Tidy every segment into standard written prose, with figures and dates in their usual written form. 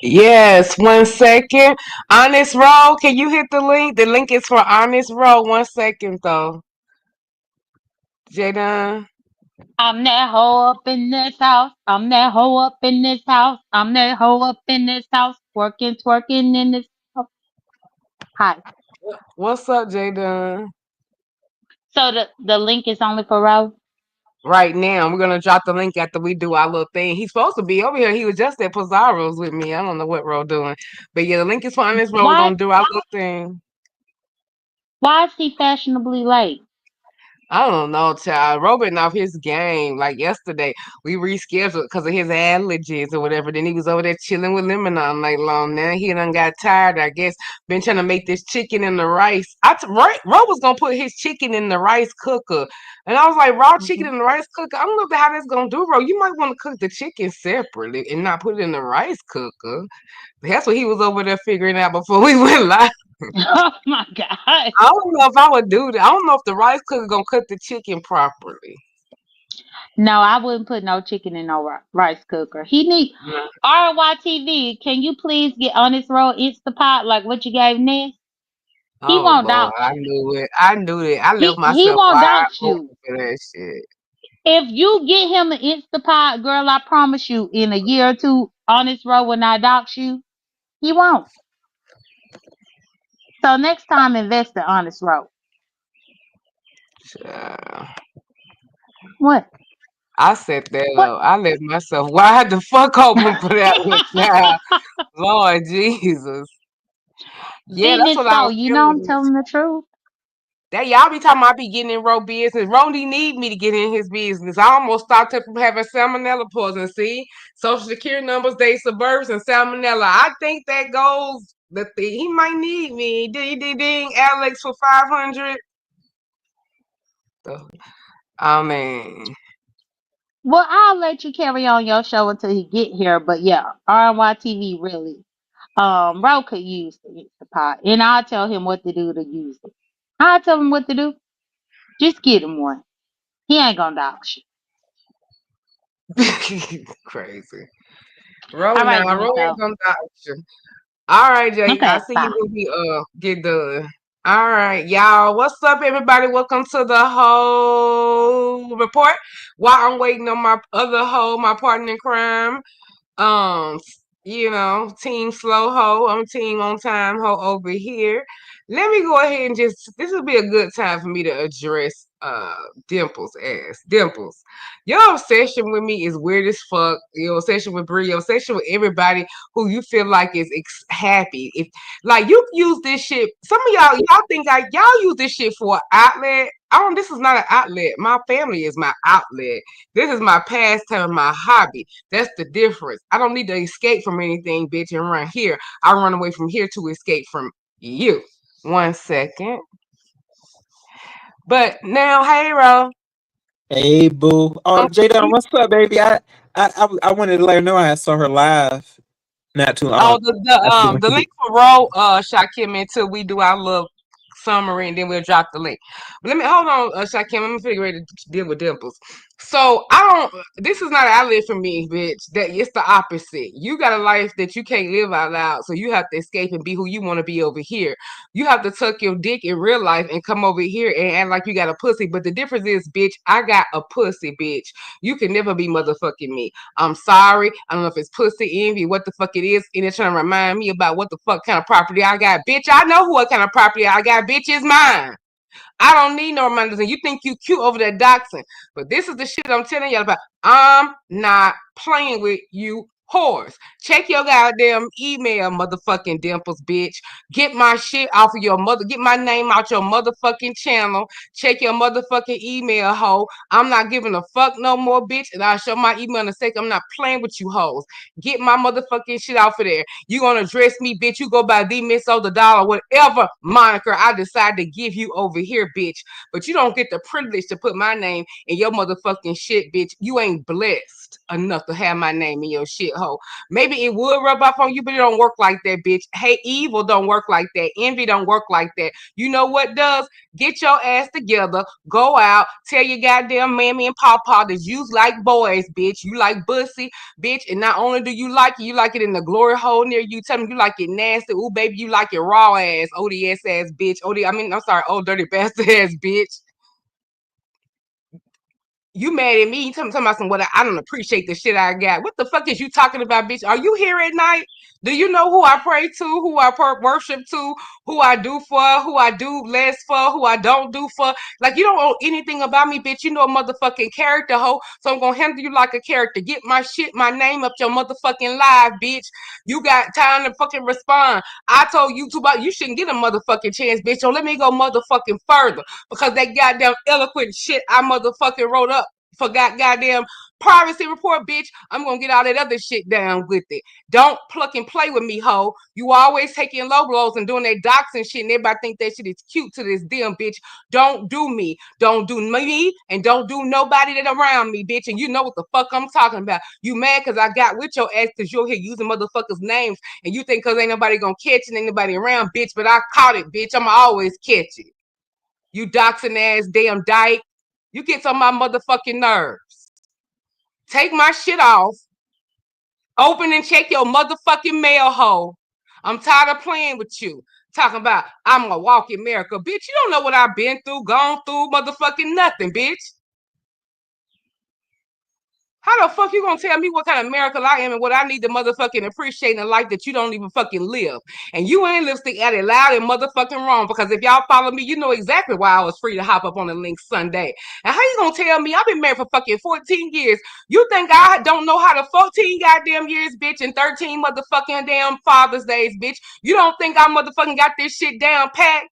Yes, 1 second. Honest Roll, can you hit the link? The link is for Honest Roll. 1 second though. Jaden. I'm that hoe up in this house. I'm that hoe up in this house. I'm that hoe up in this house. Working, twerking in this house. Hi. What's up, Jaden? So the link is only for Rose. Right now, we're gonna drop the link after we do our little thing. He's supposed to be over here. He was just at Pizarro's with me. I don't know what Ro doing. But yeah, the link is for Honest Roll. We're Why? gonna do our little thing. Why is he fashionably late? I don't know, child. Robin off his game. Like yesterday, we rescheduled because of his allergies or whatever. Then he was over there chilling with Lemon all night long. Now he done got tired, I guess. Been trying to make this chicken in the rice. Ro was gonna put his chicken in the rice cooker. And I was like, raw chicken Mhm. in the rice cooker? I don't know how that's gonna do, Ro. You might want to cook the chicken separately and not put it in the rice cooker. That's what he was over there figuring out before we went live. Oh my god. I don't know if I would do that. I don't know if the rice cooker gonna cook the chicken properly. No, I wouldn't put no chicken in no rice cooker. He need Yeah. RYTV. Can you please get on this road Instapot like what you gave Ness? He Oh won't Lord, doubt I you. knew it. I knew it. I left He myself won't wide doubt open you. for that shit. If you get him an Instapot, girl, I promise you, in a year or two on this road when I dox you, he won't. So next time, invest in honest road. Child. What? I set that What? up. I left myself wide the fuck open for that one, child. Lord Jesus. Yeah, that's Business what I so was you know I'm feeling. telling the truth. That y'all be talking about I be getting in Ro business. Rondy need me to get in his business. I almost stopped him from having salmonella poisoning. See, social security numbers, dates of birth, and salmonella. I think that goes. The thing he might need me. Ding ding ding. Alex for 500. I mean, Well, I'll let you carry on your show until he get here. But yeah, RYTV really. Ro could use the Instapot, and I'll tell him what to do to use it. I'll tell him what to do. Just get him one. He ain't gonna dox you. crazy. Ro All right, now, then. Ro ain't So gonna doubt you. All right, Jay. I okay, see you bye. when we get done. All right, y'all. What's up, everybody? Welcome to the whole report. While I'm waiting on my other hoe, my partner in crime. Um, team slow hoe. I'm team on time hoe over here. Let me go ahead and just this will be a good time for me to address Dimples ass. Dimples. Your obsession with me is weird as fuck. Your obsession with Brie, your obsession with everybody who you feel like is happy. If like you use this shit, some of y'all think like y'all use this shit for an outlet. I don't. This is not an outlet. My family is my outlet. This is my pastime, my hobby. That's the difference. I don't need to escape from anything, bitch, and run here. I run away from here to escape from you. 1 second. But now, hey, Ro. Hey, boo. Oh, Um, Jada, what's up, baby? I wanted to let her know I saw her live not too oh, not too long the ago. link for Ro, Shakim until we do our little summary and then we'll drop the link. But let me hold on, Shakim. I'm gonna figure out to deal with Dimples. So I don't. This is not an outlet for me, bitch. That it's the opposite. You got a life that you can't live out loud, so you have to escape and be who you want to be over here. You have to tuck your dick in real life and come over here and act like you got a pussy. But the difference is, bitch, I got a pussy, bitch. You can never be motherfucking me. I'm sorry. I don't know if it's pussy envy, what the fuck it is, and it's trying to remind me about what the fuck kind of property I got, bitch. I know what kind of property I got, bitch. Is mine. I don't need no reminders. And you think you cute over that doxing. But this is the shit I'm telling y'all about. I'm not playing with you whores. Check your goddamn email, motherfucking dimples, bitch. Get my shit off of your mother. Get my name out your motherfucking channel. Check your motherfucking email, hoe. I'm not giving a fuck no more, bitch. And I'll show my email in a second. I'm not playing with you hoes. Get my motherfucking shit off of there. You gonna address me, bitch? You go by the Miss O the Dollar, whatever moniker I decide to give you over here, bitch. But you don't get the privilege to put my name in your motherfucking shit, bitch. You ain't blessed enough to have my name in your shit, hoe. Maybe it would rub off on you, but it don't work like that, bitch. Hate evil don't work like that. Envy don't work like that. You know what does? Get your ass together. Go out. Tell your goddamn mammy and papa that you like boys, bitch. You like bussy, bitch. And not only do you like it in the glory hole near you. Tell me you like it nasty. Ooh, baby, you like it raw ass, ODS ass bitch. I'm sorry, old dirty bastard ass bitch. You mad at me? You talking about some what I don't appreciate the shit I got. What the fuck is you talking about, bitch? Are you here at night? Do you know who I pray to, who I worship to, who I do for, who I do less for, who I don't do for? Like you don't know anything about me, bitch. You know a motherfucking character, hoe. So I'm gonna handle you like a character. Get my shit, my name up your motherfucking live, bitch. You got time to fucking respond. I told you about you shouldn't get a motherfucking chance, bitch. So let me go motherfucking further because that goddamn eloquent shit I motherfucking wrote up forgot goddamn privacy report, bitch. I'm gonna get all that other shit down with it. Don't pluck and play with me, hoe. You always taking low blows and doing that doxing shit, and everybody think that shit is cute to this damn bitch. Don't do me. Don't do me, and don't do nobody that around me, bitch. And you know what the fuck I'm talking about. You mad because I got with your ass because you're here using motherfuckers' names, and you think because ain't nobody gonna catch it, ain't nobody around, bitch. But I caught it, bitch. I'ma always catch it. You doxing ass damn dyke. You get on my motherfucking nerves. Take my shit off. Open and check your motherfucking mail hole. I'm tired of playing with you. Talking about I'm a walking America. Bitch, you don't know what I've been through, gone through, motherfucking nothing, bitch. How the fuck you gonna tell me what kind of miracle I am and what I need to motherfucking appreciate in a life that you don't even fucking live? And you ain't lipstick at it loud and motherfucking wrong because if y'all follow me, you know exactly why I was free to hop up on the link Sunday. And how you gonna tell me I've been married for fucking 14 years? You think I don't know how to 14 goddamn years, bitch, and 13 motherfucking damn Father's Days, bitch? You don't think I motherfucking got this shit down pat?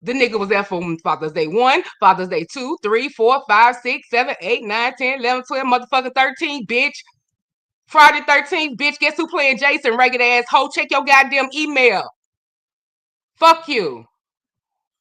The nigga was there for Father's Day 1, Father's Day 2, 3, 4, 5, 6, 7, 8, 9, 10, 11, 12, motherfucking 13, bitch. Friday 13th, bitch. Guess who playing Jason, ragged ass hoe? Check your goddamn email. Fuck you.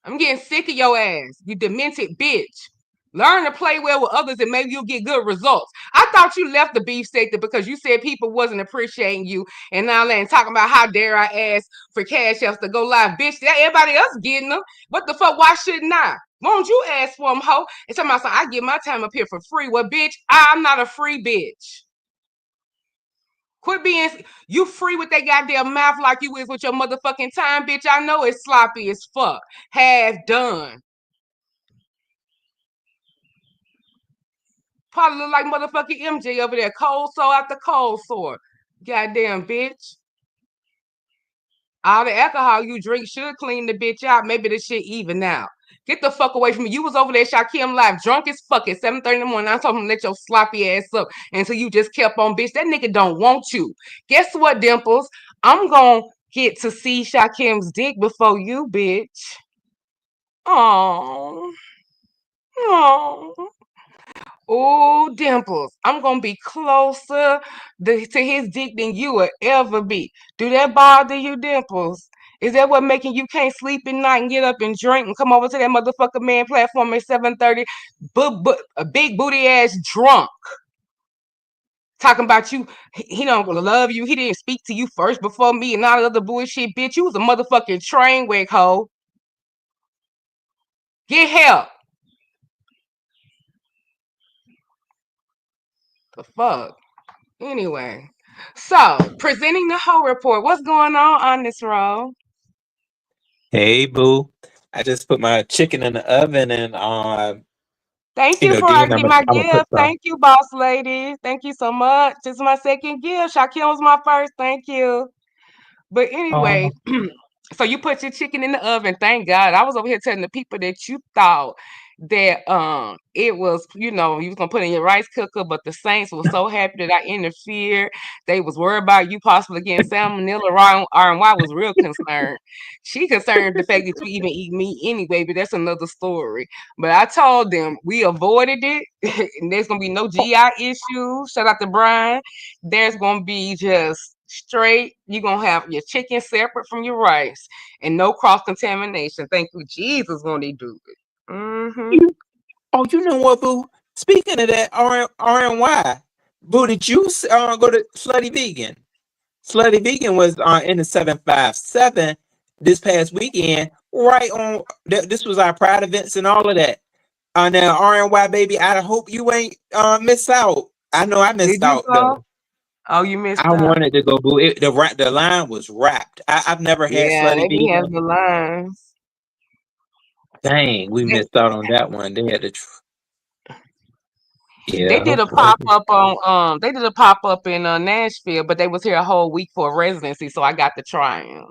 I'm getting sick of your ass, you demented bitch. Learn to play well with others and maybe you'll get good results. I thought you left the beef sector because you said people wasn't appreciating you and now and talking about how dare I ask for cash apps to go live. Bitch, that everybody else getting them. What the fuck? Why shouldn't I? Won't you ask for them, hoe? And somebody say, I get my time up here for free. Well, bitch, I'm not a free bitch. Quit being you free with that goddamn mouth like you is with your motherfucking time, bitch. I know it's sloppy as fuck. Half done. Probably look like motherfucking MJ over there. Cold sore after cold sore. Goddamn bitch. All the alcohol you drink should clean the bitch out. Maybe the shit even out. Get the fuck away from me. You was over there, Shaquem Live, drunk as fuck at 7:30 in the morning. I told him to let your sloppy ass up until you just kept on, bitch. That nigga don't want you. Guess what, Dimples? I'm gonna get to see Shakem's dick before you, bitch. Oh, oh. Oh, Dimples, I'm gonna be closer to his dick than you will ever be. Do that bother you, Dimples? Is that what making you can't sleep at night and get up and drink and come over to that motherfucker man platform at 7:30, a big booty ass drunk, talking about you? He don't love you. He didn't speak to you first before me and all the other bullshit, bitch. You was a motherfucking train wreck, hoe. Get help. The fuck. Anyway, so presenting the whole report. What's going on this row? Hey, boo. I just put my chicken in the oven and Thank you for then my I'm gonna cook gift. some. Thank you, boss lady. Thank you so much. This is my second gift. Shaquille was my first. Thank you. But anyway, Oh, so you put your chicken in the oven. Thank God. I was over here telling the people that you thought that it was, you was gonna put in your rice cooker, but the Saints were so happy that I interfered. They was worried about you possibly getting salmonella. RNY was real concerned. She concerned the fact that you even eat meat anyway, but that's another story. But I told them we avoided it, and there's gonna be no GI issues. Shout out to Brian. There's gonna be just straight. You're gonna have your chicken separate from your rice and no cross contamination. Thank you, Jesus, when they do it. Mm-hmm. you, you know what, boo? Speaking of that, RNY, boo, did you go to Slutty Vegan? Slutty Vegan was in the 757 this past weekend, right on. This was our Pride events and all of that. Now RNY baby, I hope you ain't miss out. I know I Did missed you out go? though. Oh, you missed I out. wanted to go, boo. The line was wrapped. I've never had Yeah, Slutty they be Vegan. having the lines. Dang, we They, missed out on that one. They had to, they yeah. did a pop up on they did a pop up in Nashville, but they was here a whole week for a residency, so I got to try 'em.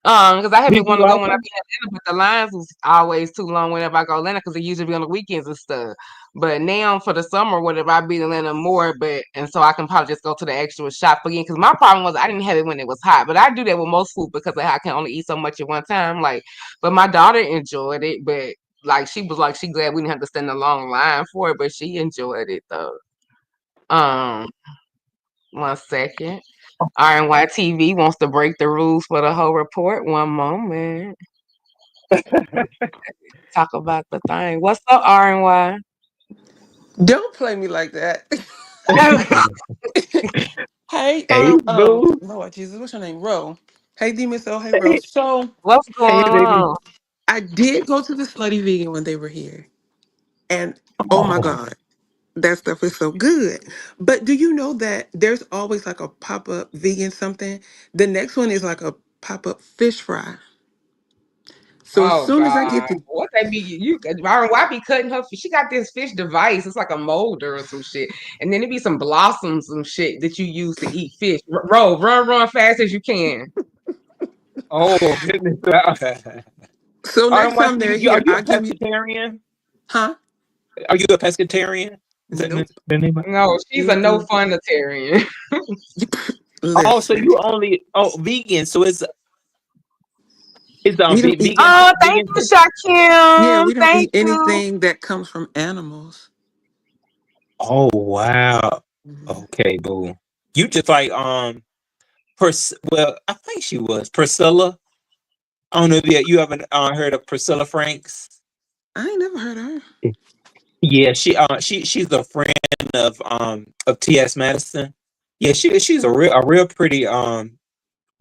Because I haven't Did you wanted to go like when I them? be in Atlanta, but the lines was always too long whenever I go to Atlanta because they usually be on the weekends and stuff. But now for the summer, whatever, I be in Atlanta more, and so I can probably just go to the actual shop again. Because my problem was I didn't have it when it was hot, but I do that with most food because I can only eat so much at one time. Like, but my daughter enjoyed it, but like she was like she glad we didn't have to stand in a long line for it, but she enjoyed it though. Um, 1 second. RNY TV wants to break the rules for the whole report. One moment. Talk about the thing. What's up, RNY? Don't play me like that. Hey, Hey, boo. Lord Jesus, what's your name? Ro. Hey, Demon Soul. Hey, Ro. Hey, So What's hey, going baby. on? I did go to the Slutty Vegan when they were here, and oh my Oh, God, that stuff is so good. But do you know that there's always like a pop up vegan something? The next one is like a pop up fish fry. So as Oh soon as I God, get to, what they be RNY be cutting her? She got this fish device. It's like a molder or some shit, and then it be some blossoms and shit that you use to eat fish. Roll, run fast as you can. oh, goodness. so next RNY, time they're are here, you a I give you, pescatarian? huh? Are you a pescatarian? Is that Nope. the name? No, she's a no Mm-mm. funitarian. Oh, so Listen, you only vegan? So it's we don't eat. vegan Oh, thank vegan. you, Yeah, Shakim. we don't Thank eat you. anything that comes from animals. Oh wow. Mhm. Okay, boo. You just like well, I think she was Priscilla. I don't know if you haven't heard of Priscilla Franks. I ain't never heard of her. Yeah, she's a friend of T.S. Madison. Yeah, she's a real pretty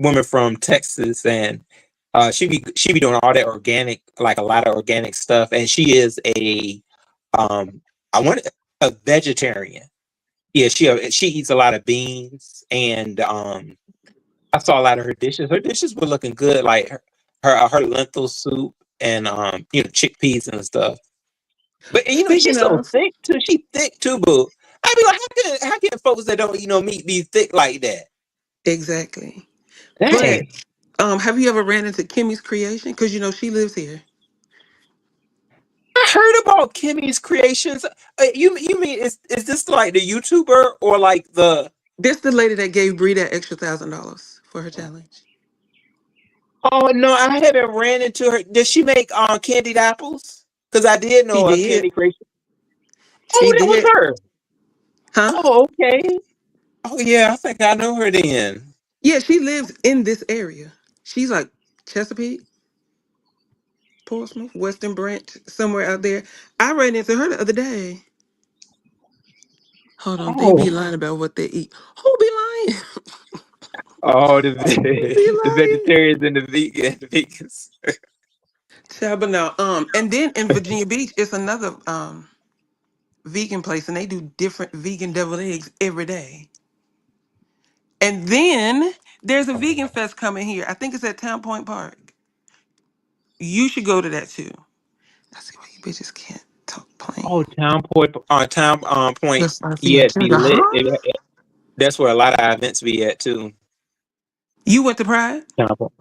woman from Texas, and she be doing all that organic, like a lot of organic stuff, and she is a I want a vegetarian. Yeah, she eats a lot of beans, and I saw a lot of her dishes. Her dishes were looking good, like her lentil soup and chickpeas and stuff. But Speaking she's so of, thick too. She thick too, boo. I be like, how can folks that don't meat be thick like that? exactly. But Dang. have you ever ran into Kimmy's Creation? Because you know she lives here. I heard about Kimmy's Creations. You mean is this like the YouTuber or like the? This the lady that gave Brie that extra $1,000 for her challenge. Oh no, I haven't ran into her. Does she make candied apples? Because I did She know a did. Candy Creation. She Oh, that was did. her. Huh? Oh, okay. Oh yeah, I think I know her then. Yeah, she lives in this area. She's like Chesapeake, Portsmouth, Western Branch, somewhere out there. I ran into her the other day. Hold on, they be Oh, lying about what they eat. Who be lying? oh, the Who be the lying? vegetarians and the vegans. Child, but no, and then in Virginia Beach, it's another. vegan place, and they do different vegan deviled eggs every day. And then there's a vegan fest coming here. I think it's at Town Point Park. You should go to that too. I see why you bitches can't talk plain. Oh, Town Point. Just I see a Yeah, be trigger, lit. huh? That's where a lot of events be at too. You went to Pride? Town Point.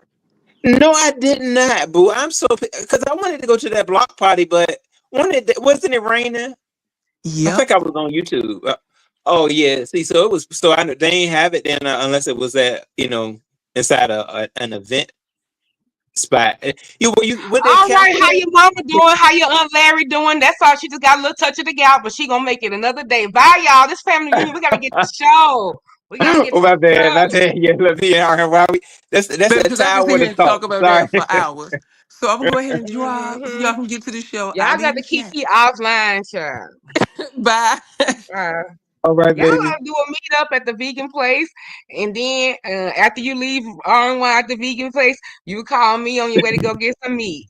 No, I did not, boo. I'm so because I wanted to go to that block party, but wasn't it raining? I Yep. think I was on YouTube. Oh yeah, see, so it was. So I they ain't have it then unless it was at inside an event spot. You with that All right, how capital? your mama doing? How your Aunt Larry doing? That's all. She just got a little touch of the gout, but she gonna make it another day. Bye, y'all. This family reunion. We gotta get the show. We gotta get Oh to my the bad, my show. bad. Yeah, let me out. Why we? That's Baby, that because I can sit tower here to and talk. talk about Sorry. that for hours. So I'm gonna go ahead and drop so Hmm. y'all can get to the show. I Y'all got need to a keep chat. me offline, child. Bye. Uh, All right, y'all baby. gotta do a meet up at the vegan place, and then after you leave R&Y at the vegan place, you call me on your way to go get some meat.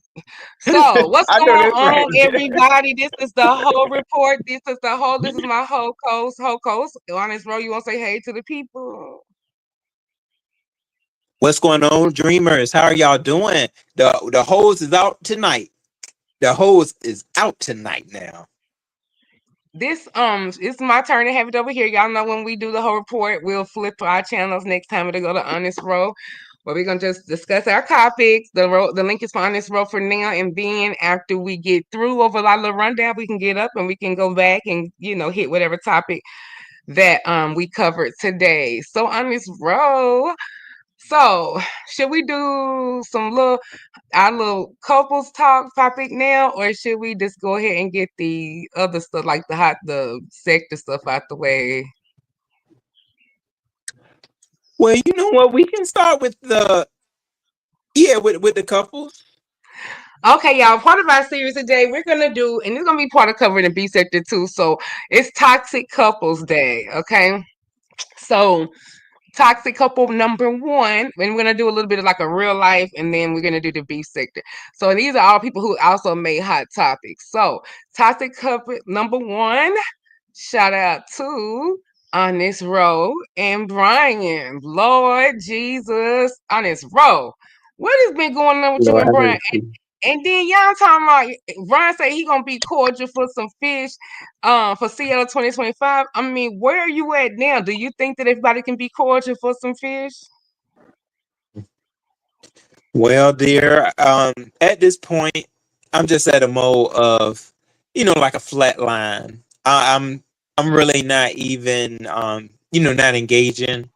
So, what's I know going that's on, right. everybody? This is the whole report. This is my whole coast. Honest bro, you want to say hey to the people? What's going on, dreamers? How are y'all doing? The hose is out tonight. The hose is out tonight now. It's my turn to have it over here. Y'all know when we do the whole report, we'll flip our channels next time to go to Honest Row, where we're gonna just discuss our topics. The link is for Honest Row for now, and then after we get through over our little rundown, we can get up and we can go back and hit whatever topic that we covered today. So Honest Row. So should we do our little couples talk topic now, or should we just go ahead and get the other stuff like the sector stuff out the way? Well, you know what? We can start with with the couples. Okay, y'all. Part of our series today, we're gonna do, and it's gonna be part of covering the B sector too. So it's Toxic Couples Day. Okay, so toxic couple number one, and we're gonna do a little bit of like a real life, and then we're gonna do the B sector. So these are all people who also made hot topics. So toxic couple number one, shout out to Honest Row and Brian. Lord Jesus, Honest Row. What has been going on with you Lord and have Brian? mercy. And then y'all talking about Brian say he gonna be cordial for some fish for Seattle 2025. I mean, where are you at now? Do you think that everybody can be cordial for some fish? Well, dear, at this point, I'm just at a mode of, like a flat line. I'm really not even, not engaging.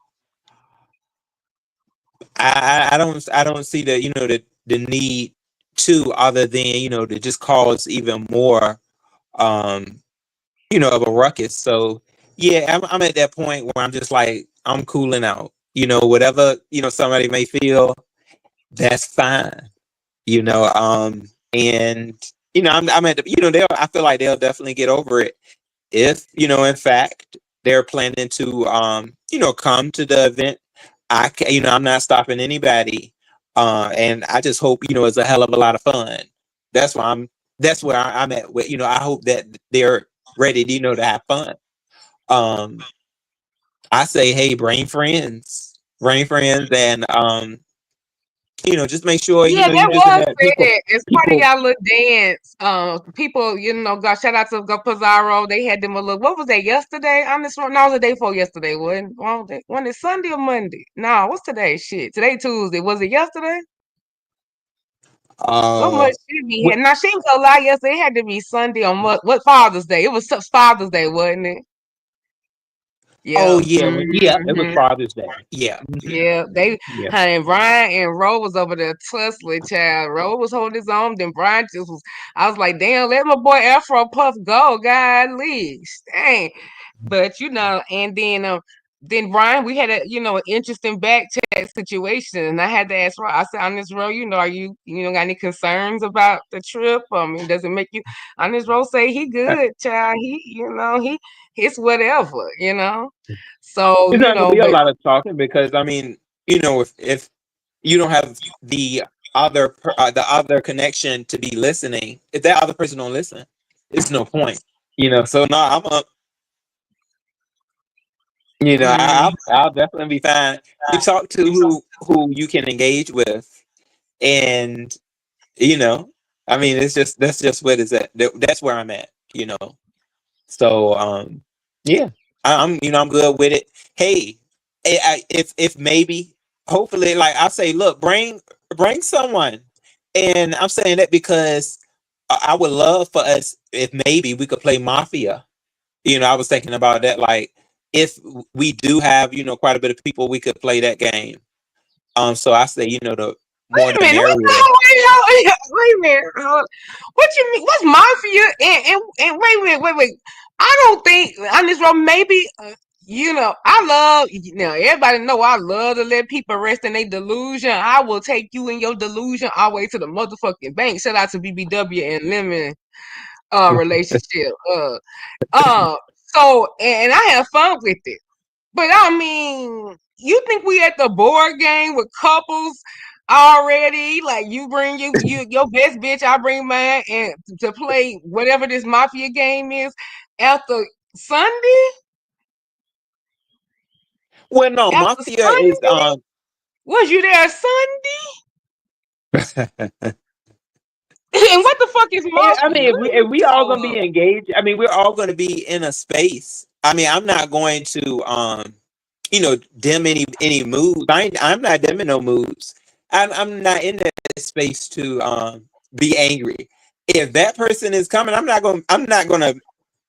I don't see the need to other than to just cause even more um of a ruckus. So yeah, I'm at that point where I'm just like I'm cooling out. Whatever somebody may feel, that's fine. And I'm at the they I feel like they'll definitely get over it if in fact they're planning to come to the event. I'm not stopping anybody, and I just hope it's a hell of a lot of fun. That's why that's where I'm at with, I hope that they're ready to to have fun. um I say, hey, bring friends, and just make sure Yeah, you that listen was to people said as part of people y'all little dance. People, God, shout out to Go Pizarro. They had them a little. What was that yesterday? I'm just no, it was the day before yesterday. When it Sunday or Monday? No, what's today? Shit, today Tuesday. Was it yesterday? So uh much shit we had. Now she ain't gonna lie. Yesterday it had to be Sunday on what Father's Day? It was Father's Day, wasn't it? Oh Yeah. yeah, yeah, it was Hmm. Father's Day. Yeah, Yeah, they yeah. honey Brian and Ro was over there tussling, child. Ro was holding his own, then Brian just was. I was like, damn, let my boy Afro Puff go, golly, dang. But and then Brian, we had an interesting back chat situation, and I had to ask Ro. I said, on this road, are you got any concerns about the trip? I mean, does it make you on this road say he good, child? He's whatever. So It's not gonna be a but lot of talking because I mean, if you don't have the other connection to be listening, if that other person don't listen, it's no point. So no, Mm. I'll definitely be fine. You talk to who you can engage with, and you know, I mean, that's just what is at. That's where I'm at. So yeah, I'm good with it. Hey, if maybe, hopefully, like I say, look, bring someone, and I'm saying that because I would love for us if maybe we could play Mafia. I was thinking about that. Like, if we do have, quite a bit of people, we could play that game. So I say, the more Wait a the minute. What the merrier. hell? Wait a minute. What you mean? What's mafia? And wait a minute. Wait. I don't think on this road. Maybe I love. Everybody know I love to let people rest in their delusion. I will take you in your delusion all the way to the motherfucking bank. Shout out to BBW and Lemon relationship. Uh. So and I have fun with it. But I mean, you think we at the board game with couples already? Like you bring your best bitch, I bring mine, and to play whatever this mafia game is after Sunday? Well, no, After Mafia is Sunday? Was you there Sunday? And what the fuck is I mean, mafia? if we all gonna be engaged, I mean, we're all gonna be in a space. I mean, I'm not going to dim any moods. I'm not dimming no moods. I'm not in that space to be angry. If that person is coming, I'm not gonna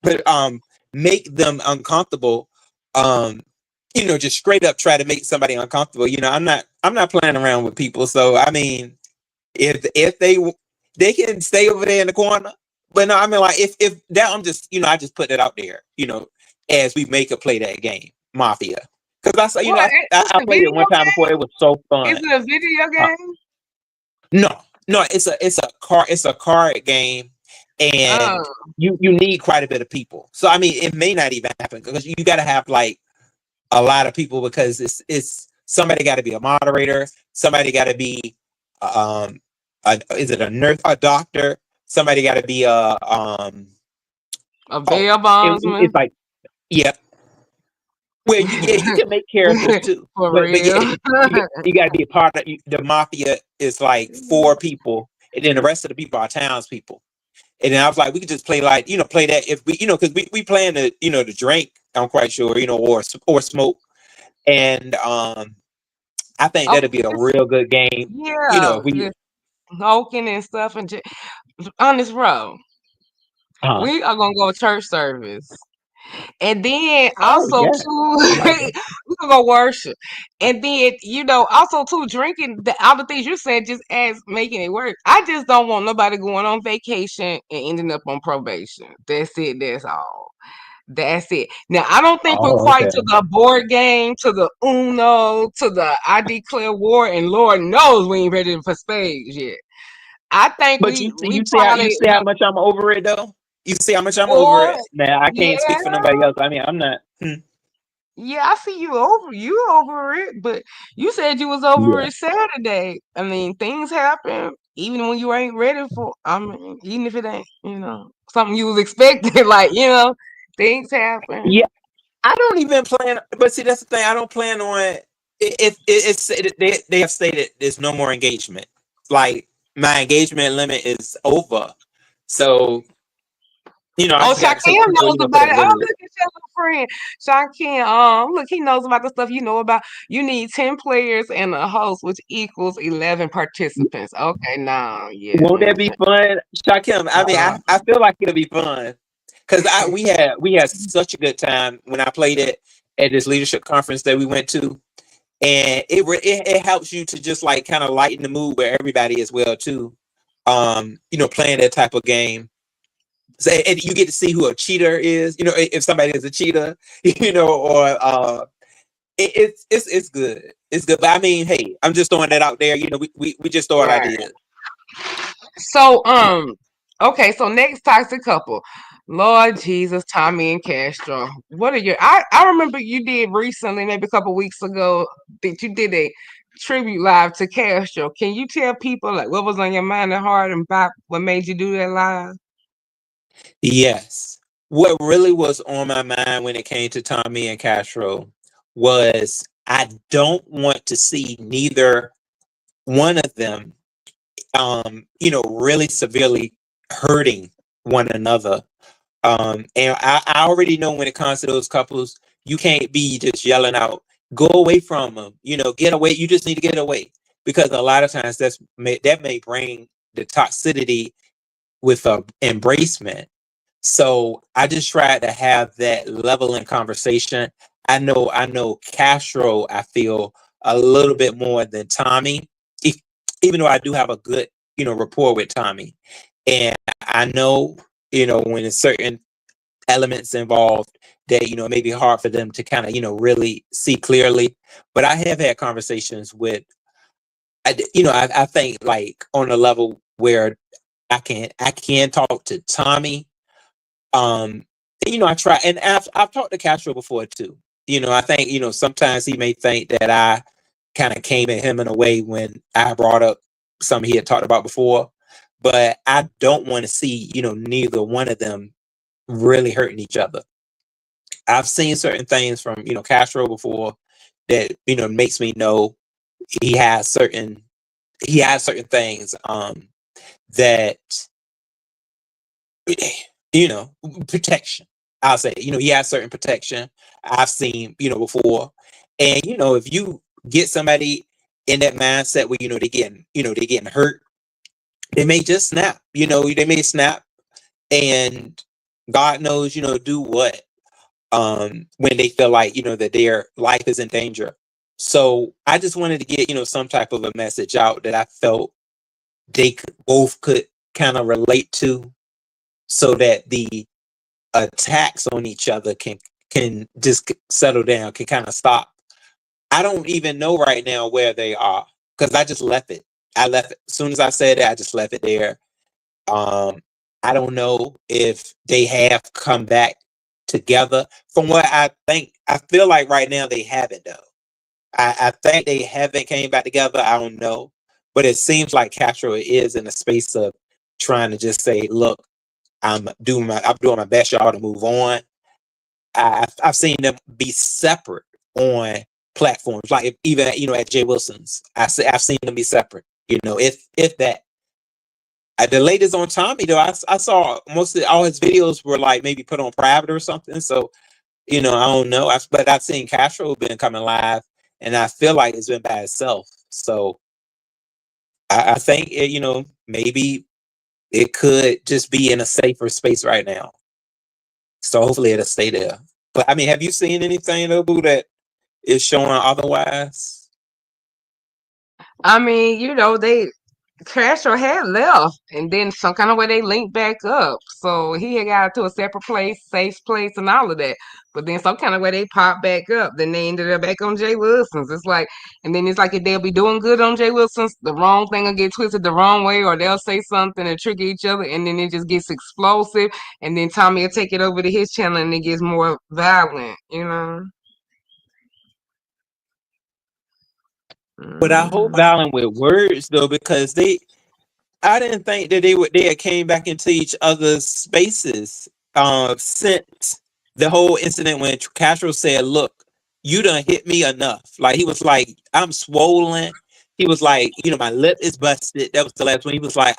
but make them uncomfortable. Um, just straight up try to make somebody uncomfortable. I'm not playing around with people. So I mean, if they can stay over there in the corner. But no, I mean, like, if that, I'm just, I just put it out there, as we make a play that game, Mafia. Because I saw, What? It's I a played it one video time before. game? It was so Is fun. it a video Uh, game? no, no, it's a card game, and Oh, you need quite a bit of people. So I mean, it may not even happen because you got to have like a lot of people, because it's somebody got to be a moderator, somebody got to be um is it a nurse, a doctor, somebody got to be a a oh bail it's bondsman? like, yeah, well, you can make characters too, For but yeah, real. you got to be a part of the mafia. Is like four people, and then the rest of the people are townspeople. And then I was like, we could just play, like, play that if we, because we plan to, to drink, I'm quite sure, or smoke. And I think Okay, that'd be a real good game. yeah, If we, just smoking and stuff and just on this road. uh, We are gonna go church service. And then oh also yeah, too, I like that. we gonna go worship. And then, also too, drinking the all the things you said just as making it work. I just don't want nobody going on vacation and ending up on probation. That's it, that's all. That's it. Now I don't think we're Oh, quite okay. to the board game, to the Uno, to the I declare war, and Lord knows we ain't ready for spades yet. I think But we you probably see how much I'm over it though. You see how much I'm over boy, it. Now I yeah, can't speak for nobody else. I mean, I'm not. yeah, I see you over it, but you said you was over Yeah. it Saturday. I mean, things happen even when you ain't ready for. I mean, even if it ain't, something you was expecting, like things happen. Yeah. I don't even plan, but see, that's the thing. I don't plan on it. They have stated there's no more engagement. Like, my engagement limit is over. So I Oh, just got to take Shaquem people, knows for about that it. what Oh, it is. look at your little friend, Shaquem. Look, he knows about the stuff you know about. You need 10 players and a host, which equals 11 participants. Okay, now, yeah, Won't that be fun, Shakim? I mean, uh, I feel like it'll be fun because I we had such a good time when I played it at this leadership conference that we went to, and it helps you to just like kind of lighten the mood where everybody is well too. Playing that type of game. So, and you get to see who a cheater is. If somebody is a cheater, or it's good. It's good. But I mean, hey, I'm just throwing that out there. We just throw out right. ideas. So, okay, so next toxic couple. Lord Jesus, Tommy and Castro. What are your I remember you did recently, maybe a couple weeks ago, that you did a tribute live to Castro. Can you tell people like what was on your mind and heart and about what made you do that live? Yes. what really was on my mind when it came to Tommy and Castro was I don't want to see neither one of them, really severely hurting one another. And I already know when it comes to those couples, you can't be just yelling out, "Go away from them," get away. You just need to get away because a lot of times that may bring the toxicity with a embracement. So I just tried to have that level in conversation. I know Castro, I feel a little bit more than Tommy, e- even though I do have a good, rapport with Tommy. And I know, when there's certain elements involved that, it may be hard for them to kind of, really see clearly. But I have had conversations with, I think like on a level where I can talk to Tommy. um, I try, and I've talked to Castro before too. I think sometimes he may think that I kind of came at him in a way when I brought up something he had talked about before, but I don't want to see neither one of them really hurting each other. I've seen certain things from Castro before that makes me know he has certain he has certain things that you know, protection. I'll say, he has certain protection I've seen, before. And, if you get somebody in that mindset where, they're getting hurt, they may just snap, they may snap and God knows, do what, when they feel like, that their life is in danger. So I just wanted to get, some type of a message out that I felt both could kind of relate to so that the attacks on each other can just settle down, can kind of stop. I don't even know right now where they are because I just left it. I left it as soon as I said it. I just left it there. Um, I don't know if they have come back together. From what I think, I feel like right now they haven't though. I think they haven't came back together. I don't know, but it seems like Castro is in a space of trying to just say, "Look, I'm doing my best, y'all, to move on." I've seen them be separate on platforms, like even at Jay Wilson's. I've seen them be separate. If that. The latest on Tommy though, I saw most of all his videos were like maybe put on private or something. So I don't know. But I've seen Castro been coming live, and I feel like it's been by itself. So I think maybe it could just be in a safer space right now. So hopefully it'll stay there. But I mean, have you seen anything though, Boo, that is showing otherwise? I mean, they Castro had left, and then some kind of way they linked back up. So he had got to a separate place, safe place, and all of that. But then some kind of way they popped back up. Then they ended up back on Jay Wilson's. It's like, and then it's like if they'll be doing good on Jay Wilson's, the wrong thing will get twisted the wrong way, or they'll say something and trigger each other, and then it just gets explosive. And then Tommy will take it over to his channel, and it gets more violent. But I hope Mhm. violent with words though, because I didn't think that they had came back into each other's spaces since the whole incident when Castro said, "Look, you done hit me enough." Like he was like, "I'm swollen." He was like, "My lip is busted." That was the last one. He was like,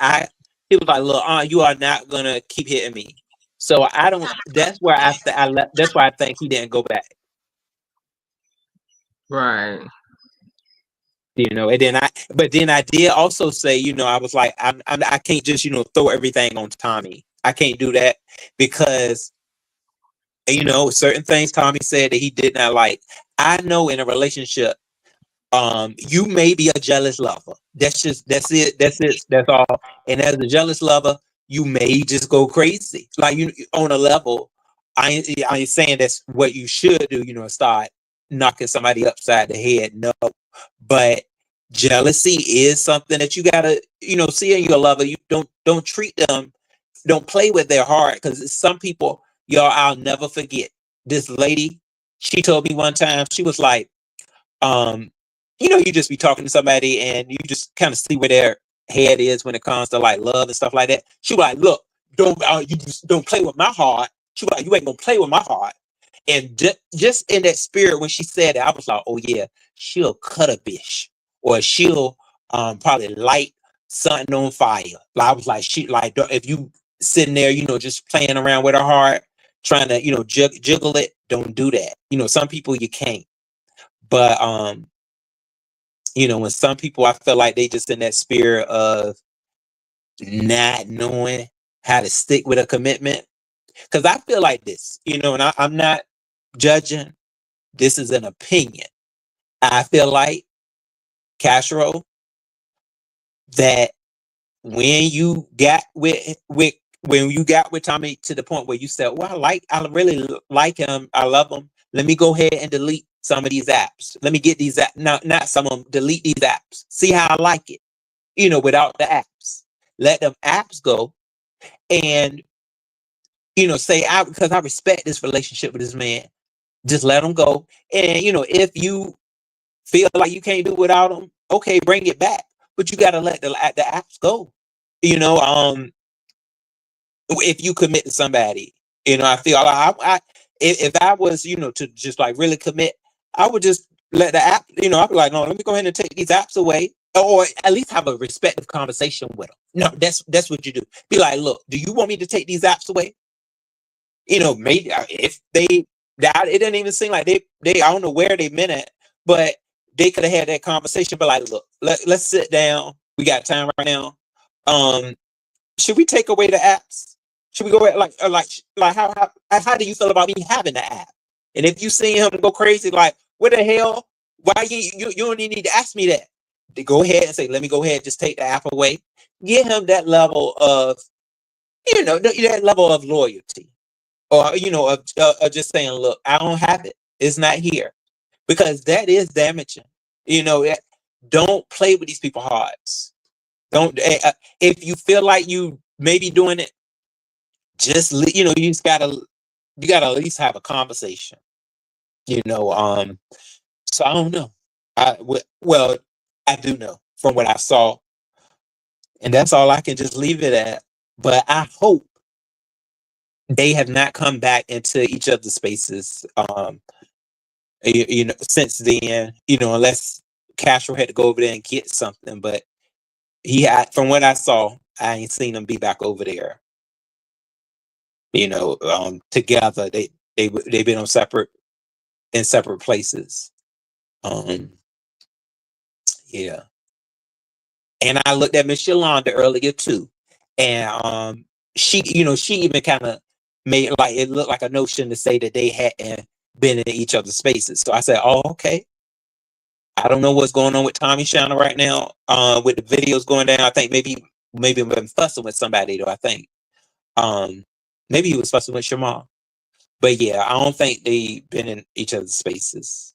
He was like, "Look, you are not gonna keep hitting me." So I don't. That's where I left. That's why I think he didn't go back. Right. And but then I did also say, I was like, I can't just, throw everything on Tommy. I can't do that because, certain things Tommy said that he did not like. I know in a relationship, you may be a jealous lover. That's it. That's all. And as a jealous lover, you may just go crazy. Like on a level, I ain't saying that's what you should do, start knocking somebody upside the head. No. But jealousy is something that you gotta, see in your lover. You don't treat them, don't play with their heart. Because some people, y'all, I'll never forget. This lady, she told me one time, she was like, um, you just be talking to somebody and you just kind of see where their head is when it comes to like love and stuff like that. She was like, "Look, don't you just don't play with my heart." She was like, you ain't gonna play with my heart. And just in that spirit, when she said it, I was like, oh yeah, she'll cut a bitch, or she'll probably light something on fire. Like, I was like, she like, if you sitting there, just playing around with her heart, trying to, jiggle it, don't do that. Some people you can't. But when some people, I feel like they just in that spirit of not knowing how to stick with a commitment. Because I feel like this, and I'm not judging. This is an opinion. I feel like, Castro, that when you got with Tommy to the point where you said, well, I really like him, I love him, let me go ahead and delete some of these apps. Let me get these apps, not some of them, delete these apps. See how I like it, without the apps. Let them apps go, and say, because I respect this relationship with this man, just let them go. And if you feel like you can't do without them, okay, bring it back. But you got to let the apps go. If you commit to somebody, I feel like if I was, to just like really commit, I would just let the app, I'd be like, no, let me go ahead and take these apps away, or at least have a respectful conversation with them. No, that's what you do. Be like, look, do you want me to take these apps away? Maybe if they died, it didn't even seem like they I don't know where they meant it, but they could have had that conversation. But like, look, let's sit down. We got time right now. Should we take away the apps? Should we go at like how do you feel about me having the app? And if you see him go crazy, like, what the hell? Why you don't even need to ask me that? To go ahead and say, let me go ahead, just take the app away. Give him that level of, that level of loyalty, or of just saying, look, I don't have it. It's not here, because that is damaging. Don't play with these people's hearts. Don't if you feel like you may be doing it, just you gotta at least have a conversation. So I don't know. Well, I do know from what I saw, and that's all I can just leave it at. But I hope they have not come back into each other's spaces. Since then, unless Castro had to go over there and get something, but from what I saw, I ain't seen them be back over there. Together. They've been in separate places. Um, yeah. And I looked at Miss Yolanda earlier too, and she even kind of made like it look like a notion to say that they hadn't been in each other's spaces. So I said, oh, okay. I don't know what's going on with Tommy Channel right now. With the videos going down, I think maybe been fussing with somebody though. I think maybe he was fussing with Shamar. But yeah, I don't think they've been in each other's spaces.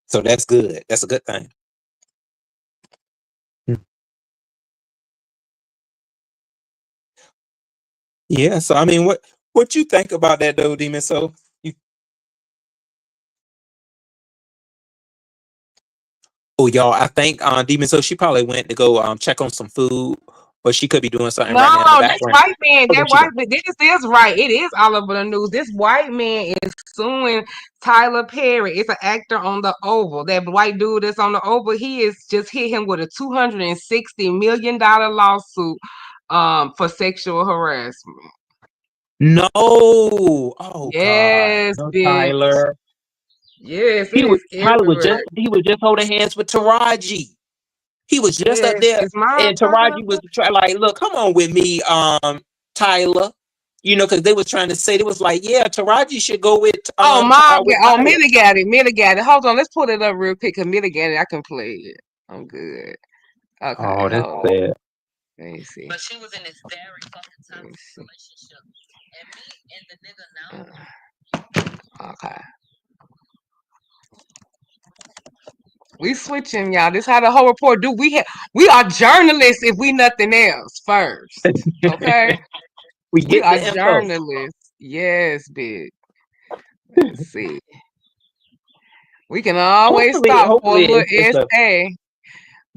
So that's good. That's a good thing. Mm. Yeah. So I mean, what you think about that though, Demon? So you, oh y'all, I think Demon. So she probably went to go check on some food, or she could be doing something right now in the No, this background. white man, Oh, there that she white go. man, this is right. It is all over the news. This white man is suing Tyler Perry. It's an actor on the Oval. That white dude that's on the Oval, he is just hit him with a $260 million lawsuit for sexual harassment. No. Oh God. Yes, No, bitch. Tyler. Yes, it is everywhere. He was just holding hands with Taraji. He was just up Yes, there, it's my and Taraji was trying like, look, come on with me, Tyler. Because they was trying to say, they was like, yeah, Taraji should go Oh, mom, with oh, Tyler. Millie got it. Millie got it. Hold on, let's pull it up real quick. Cause Millie got it. I can play it. I'm good. Okay, Oh, that's hold on. sad. Let me see. But she was in this very fucking toxic relationship, and me and the nigga now. Okay, we switching, y'all. This how the whole report do. We are journalists if we nothing else. First, okay, We we get are the info. journalists. Yes, big. Let's see. We can always stop for a Hopefully little it's a essay.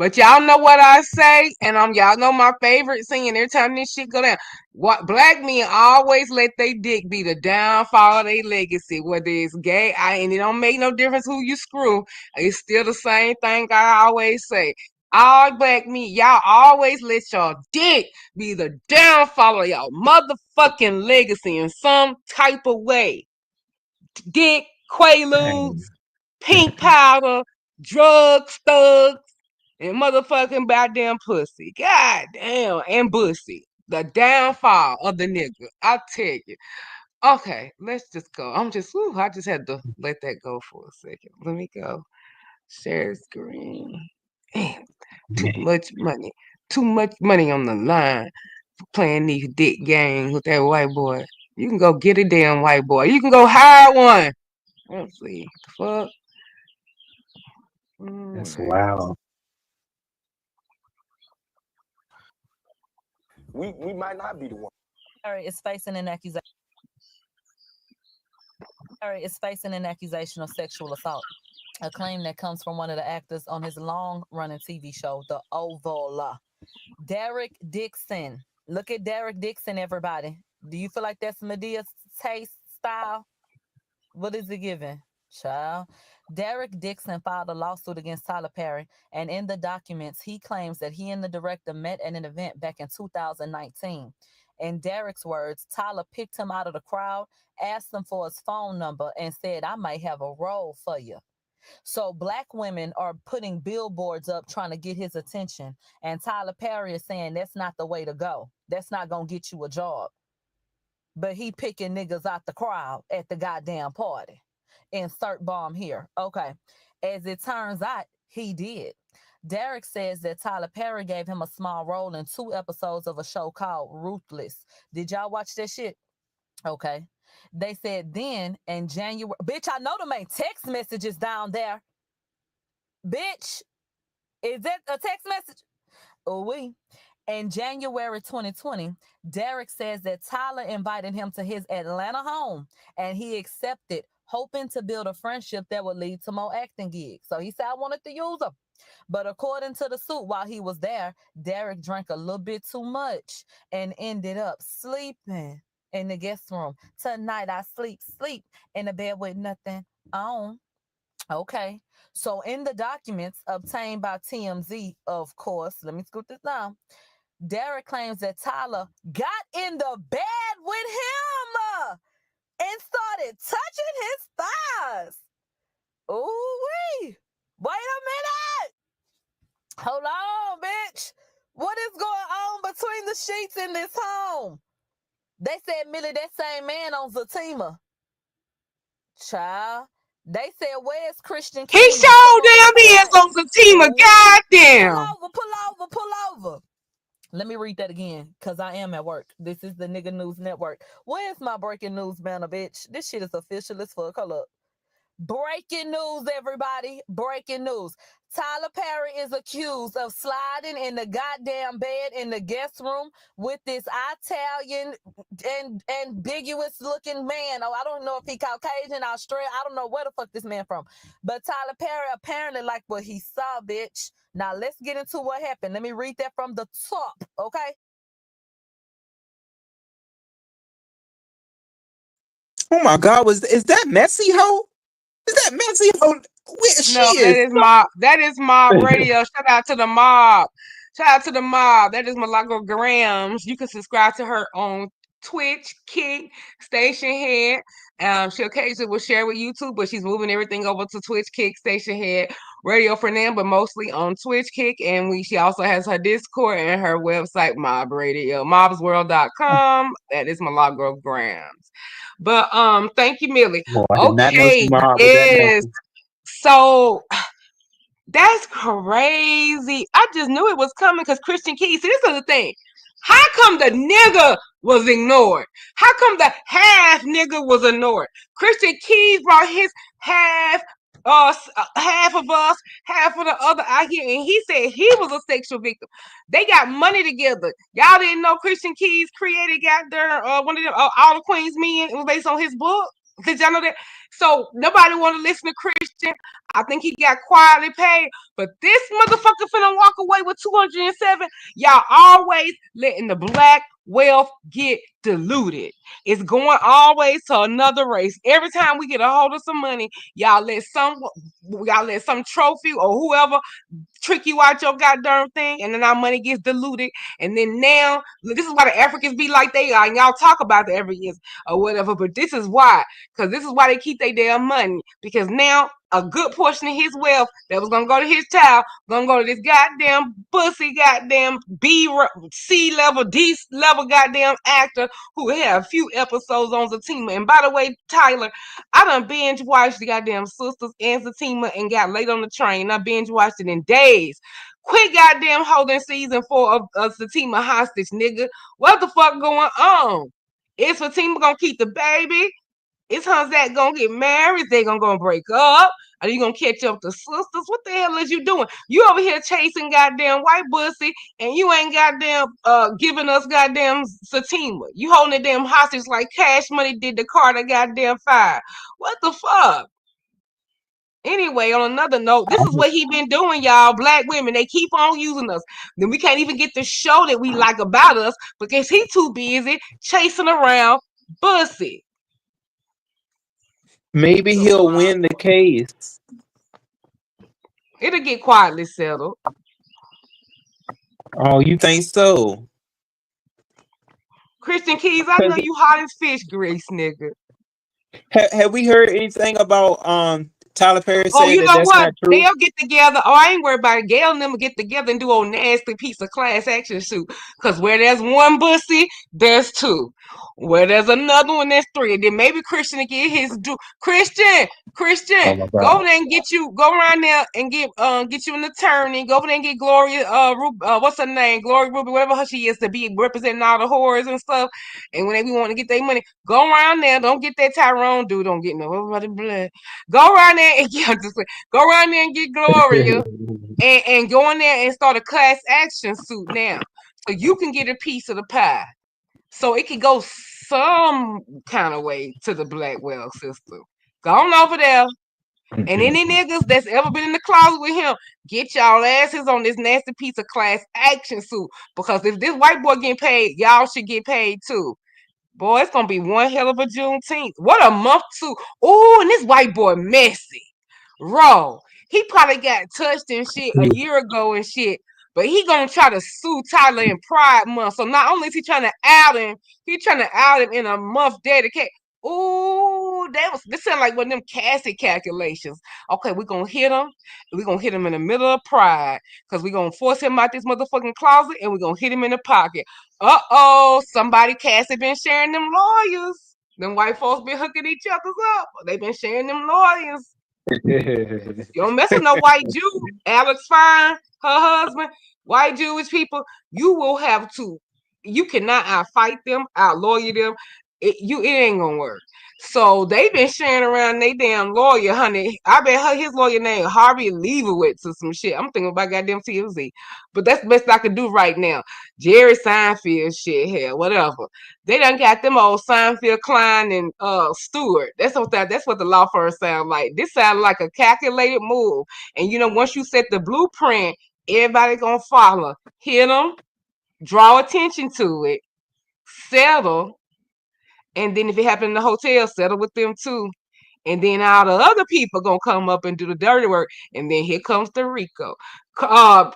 But y'all know what I say, and y'all know my favorite scene. Every time this shit go down, what black men always let they dick be the downfall of their legacy, whether it's gay. And it don't make no difference who you screw. It's still the same thing I always say. All black men, y'all always let your dick be the downfall of y'all motherfucking legacy in some type of way. Dick, quaaludes, Dang. pink powder, drugs, thugs, and motherfucking goddamn pussy. God damn, and bussy. The downfall of the nigga. I tell you. Okay, let's just go. I just had to let that go for a second. Let me go. Share screen. Damn, too Man, much money. Too much money on the line for playing these dick games with that white boy. You can go get a damn white boy. You can go hire one. Let's see. The fuck? that's Alright. wild. We might not be the one. Harry is facing an accusation. Harry is facing an accusation of sexual assault, a claim that comes from one of the actors on his long-running TV show, The Oval. Derek Dixon. Look at Derek Dixon, everybody. Do you feel like that's Medea's taste style? What is it giving, child? Derek Dixon filed a lawsuit against Tyler Perry, and in the documents, he claims that he and the director met at an event back in 2019. In Derek's words, Tyler picked him out of the crowd, asked him for his phone number, and said, "I might have a role for you." So black women are putting billboards up trying to get his attention. And Tyler Perry is saying that's not the way to go. That's not going to get you a job. But he picking niggas out the crowd at the goddamn party. Insert bomb here. Okay. As it turns out, he did. Derek says that Tyler Perry gave him a small role in 2 episodes of a show called Ruthless. Did y'all watch that shit? Okay. They said then in January, bitch, I know them ain't text messages down there. Bitch, is that a text message? Oh, we. In January 2020, Derek says that Tyler invited him to his Atlanta home and he accepted, hoping to build a friendship that would lead to more acting gigs. So he said, I wanted to use him. But according to the suit, while he was there, Derek drank a little bit too much and ended up sleeping in the guest room. Tonight I sleep in the bed with nothing on. Okay. So in the documents obtained by TMZ, of course, let me scoot this down. Derek claims that Tyler got in the bed with him and started touching his thighs. Ooh-wee. Wait a minute. Hold on, bitch. What is going on between the sheets in this home? They said Millie, that same man on Zatima. Child. They said, where's Christian He Keys? Come showed on, damn is record. on Fatima. Ooh-wee. Pull Goddamn. over, pull over, pull over. Let me read that again, because I am at work. This is the Nigga News Network. Where's my breaking news banner, bitch? This shit is official as fuck. Hold up. Breaking news, everybody. Breaking news. Tyler Perry is accused of sliding in the goddamn bed in the guest room with this Italian and ambiguous looking man. Oh, I don't know if he Caucasian, Australian. I don't know where the fuck this man from. But Tyler Perry apparently liked what he saw, bitch. Now let's get into what happened. Let me read that from the top, okay? Oh my God, is that messy hoe? Is that messy hoe? Where she No, is? that is mob radio. Shout out to the mob. Shout out to the mob. That is Malago Grams. You can subscribe to her on Twitch, Kick, Station Head. She occasionally will share with YouTube, but she's moving everything over to Twitch, Kick, Station Head, Radio for now, but mostly on Twitch, Kick. And she also has her Discord and her website, Mob Radio, mobsworld.com. That is Malago Grams. But thank you, Millie. Boy, I did not know she Okay, mobbed with that yes. messy. So that's crazy. I just knew it was coming because Christian Keys. See, this is the thing. How come the nigga was ignored? How come the half nigga was ignored? Christian Keys brought his half, half of us, half of the other out here, and he said he was a sexual victim. They got money together. Y'all didn't know Christian Keys created got their one of them All the Queen's Men. It was based on his book. Did y'all know that? So nobody want to listen to Christian. I think he got quietly paid. But this motherfucker finna walk away with 207. Y'all always letting the black wealth get diluted. It's going always to another race. Every time we get a hold of some money, y'all let some trophy or whoever trick you out your goddamn thing, and then our money gets diluted. And then now, this is why the Africans be like they are, and y'all talk about the Africans or whatever, but this is why, because this is why they keep their damn money, because now a good portion of his wealth that was gonna go to his child gonna go to this goddamn pussy goddamn C level D level goddamn actor who had a few episodes on Zatima. And by the way, Tyler, I done binge watched the goddamn Sisters and Zatima and got late on the train. I binge watched it in days. Quit goddamn holding season 4 of Zatima hostage, nigga. What the fuck going on? Is Fatima gonna keep the baby? Is Hanzat gonna get married? They gonna break up? Are you gonna catch up to sisters? What the hell is you doing? You over here chasing goddamn white pussy, and you ain't goddamn giving us goddamn Satima. You holding the damn hostage like Cash Money did the Carter goddamn fire. What the fuck? Anyway, on another note, this is what he been doing, y'all. Black women, they keep on using us. Then we can't even get the show that we like about us because he too busy chasing around pussy. Maybe The he'll fuck? win the case. It'll get quietly settled. Oh, you think so? Christian Keys, I know Because you hot as fish grease, nigga. have we heard anything about Tyler Perry Oh, saying you that know that's what? not true? They'll get together. Oh, I ain't worried about it. Gail and them will get together and do a nasty piece of class action suit. Cause where there's one bussy, there's two. Where there's another one, there's three. And then maybe Christian will get his do. Christian, Oh my go over God. there and go around there and get you an attorney. Go over there and get Gloria what's her name? Gloria Ruby, whatever she is, to be representing all the whores and stuff. And when they be wanting to get their money, go around there. Don't get that Tyrone dude. Don't get no everybody blood. Go around there and go around there and get Gloria and go in there and start a class action suit now. So you can get a piece of the pie. So it can go some kind of way to the Blackwell system. Go on over there. And any niggas that's ever been in the closet with him, get y'all asses on this nasty piece of class action suit. Because if this white boy getting paid, y'all should get paid too. Boy, it's gonna be one hell of a Juneteenth. What a month too. Oh, and this white boy messy. Raw. He probably got touched and shit a year ago and shit. But he gonna try to sue Tyler in Pride Month. So not only is he trying to out him, he trying to out him in a month dedicated. Ooh, this sound like one of them Cassie calculations. Okay, we're gonna hit him. We're gonna hit him in the middle of Pride. Because we're gonna force him out this motherfucking closet and we're gonna hit him in the pocket. Uh-oh, somebody Cassie been sharing them lawyers. Them white folks been hooking each other's up. They been sharing them lawyers. You don't mess with no white Jew. Alex Fine, her husband, white Jewish people. You will have to. You cannot outfight them, outlawyer them. It ain't gonna work. So they been sharing around they damn lawyer, honey. I bet his lawyer name Harvey Leibowitz or some shit. I'm thinking about goddamn TMZ. But that's the best I could do right now. Jerry Seinfeld shit, hell, whatever. They done got them old Seinfeld, Klein, and Stewart. That's what the law firm sound like. This sounds like a calculated move. And once you set the blueprint, everybody gonna follow. Hit them, draw attention to it, settle, and then if it happened in the hotel, settle with them too. And then all the other people gonna come up and do the dirty work. And then here comes the Rico. Tyler,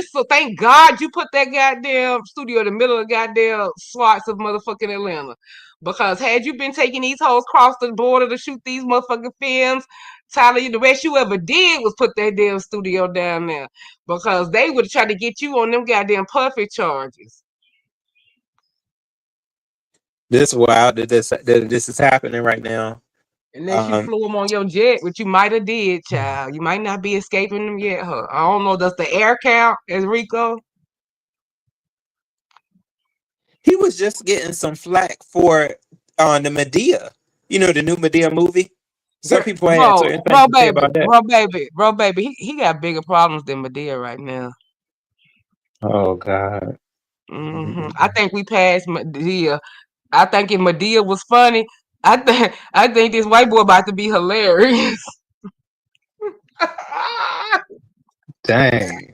so thank God you put that goddamn studio in the middle of the goddamn slots of motherfucking Atlanta. Because had you been taking these hoes across the border to shoot these motherfucking films, Tyler, the best you ever did was put that damn studio down there. Because they would have tried to get you on them goddamn puffy charges. This wild that this is happening right now. Unless you Um, flew them on your jet, which you might have did, child. You might not be escaping them yet, huh? I don't know. Does the air count as Rico? he was just getting some flack for the Medea. The new Medea movie. Some Girl, people had certain things to say about that. bro, baby. He got bigger problems than Medea right now. Oh God. I think we passed Medea. I think if Medea was funny, I think this white boy about to be hilarious. Dang.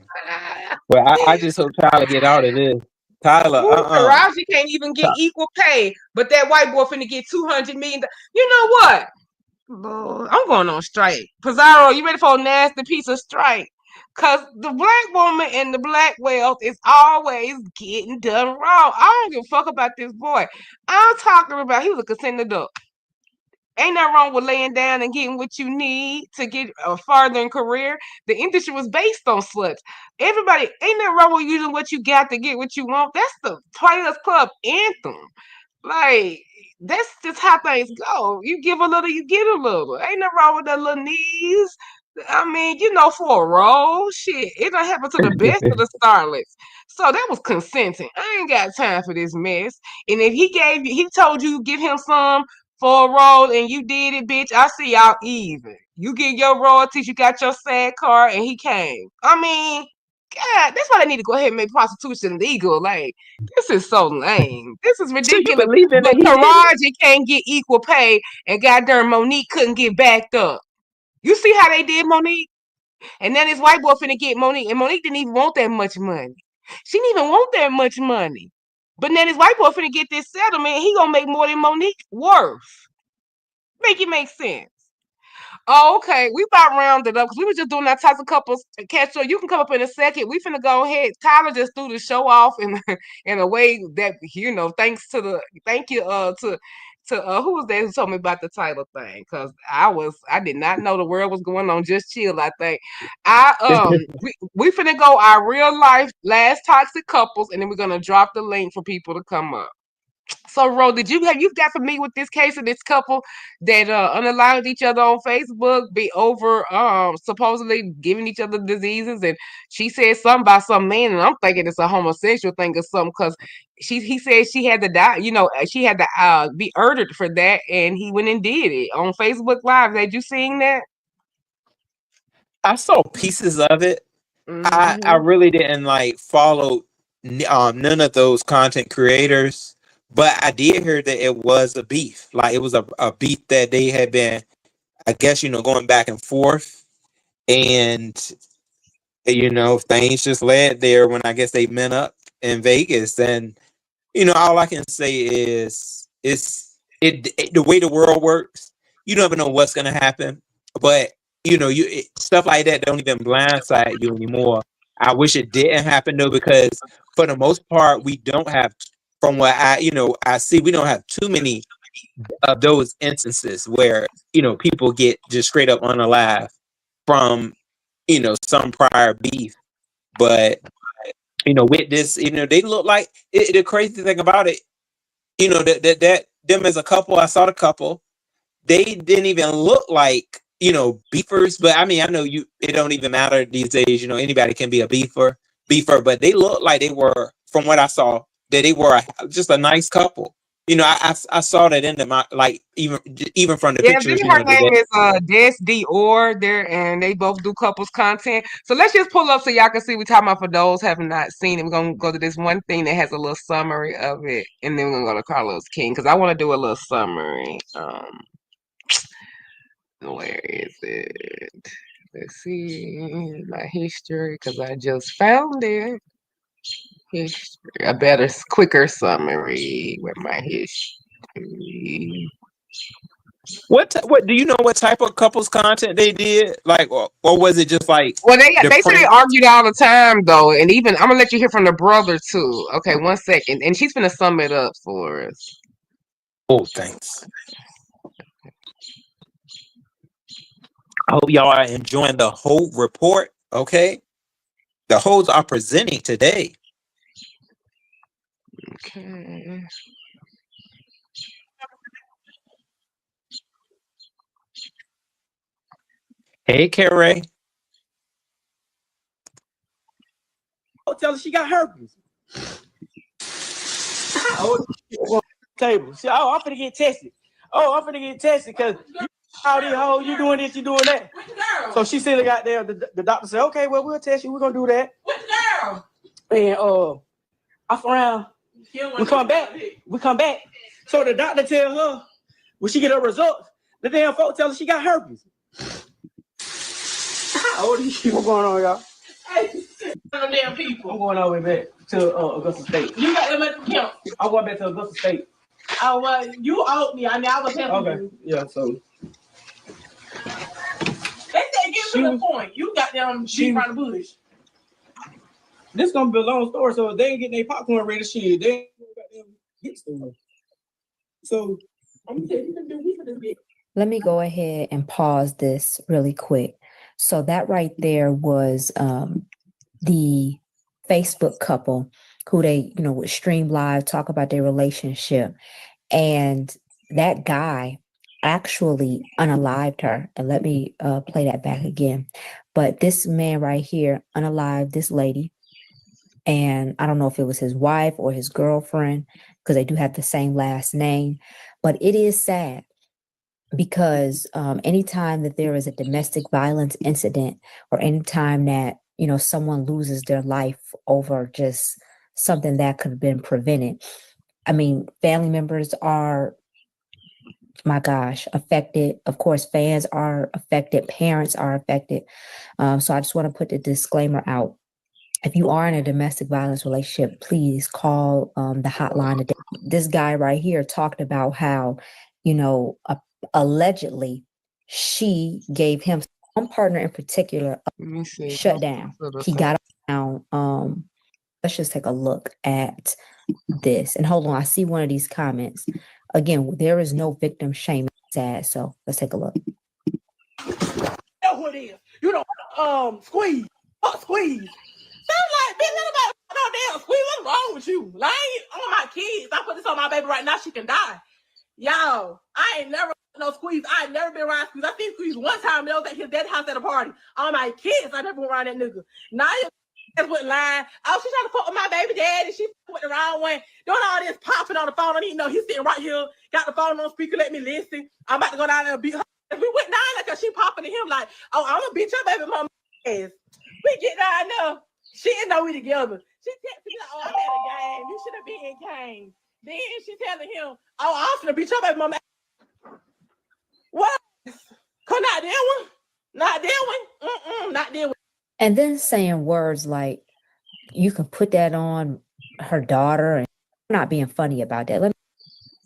Well, I just hope Tyler get out of this. Tyler, Ooh, Taraji can't even get equal pay, but that white boy finna get $200 million. You know what? Lord, I'm going on strike. Pizarro, you ready for a nasty piece of strike? Cause the black woman and the black wealth is always getting done wrong. I don't give a fuck about this boy. I'm talking about he was a consent adult. Ain't nothing wrong with laying down and getting what you need to get farther in career. The industry was based on sluts. Everybody ain't nothing wrong with using what you got to get what you want. That's the Players Club anthem. Like that's just how things go. You give a little, you get a little. Ain't nothing wrong with the little knees. I mean, for a role, shit, it don't happen to the best of the starlets. So that was consenting. I ain't got time for this mess. And if he told you give him some for a role and you did it, bitch, I see y'all even. You get your royalties, you got your SAG card, and he came. I mean, God, that's why they need to go ahead and make prostitution legal. Like, this is so lame. This is so you ridiculous. believing that But he did it? Taraji can't get equal pay, and goddamn Monique couldn't get backed up. You see how they did Monique? And then his white boy finna get Monique, and Monique didn't even want that much money. She didn't even want that much money. But then his white boy finna get this settlement, and he gonna make more than Monique worth. Make it make sense. Oh, okay. We about rounded up because we were just doing that type of couples catch up. You can come up in a second. We finna go ahead. Tyler just threw the show off in in a way that thank you to who was there who told me about the title thing because I did not know the world was going on. Just chill. I think we finna go our real life last toxic couples and then we're gonna drop the link for people to come up. So, Ro, you got familiar with this case of this couple that unaligned each other on Facebook, be over supposedly giving each other diseases, and she said something about some man, and I'm thinking it's a homosexual thing or something because he said she had to die, she had to be murdered for that, and he went and did it on Facebook Live. Had you seen that? I saw pieces of it. I Mm-hmm. really didn't like follow none of those content creators, but I did hear that it was a beef. Like it was a beef that they had been, I guess, going back and forth, and things just led there when I guess they met up in Vegas. And all I can say is the way the world works. You never know what's gonna happen, but stuff like that don't even blindside you anymore. I wish it didn't happen though, because for the most part, we don't have, from what I see, we don't have too many of those instances where people get just straight up unalive from some prior beef. But with this, they look like the crazy thing about it, that them as a couple, I saw the couple, they didn't even look like beefers. But I mean, I know it don't even matter these days. Anybody can be a beefer, but they look like they were, from what I saw, that they were just a nice couple. I saw that in them, like even from the Yeah, then pictures, her name that is Des Dior there, and they both do couples content. So let's just pull up so y'all can see we talking about for those who have not seen it. We're gonna go to this one thing that has a little summary of it, and then we're gonna go to Carlos King because I want to do a little summary. Where is it? Let's see my history because I just found it. History, a better, quicker summary with my history. what do you know what type of couples content they did, like, or was it just like Well, they the they say they prank? argued all the time though, and even I'm gonna let you hear from the brother too. Okay, 1 second, and she's gonna sum it up for us. Oh, thanks. I hope y'all are enjoying the whole report. Okay, the hoes are presenting today. Okay. Hey, Carrie. I'll tell her she got herpes. Oh, table. She, oh, I'm finna get tested. Oh, I'm finna get tested because all these hoes, you doing this, you doing that. So she said, got there. The doctor said, okay, well, we'll test you. We're gonna do that. And I around. We come back. So the doctor tell her, When she get her results, the damn folks tell her she got herpes. How old are you? What's going on, y'all? Hey, them damn people. I'm going all the way back to Augusta State. You got them at the camp. I'm going back to Augusta State. Oh, well, you owed me. I mean, I was helping you. Yeah, so. They said get to the point. You got them beat around the bush. This gonna be a long story, so if they ain't getting their popcorn ready, shit, they ain't got them get somewhere. So, I'm gonna tell you, we for this bit. Let me go ahead and pause this really quick. So that right there was the Facebook couple who they, would stream live, talk about their relationship. And that guy actually unalived her. And let me play that back again. But this man right here unalived this lady. And I don't know if it was his wife or his girlfriend, because they do have the same last name. But it is sad because anytime that there is a domestic violence incident or anytime that, someone loses their life over just something that could have been prevented, I mean, family members are, my gosh, affected. Of course, fans are affected. Parents are affected. So I just want to put the disclaimer out. If you are in a domestic violence relationship, please call the hotline. This guy right here talked about how, allegedly she gave him one partner in particular shut down. He got down. Let's just take a look at this. And hold on, I see one of these comments. Again, there is no victim shaming. Sad. So let's take a look. You know who it is. You know, squeeze. Squeeze. Sounds like, bitch, ain't nobody no damn squeeze. What's wrong with you? Like, I ain't on my kids. I put this on my baby right now. She can die. Y'all, I ain't never no squeeze. I ain't never been around squeeze. I seen squeeze one time. They was at his dad's house at a party. All my kids, I never went around that nigga. Now your ass went lying. Oh, she trying to fuck with my baby daddy. She with the wrong one. Doing all this popping on the phone. I don't even know he's sitting right here. Got the phone on speaker. Let me listen. I'm about to go down there and beat her. We went down there because she popping to him like, oh, I'm gonna beat your baby mama ass. We get down there. She didn't know we together. She texted me like, oh, I'm at a game. You should have been in game. Then she telling him, oh, I'm gonna beat your baby mama. What? Come not that one? Not that one? Not that one. And then saying words like, you can put that on her daughter, and I'm not being funny about that. Let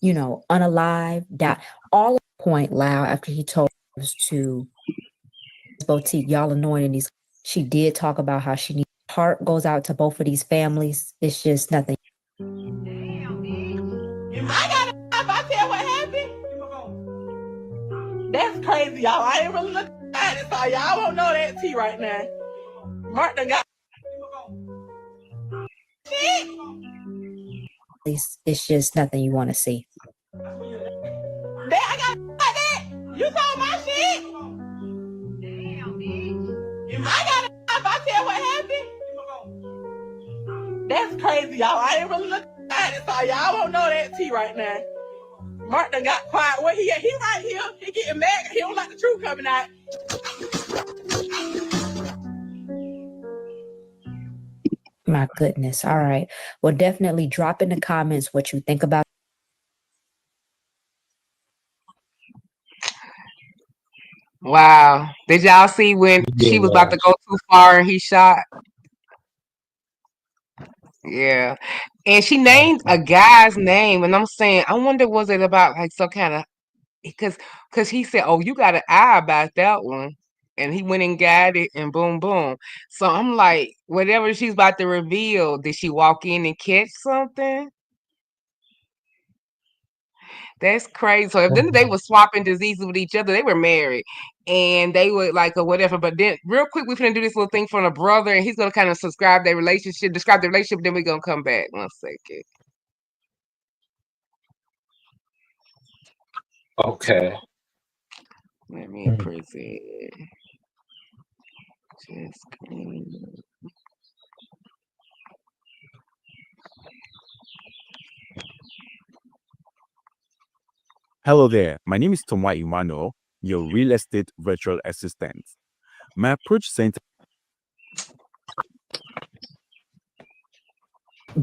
me, unalive, die. All at the point loud after he told us to boutique, y'all anointing these. She did talk about how she needs heart goes out to both of these families. It's just nothing. I tell what happened. That's crazy, y'all. I ain't really looking at it, so y'all won't know that tea right now. Mark done got shit. It's just nothing you want to see. I got like that. You saw my shit. I got it. If I tell what happened. That's crazy, y'all. I ain't really looking at it, so y'all won't know that tea right now. Mark done got quiet. Where he at? He right here. He getting mad. He don't like the truth coming out. My goodness. All right. Well, definitely drop in the comments what you think about. Wow. Did y'all see when she was about to go too far and he shot? Yeah. And she named a guy's name, and I'm saying, I wonder, was it about like some kind of, because he said, oh, you got an eye about that one. And he went and got it, and boom, boom. So I'm like, whatever she's about to reveal, did she walk in and catch something? That's crazy. So if then they were swapping diseases with each other, they were married and they were like or whatever. But then real quick, we're gonna do this little thing from a brother, and he's gonna kind of describe their relationship, then we're gonna come back. 1 second. Okay. Let me present. Just Hello there, my name is Tomwa Emmanuel, your real estate virtual assistant. My approach center.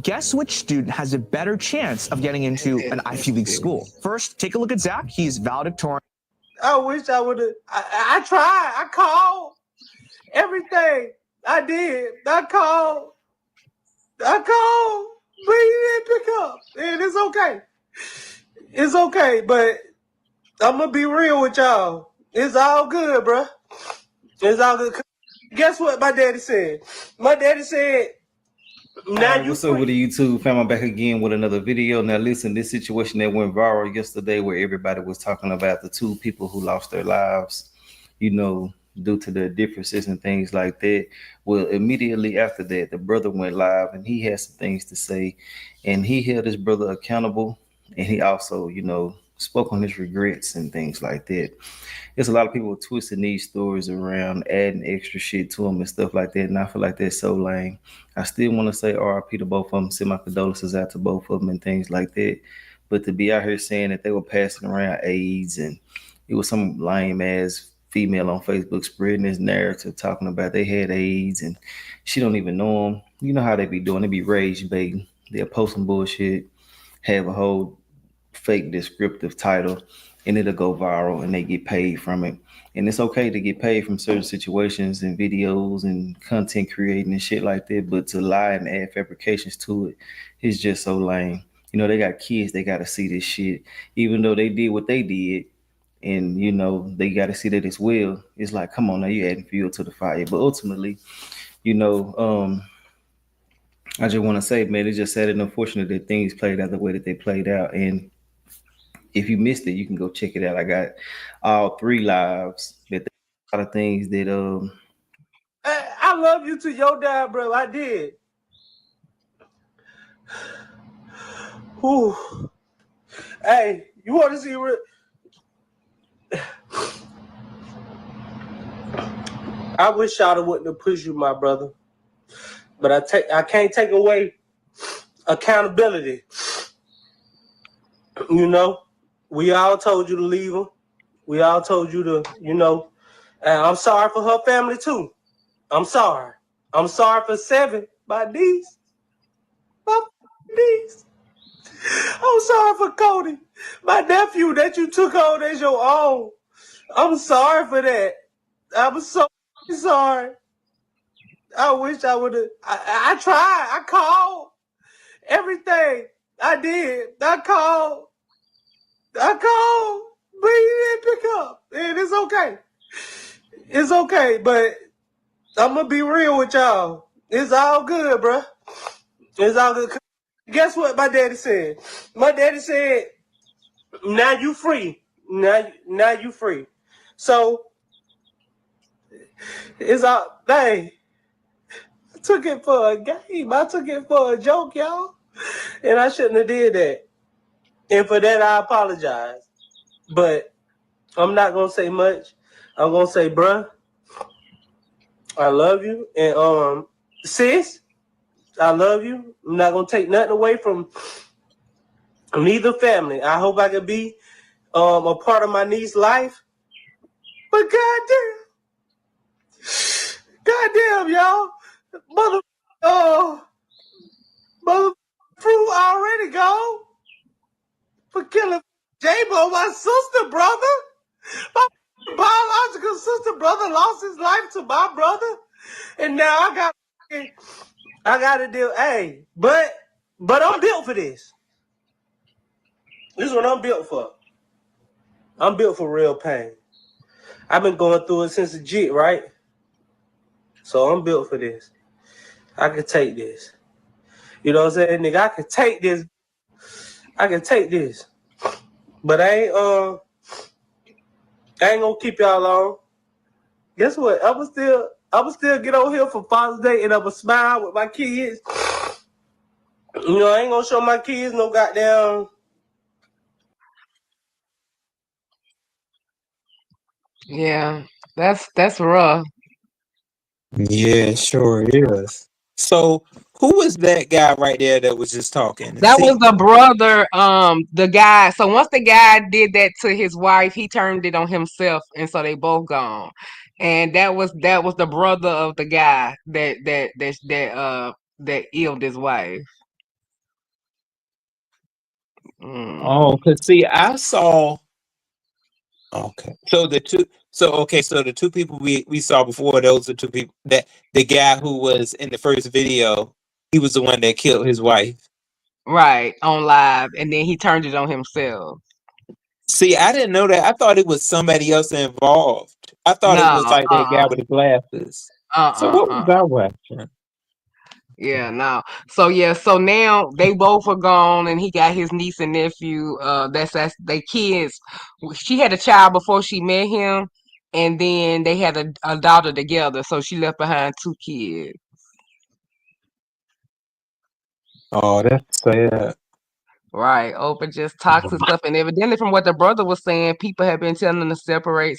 guess which student has a better chance of getting into an Ivy League school? First, take a look at Zach. He's valedictorian. I wish I would have. I tried. I called everything. I did. I called, but he didn't pick up. And it's okay. It's okay, but I'm gonna be real with y'all. It's all good, bro. It's all good. Guess what my daddy said? My daddy said, now you What's up with the YouTube fam? I'm back again with another video. Now listen, this situation that went viral yesterday where everybody was talking about the two people who lost their lives, due to the differences and things like that. Well, immediately after that, the brother went live and he had some things to say, and he held his brother accountable, and he also, spoke on his regrets and things like that. There's a lot of people twisting these stories around, adding extra shit to them and stuff like that, and I feel like that's so lame. I still want to say RIP to both of them, send my condolences out to both of them and things like that. But to be out here saying that they were passing around AIDS, and it was some lame ass female on Facebook spreading this narrative talking about they had AIDS and she don't even know them. You know how they be doing? They be rage baiting. They'll post some bullshit, have a whole fake descriptive title, and it'll go viral and they get paid from it. And it's okay to get paid from certain situations and videos and content creating and shit like that, but to lie and add fabrications to it is just so lame. They got kids, they got to see this shit. Even though they did what they did, and they got to see that as well. It's like, come on now, you're adding fuel to the fire. But ultimately, you know um I just want to say, man, it's just sad and unfortunate that things played out the way that they played out. And if you missed it, you can go check it out. I got all three lives. That a lot of things that I love you to your dad, bro. I did. Whew. Hey, you want to see I wish y'all wouldn't have pushed you, my brother. But I can't take away accountability. We all told you to leave him. We all told you to, and I'm sorry for her family too. I'm sorry. I'm sorry for Seven, my niece. My niece. I'm sorry for Cody, my nephew that you took on as your own. I'm sorry for that. I'm so sorry. I wish I would have. I tried. I called everything. I did. I called, but he didn't pick up. And it's okay. It's okay, but I'm gonna be real with y'all. It's all good, bro. It's all good. Guess what my daddy said? My daddy said, now you free. Now you free. So it's all, dang. I took it for a game. I took it for a joke, y'all. And I shouldn't have did that. And for that, I apologize. But I'm not gonna say much. I'm gonna say, bruh, I love you. And sis, I love you. I'm not gonna take nothing away from neither family. I hope I can be a part of my niece's life. But goddamn, y'all, mother fruit already gone for killing J-Bo, my sister, brother. My biological sister, brother, lost his life to my brother, and now I got to deal. Hey, but I'm built for this. This is what I'm built for. I'm built for real pain. I've been going through it since a jit, right? So I'm built for this. I can take this. You know what I'm saying, nigga? I can take this. I can take this. But I ain't gonna keep y'all long. Guess what? I'ma still get on here for Father's Day and I'ma smile with my kids. I ain't gonna show my kids no goddamn. Yeah, that's rough. Yeah, sure it is. So who was that guy right there that was just talking? That was See, the brother, the guy. So once the guy did that to his wife, he turned it on himself, and so they both gone. And that was the brother of the guy that illed his wife. Mm. Oh, cause see, I saw. Okay, so the two people we saw before, those are two people that the guy who was in the first video, he was the one that killed his wife. Right, on live, and then he turned it on himself. See, I didn't know that. I thought it was somebody else involved. I thought it was No, like that guy with the glasses. So what was uh. I watching? Yeah, no. So yeah, so now they both are gone, and he got his niece and nephew. That's they kids. She had a child before she met him, and then they had a daughter together. So she left behind two kids. Oh, that's sad. Right, over just toxic stuff, and evidently, from what the brother was saying, people have been telling them to separate,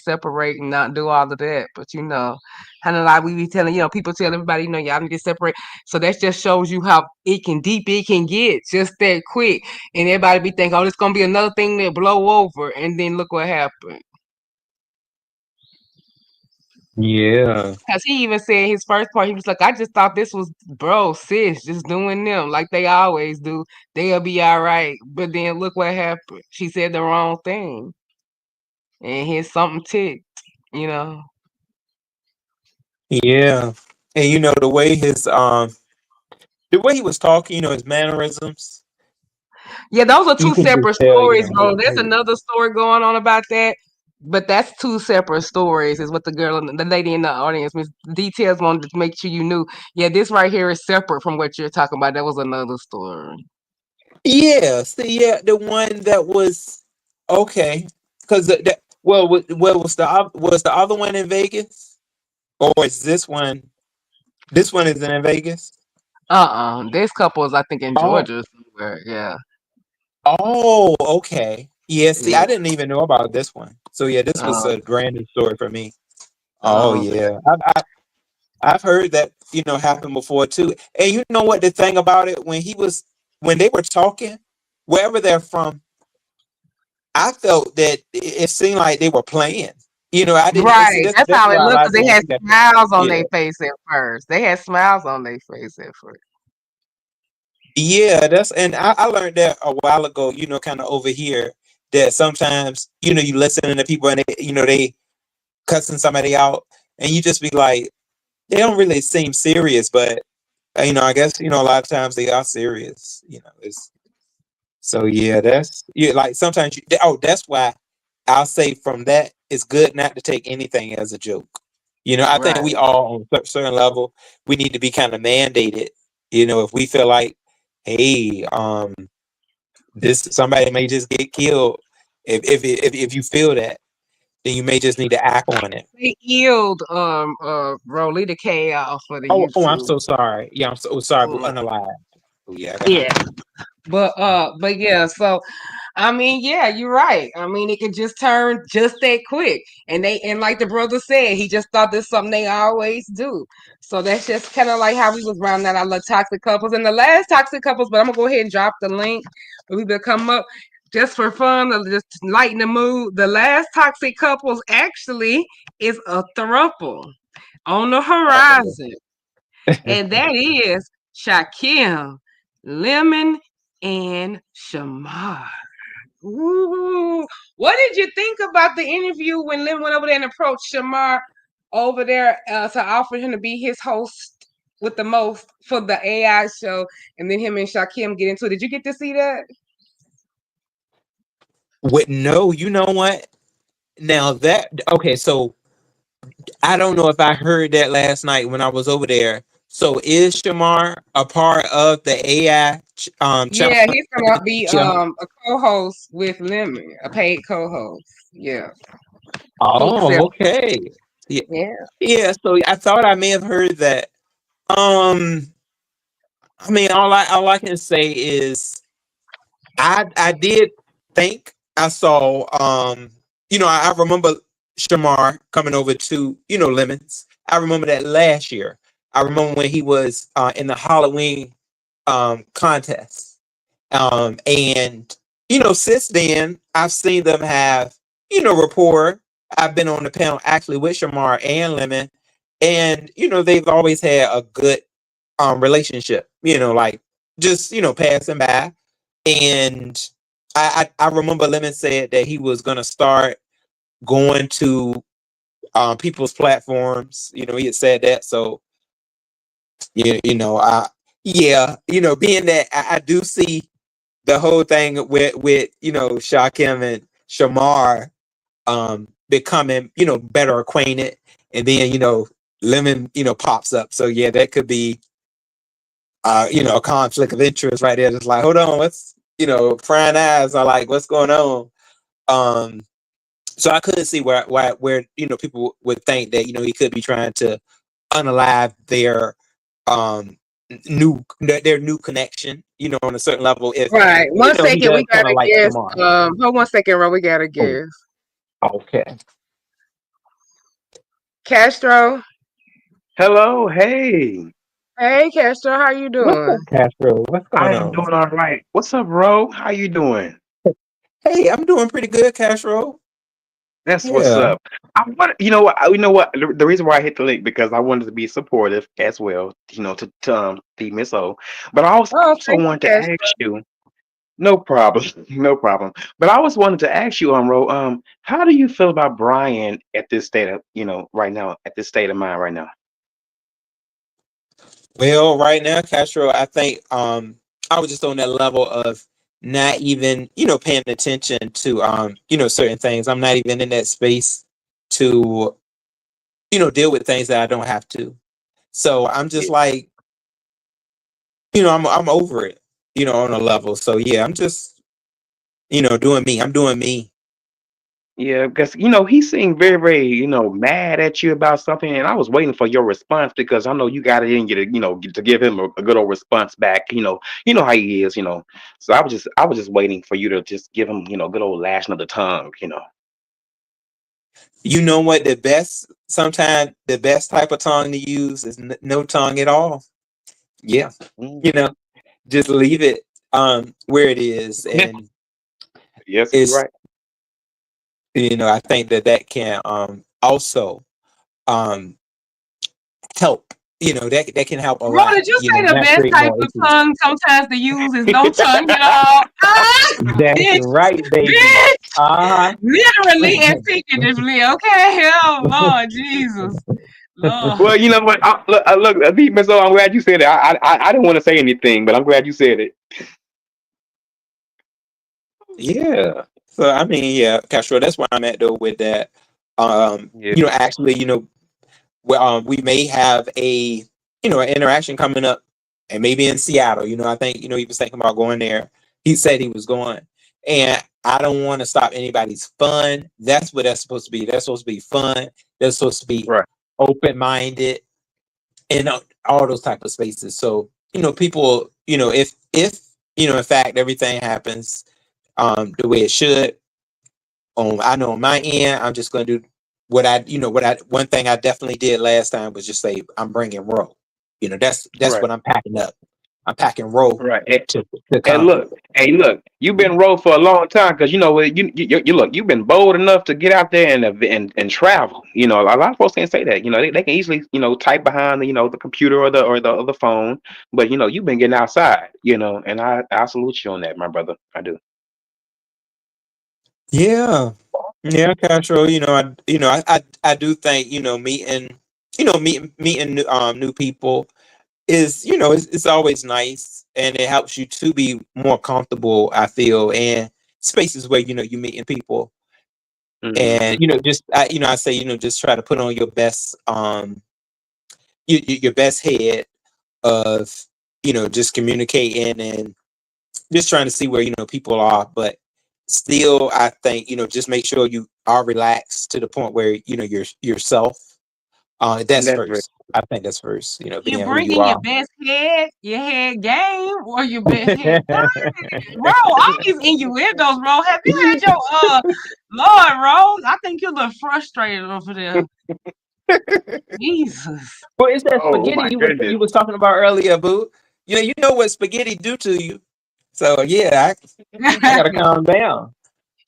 and not do all of that. But kind of like we be telling, people tell everybody, y'all need to separate. So that just shows you how deep it can get just that quick, and everybody be thinking, oh, it's gonna be another thing that blow over, and then look what happened. Yeah. Cause he even said his first part, he was like, I just thought this was bro, sis, just doing them like they always do. They'll be all right. But then look what happened. She said the wrong thing. And here's something ticked, you know. Yeah. And the way he was talking, his mannerisms, Yeah, those are you two can just separate tell, stories, bro. There's hey, another story going on about that. But that's two separate stories, is what the lady in the audience, Miss Details, wanted to make sure you knew. Yeah, this right here is separate from what you're talking about. That was another story. yeah, see, yeah, the one that was okay, because was the other one in Vegas, or is this one? This one is in Vegas. This couple is, I think, in Oh, Georgia somewhere. Yeah. oh, okay. Yeah, see, Yeah. I didn't even know about this one. So yeah, this was Oh, a brand new story for me. Oh oh, okay. yeah, I've heard that happen before too. And you know what the thing about it when they were talking, wherever they're from, I felt that it seemed like they were playing. I didn't see Right. That's that's how it why a looked, lot of because they times had you got to, smiles on yeah. their face at first. They had smiles on their face at first. Yeah, I learned that a while ago, kind of over here, that sometimes, you listen to people and they cussing somebody out, and you just be like, they don't really seem serious, but I guess, a lot of times they are serious, it's so yeah, like sometimes that's why I'll say from that it's good not to take anything as a joke. I think we Right. all on a certain level we need to be kind of mandated. If we feel like, hey, this somebody may just get killed. If you feel that, then you may just need to act on it. They yield Rolly the K for the Oh, I'm YouTube. so sorry. Yeah, I'm so sorry, but Mm, unalive. Oh yeah, I got yeah. you. But yeah, so I mean, yeah, you're right. I mean, it could just turn just that quick. And like the brother said, he just thought this something they always do. So that's just kind of like how we was rounding out our toxic couples. And the last toxic couples, but I'm gonna go ahead and drop the link for people to come up just for fun, to just lighten the mood. The last toxic couples actually is a throuple on the Oh. horizon. And that is Shaquille, Lemon, and Shamar. Ooh. What did you think about the interview when Lemon went over there and approached Shamar over there to offer him to be his host with the most for the AI show, and then him and Shaquille get into it? Did you get to see that? No, you know what? Now that okay, so I don't know if I heard that last night when I was over there. So is Shamar a part of the AI challenge? Yeah, he's gonna be a co-host with Lemon, a paid co-host. Yeah, he Oh, accepted. okay. Yeah, Yeah. yeah. So I thought I may have heard that. Um, I mean, all I can say is I did think I saw I remember Shamar coming over to Lemons. I remember that last year. I remember when he was in the Halloween contest. And since then I've seen them have rapport. I've been on the panel actually with Shamar and Lemon, and they've always had a good relationship. Like just passing by, and I remember Lemon said that he was gonna start going to people's platforms. He had said that. So yeah, being that I do see the whole thing with Shakim and Shamar becoming better acquainted, and then Lemon pops up. So yeah, that could be a conflict of interest right there. Just like, hold on, what's prying eyes are like, what's going on? Um, so I couldn't see where people would think that he could be trying to unalive um their new connection, on a certain level. If Right. One he second, does we got kind of a like guest. Shamar. Hold 1 second, bro. We got a Oh, guest. okay. Castro. Hello, hey. Hey, Castro. How you What's doing? up, Castro? What's I going am on? doing all right. What's up, Ro? How you doing? Hey, I'm doing pretty good, Castro. That's what's Yeah. up. I want, you know what? You know what? The reason why I hit the link because I wanted to be supportive as well. To the Miss O, but I Oh, also thank you, wanted to Castro. ask you. No problem, no problem. But I always wanted to ask you, Ro. How do you feel about Brian at this state of, right now, at this state of mind right now? Well, right now, Castro, I think I was just on that level of not even, paying attention to certain things. I'm not even in that space to, deal with things that I don't have to. So I'm Yeah, just like, I'm over it, on a level. So yeah, I'm just, doing me. I'm doing me. yeah, because he seemed very, very, mad at you about something, and I was waiting for your response because I know you got it in you to, to give him a good old response back. You know how he is. So I was just waiting for you to just give him, good old lashing of the tongue. You know what? Sometimes the best type of tongue to use is no tongue at all. Yeah. Mm. You know, just leave it where it is. And Yes, you're it's, right. I think that can also um help. That can help a Bro, lot, did you say the not best create type more of issues. tongue sometimes to use is no tongue at all? Ah, That's bitch, right, baby. bitch. Uh-huh. Literally and figuratively, okay? Oh, Lord Jesus. Lord. Well, you know what? Look, Miss O, I'm glad you said it. I didn't want to say anything, but I'm glad you said it. Yeah. So I mean, yeah, Castro, that's where I'm at though with that. Yeah, Actually, well, we may have an interaction coming up, and maybe in Seattle. I think he was thinking about going there. He said he was going, and I don't want to stop anybody's fun. That's what that's supposed to be. That's supposed to be fun. That's supposed to be right. open minded, and all those type of spaces. So people, if in fact everything happens the way it should. I know on my end, I'm just going to do one thing I definitely did last time was just say I'm bringing Roe. That's Right. what I'm packing up. I'm packing Roe Right. to And come. look, hey, look, you've been road for a long time because you look, you've been bold enough to get out there and travel. A lot of folks can't say that. They can easily type behind the computer or the phone, but you've been getting outside. And I salute you on that, my brother. I do. Yeah, yeah, Castro. I do think meeting new people is it's always nice, and it helps you to be more comfortable, I feel, and spaces where you meeting people. Hmm. And just I say just try to put on your best your best head of just communicating and just trying to see where people are, but still I think just make sure you are relaxed to the point where you're yourself. That's That's very first. I think that's first. You Being who you bringing your are. best head, your head game, or your best head? Bro, all these innuendos, bro. Have you had your Lord, bro? I think you're a little frustrated over there. Jesus. Well, it's that Oh spaghetti my you goodness. was talking about earlier, boo. You know what spaghetti do to you. So yeah, I gotta calm down.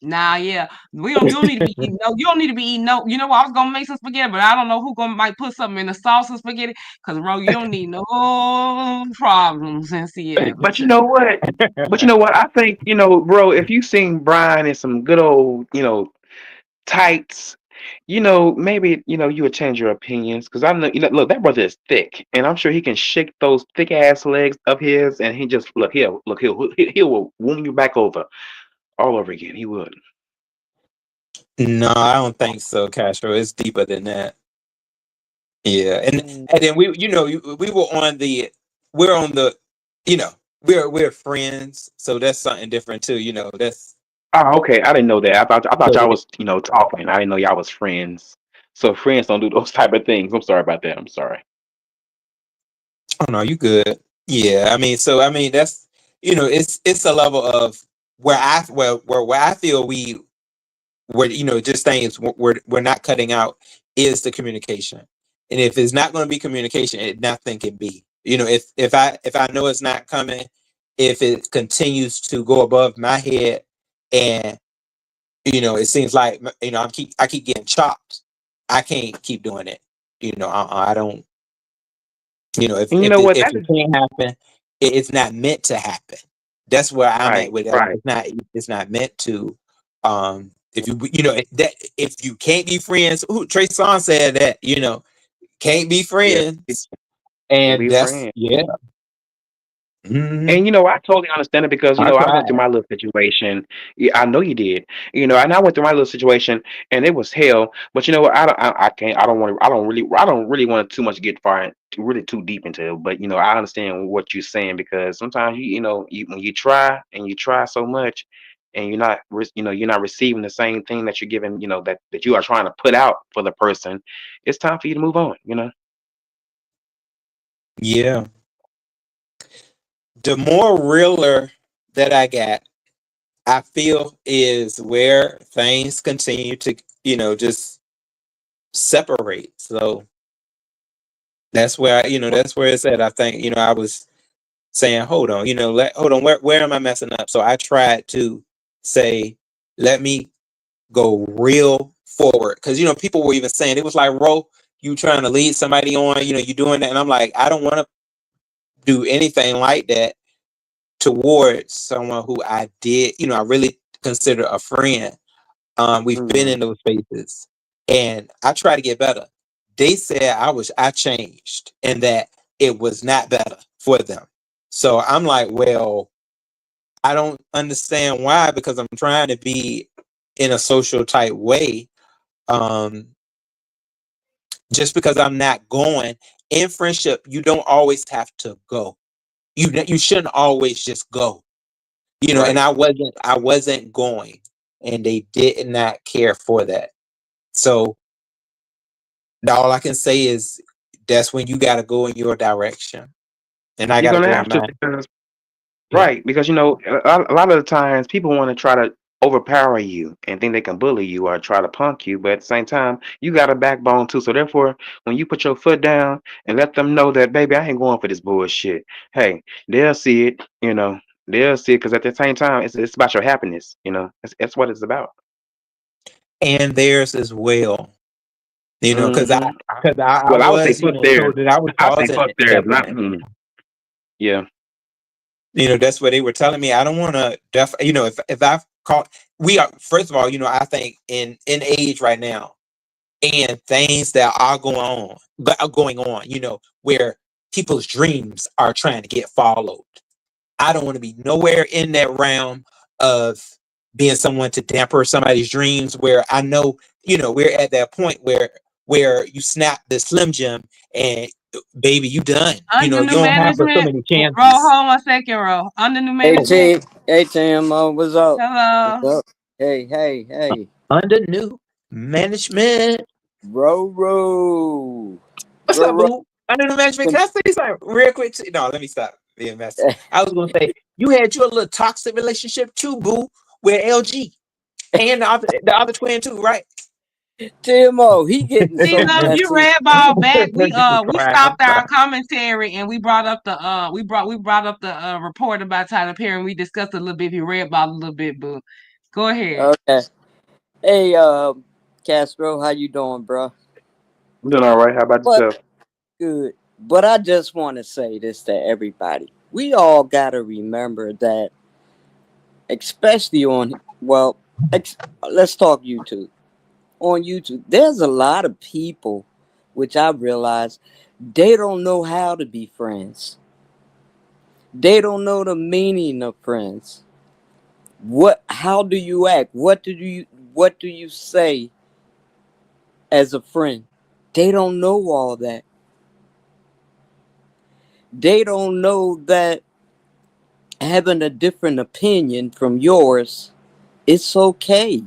Nah, yeah. You don't need to be eating no, you don't need to be eating no. You know what? I was gonna make some spaghetti, but I don't know who gonna might put something in the sauce of spaghetti. Cause bro, you don't need no problems in Seattle. But you know what? I think, bro, if you seen Brian in some good old, tights, maybe, you would change your opinions. Because I know, look, that brother is thick, and I'm sure he can shake those thick ass legs of his, and he just he'll wound you back over all over again. He would. No, I don't think so, Castro. It's deeper than that. Yeah, and then we were on the we're on the you know we're friends, so that's something different too. That's Oh, okay. I didn't know that. I thought so y'all was, talking. I didn't know y'all was friends. So friends don't do those type of things. I'm sorry about that. I'm sorry. oh no, you good. Yeah, I mean that's it's a level of where I feel where just things we're not cutting out is the communication, and if it's not going to be communication, nothing can be. If I know it's not coming, if it continues to go above my head, and it seems like I keep getting chopped, I can't keep doing it. I don't. If And you if know it, what? if That it is can't happen, it's not meant to happen. That's where I'm at right, with it. right. It's not meant to. If if you can't be friends, Trey Songz said that can't be Yes, friends, can't and be that's friends. yeah. Mhm. And I totally understand it because I I went through tried. my little situation. Yeah, I know you did. And I went through my little situation, and it was hell. But you know what? I can't. I don't want to. I don't really want to too much get far, really too deep into it. But I understand what you're saying because sometimes when you try and you try so much, and you're not receiving the same thing that you're giving. That you are trying to put out for the person. It's time for you to move on. Yeah. The more realer that I got, I feel is where things continue to just separate. So that's where it's at. I think I was saying, hold on, hold on, where am I messing up? So I tried to say, let me go real forward. Because people were even saying it was like, Ro, you trying to lead somebody on, you doing that. And I'm like, I don't want to do anything like that towards someone who I did, I really consider a friend. We've been hmm in those spaces, and I try to get better. They said I changed and that it was not better for them. So I'm like, well, I don't understand why, because I'm trying to be in a social type way. Um, just because I'm not going in friendship, you don't always have to go. You shouldn't always just go. And Right. I wasn't going, and they did not care for that. So all I can say is that's when you got to go in your direction, and I You're got to gonna go have in to mine. because Yeah. right, because a lot of the times people want to try to overpower you and think they can bully you or try to punk you, but at the same time, you got a backbone too. So therefore, when you put your foot down and let them know that, baby, I ain't going for this bullshit. Hey, they'll see it. They'll see it because at the same time, it's about your happiness. That's what it's about. And theirs as well. Because I hmm because I Well, I would say was fuck theirs. told that I was I say causing fuck theirs, not detriment. yeah. That's what they were telling me. I don't want to if I've caught we are first of all, I think in age right now, and things that are going on, where people's dreams are trying to get followed. I don't want to be nowhere in that realm of being someone to damper somebody's dreams, where I know, we're at that point where you snap the Slim Jim and baby, you done. Under You new don't have but so management, many bro, chances. hold on a second, bro. Under new Hey Oh, management. team, hey team, what's up? Hello. What's up? Hey, hey, hey, under new management. Ro, What's up, Ro. boo? Under new management. Can I say something real quick? No, let me stop being messy. I was gonna say you had your little toxic relationship too, boo, with LG and the other twin too, right? TMO, he getting See, so love, if you messy. read ball back, I'm we crying. I'm stopped our crying. commentary and we brought up the report about Tyler Perry and we discussed a little bit. If you read ball a little bit, boo. Go ahead. Okay. Hey, Castro, how you doing, bro? I'm doing all right. How about But yourself? good. But I just want to say this to everybody. We all gotta remember that, especially on let's talk YouTube. On YouTube, there's a lot of people, which I realize they don't know how to be friends. They don't know the meaning of friends. How do you act? What do you say as a friend? They don't know all that. They don't know that having a different opinion from yours, it's okay.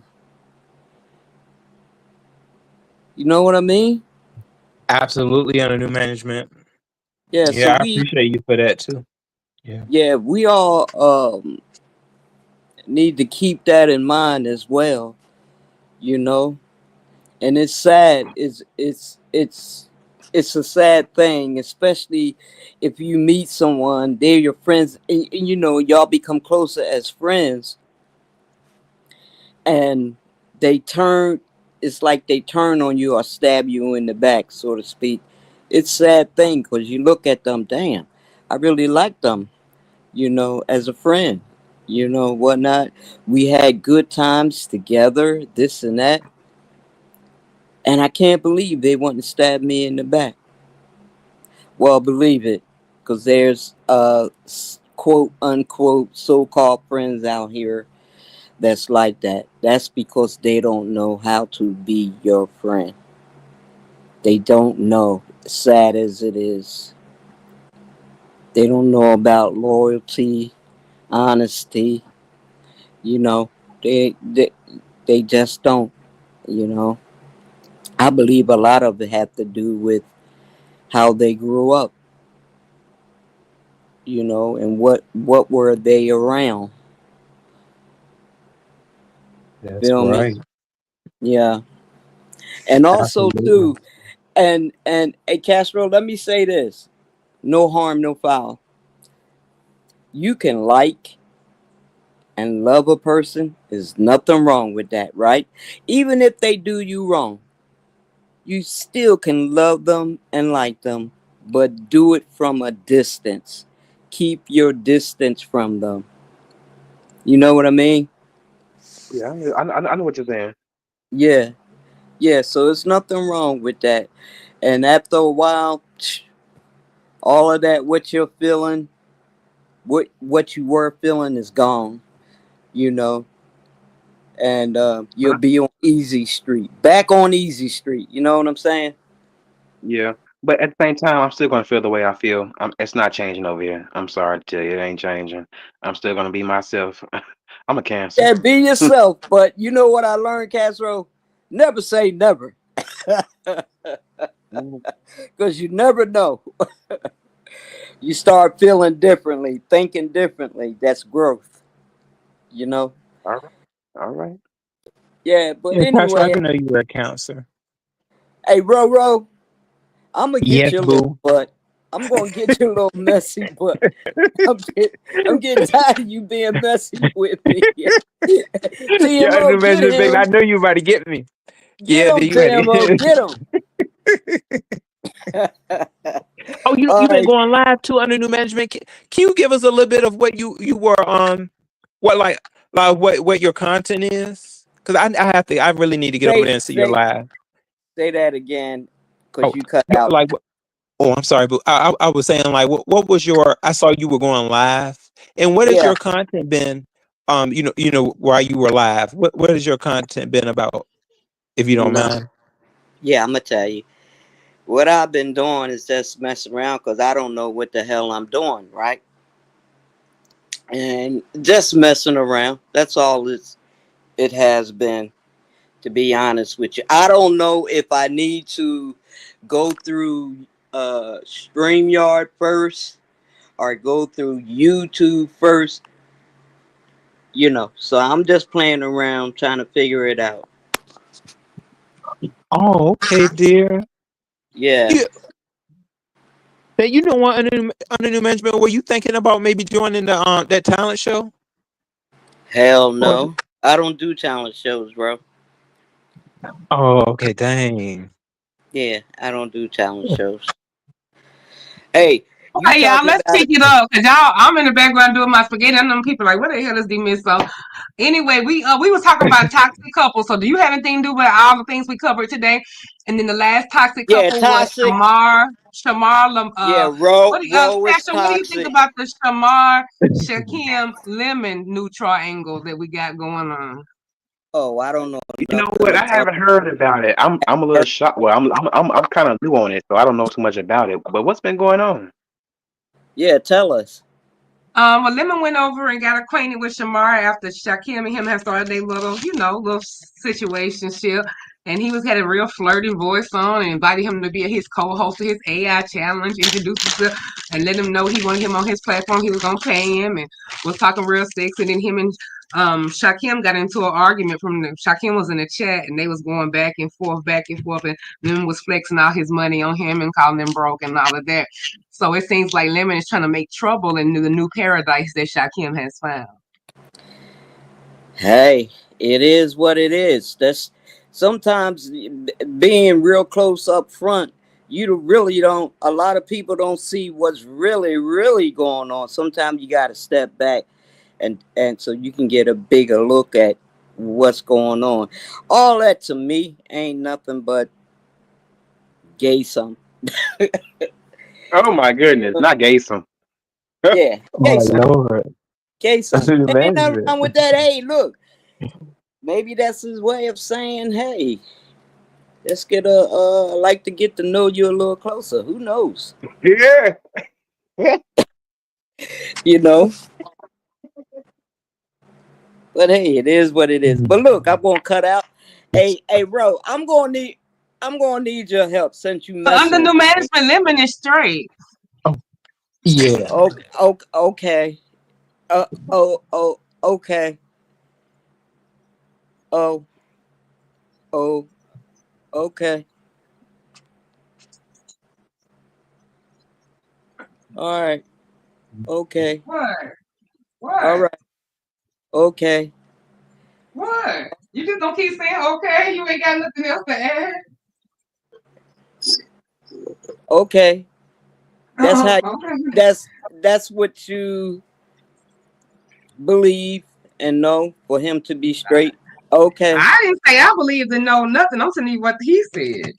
You know what I mean? Absolutely under new management. Yeah, so Yeah, I appreciate you for that too. Yeah. we all need to keep that in mind as well, you know? And it's sad. It's a sad thing, especially if you meet someone, they're your friends, and y'all become closer as friends, and they turn. It's like they turn on you or stab you in the back, so to speak. It's a sad thing because you look at them, damn, I really like them, as a friend, whatnot. We had good times together, this and that, and I can't believe they want to stab me in the back. Well, believe it, because there's quote unquote so-called friends out here that's like that. That's because they don't know how to be your friend. They don't know. Sad as it is, they don't know about loyalty, honesty. You know, they they they just don't. You know, I believe a lot of it have to do with how they grew up. And what were they around? That's Feel me? right. Yeah. And also Absolutely. too, and hey Castro, let me say this. No harm, no foul. You can like and love a person. There's nothing wrong with that, right? Even if they do you wrong, you still can love them and like them, but do it from a distance. Keep your distance from them. You know what I mean? Yeah, I know what you're saying. Yeah. Yeah, so there's nothing wrong with that. And after a while, all of that, what you're feeling, what you were feeling is gone, you know, and you'll Uh, be on easy street, back on easy street. You know what I'm saying? Yeah, but at the same time, I'm still gonna feel the way I feel. It's not changing over here. I'm sorry to tell you, it ain't changing. I'm still gonna be myself. I'm a Cancer. Yeah, be yourself. But you know what I learned, Castro? Never say never, Mhm. because you never know. You start feeling differently, thinking differently. That's growth, you know. All right, all right. Yeah, but Yeah, Tasha, I anyway, didn't know you were a counselor. hey, Roro, I'm gonna get Yes, your little boo. butt. I'm gonna get your little messy butt. I'm, get, I'm getting tired of you being messy with me. Yeah, TMO, new get management, baby. I him. know you about to get me. Get Yeah, him, then you had TMO, to. get him. Oh, you All been right. going live too under new management. Can you give us a little bit of what you were what like what your content is? Because I really need to get over Say there and see your say live. say that again, cause Oh, you cut out. like oh, I'm sorry, but I was saying like what was your? I saw you were going live, and what has Yeah, your content been? You know while you were live, what has your content been about? If you you don't know. mind. Yeah, I'm gonna tell you. What I've been doing is just messing around because I don't know what the hell I'm doing, right? And just messing around. That's all it has been, to be honest with you. I don't know if I need to go through StreamYard first or go through YouTube first, So I'm just playing around trying to figure it out. Oh, okay, dear. Yeah. You you know what under new management? Were you thinking about maybe joining the that talent show? Hell Or no. I don't do challenge shows, bro. Oh, okay, dang. Yeah, I don't do challenge shows. Hey, you Okay, y'all, talking let's about pick it? it up. Cause y'all, I'm in the background doing my spaghetti, and them people like, what the hell is D-Miss? So anyway, we was talking about toxic couples. So do you have anything to do with all the things we covered today? And then the last toxic Yeah, couple was toxic. Yeah, Roe is Passion, what do you think toxic. about the Shamar Shakim Lemon new triangle that we got going on? Oh, I don't know You know nothing what? I about haven't heard about it. I'm a little shocked. Well, I'm kind of new on it, so I don't know too much about it. But what's been going on? Yeah, tell us. Well, Lemon went over and got acquainted with Shamar after Shakim and him had started their little, little situationship. And he was had a real flirty voice on and invited him to be his co-host of his AI challenge, introduced himself and let him know he wanted him on his platform. He was gonna pay him and was talking real sexy. And then him and Shakim got into an argument from the Shakim was in the chat and they was going back and forth, and Lemon was flexing all his money on him and calling him broke and all of that. So it seems like Lemon is trying to make trouble in the new paradise that Shakim has found. Hey, it is what it is. That's sometimes being real close up front. You really don't. A lot of people don't see what's really going on. Sometimes you got to step back and so you can get a bigger look at what's going on. All that to me ain't nothing but gay some. Oh my goodness, not Gaysom. Yeah, My gay some. Lord. Gay some. New There ain't nothing management. wrong with that. Hey, look, maybe that's his way of saying, hey, let's get like to get to know you a little closer. Who knows? Yeah. You know. But hey, it is what it is. But look, I'm gonna cut out. Hey, bro, I'm gonna need your help since you But under messing new with me. management, Lemon is straight. Oh, yeah. Okay, okay. Okay. Oh, oh, okay. All right. Okay. What? All What? right. Okay. What? You just don't keep saying okay. You ain't got nothing else to add. Okay. That's how. Okay. That's what you believe and know for him to be straight. Okay. I didn't say I believe in no nothing. I'm telling you what he said.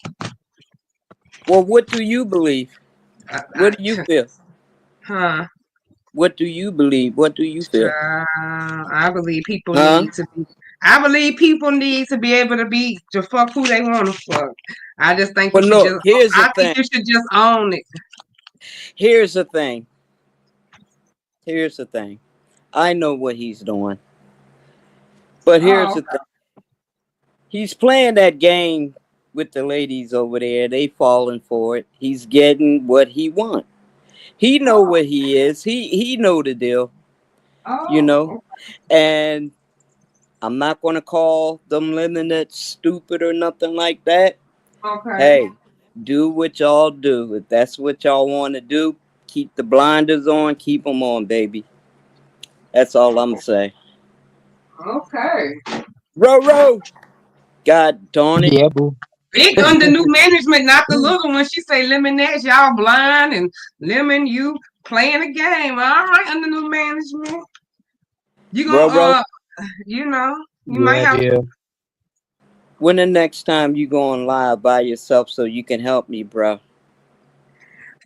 Well, what do you believe? I, What do you feel? huh? What do you believe? What do you feel? I believe people Huh? need to be. I believe people need to be able to be to fuck who they want to fuck. I just think you But should look, just. here's the I think thing. you should just own it. Here's the thing. Here's the thing. I know what he's doing. But here's Oh, the thing. He's playing that game with the ladies over there. They falling for it. He's getting what he wants. He know oh, what he is. He know the deal, you know. oh. And I'm not gonna call them limited stupid or nothing like that. Okay. Hey, do what y'all do. If that's what y'all want to do, keep the blinders on. Keep them on, baby. That's all I'm saying. Okay. Row. God darn it. Yeah, boo. Big under new management, not the little one. She say Lemonette, y'all blind, and Lemon, you playing a game. All right, under new management. You gonna Row. you know, you might Yeah, have. yeah. When the next time you go on live by yourself so you can help me, bro?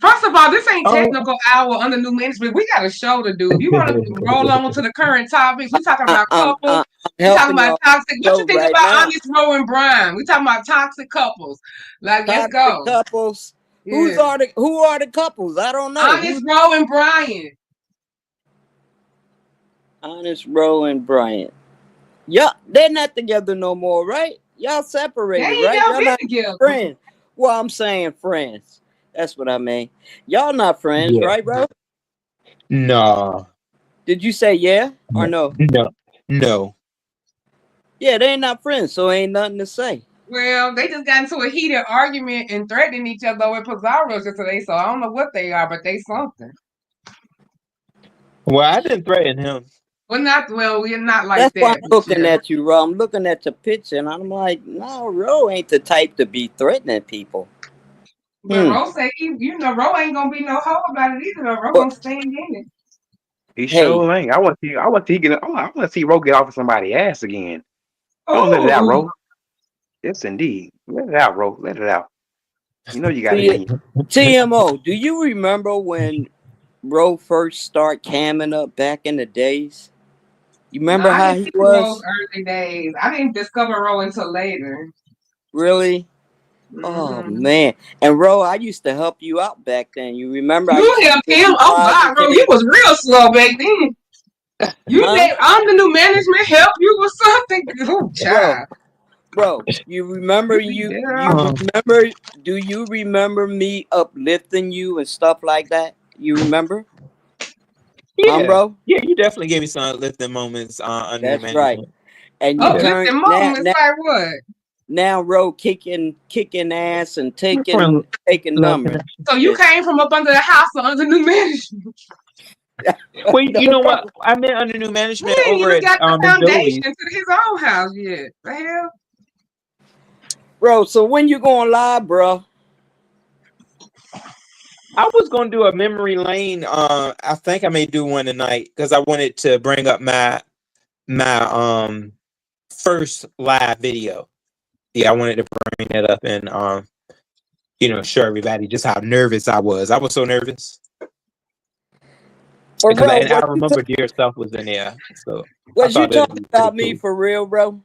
First of all, this ain't Oh. technical hour under new management. We got a show to do. If you want to roll on to the current topics, we talking about couples. I'm We talking helping about y'all toxic. What show you think right about now. Honest Row and Brian? We talking about toxic couples. Like, let's Toxic go. couples. Yeah. Who are the couples? I don't know. Honest Who's Row and Brian. Honest Row and Bryant? Yeah, they're not together no more, right? Y'all They separated, ain't right? never Y'all been not together. friends. Well, I'm saying friends. That's what I mean. Y'all not friends, Yeah. right, bro? No. Did you say yeah or No. no? No. No. Yeah, they ain't not friends, so ain't nothing to say. Well, they just got into a heated argument and threatening each other with Pizarro yesterday, so I don't know what they are, but they something. Well, I didn't threaten him. Well, not well. We're not like That's why that, I'm but looking yeah. at you, Ro. I'm looking at your picture, and I'm like, no, Ro ain't the type to be threatening people. But Hmm. Ro say, Ro ain't gonna be no hoe about it either. Though. Ro But gonna stand in it. He hey, sure ain't. I want to see get. I want to see Ro get off of somebody's ass again. Don't let it out, Oh, Ro. Yes, indeed. Let it out, Ro. Let it out. You know you got it T- in you. TMO, do you remember when Ro first started camming up back in the days? You remember nah, I how didn't he see Ro's was? early days. I didn't discover Ro until later. Really? Oh Hmm. man. And Ro, I used to help you out back then. You remember I You used to helped give him. you Oh God, Ro, you positive, was real slow back then. You huh? said I'm the new management help you with something. Oh, Bro, child, bro, you remember you be you there. remember do you remember me uplifting you and stuff like that? You remember? Huh, Yeah, bro? yeah, you definitely gave me some uplifting moments under your That's right. management. And you Yeah, turn Uplifting now moments like what? now Ro kicking ass and from taking Love numbers. Connection. So you It's, came from up under the house or under new management? Well, no, you know bro. what? I met under new He management ain't over even at got the Adobe's. foundation to his own house yet. The hell? Bro, so when you going live, bro? I was gonna do a memory lane. I think I may do one tonight because I wanted to bring up my first live video. Yeah, I wanted to bring that up and show everybody just how nervous I was. I was so nervous For because real, and I remember Dear Self was in there, so I was you thought that'd talking be pretty about me cool. for real, bro?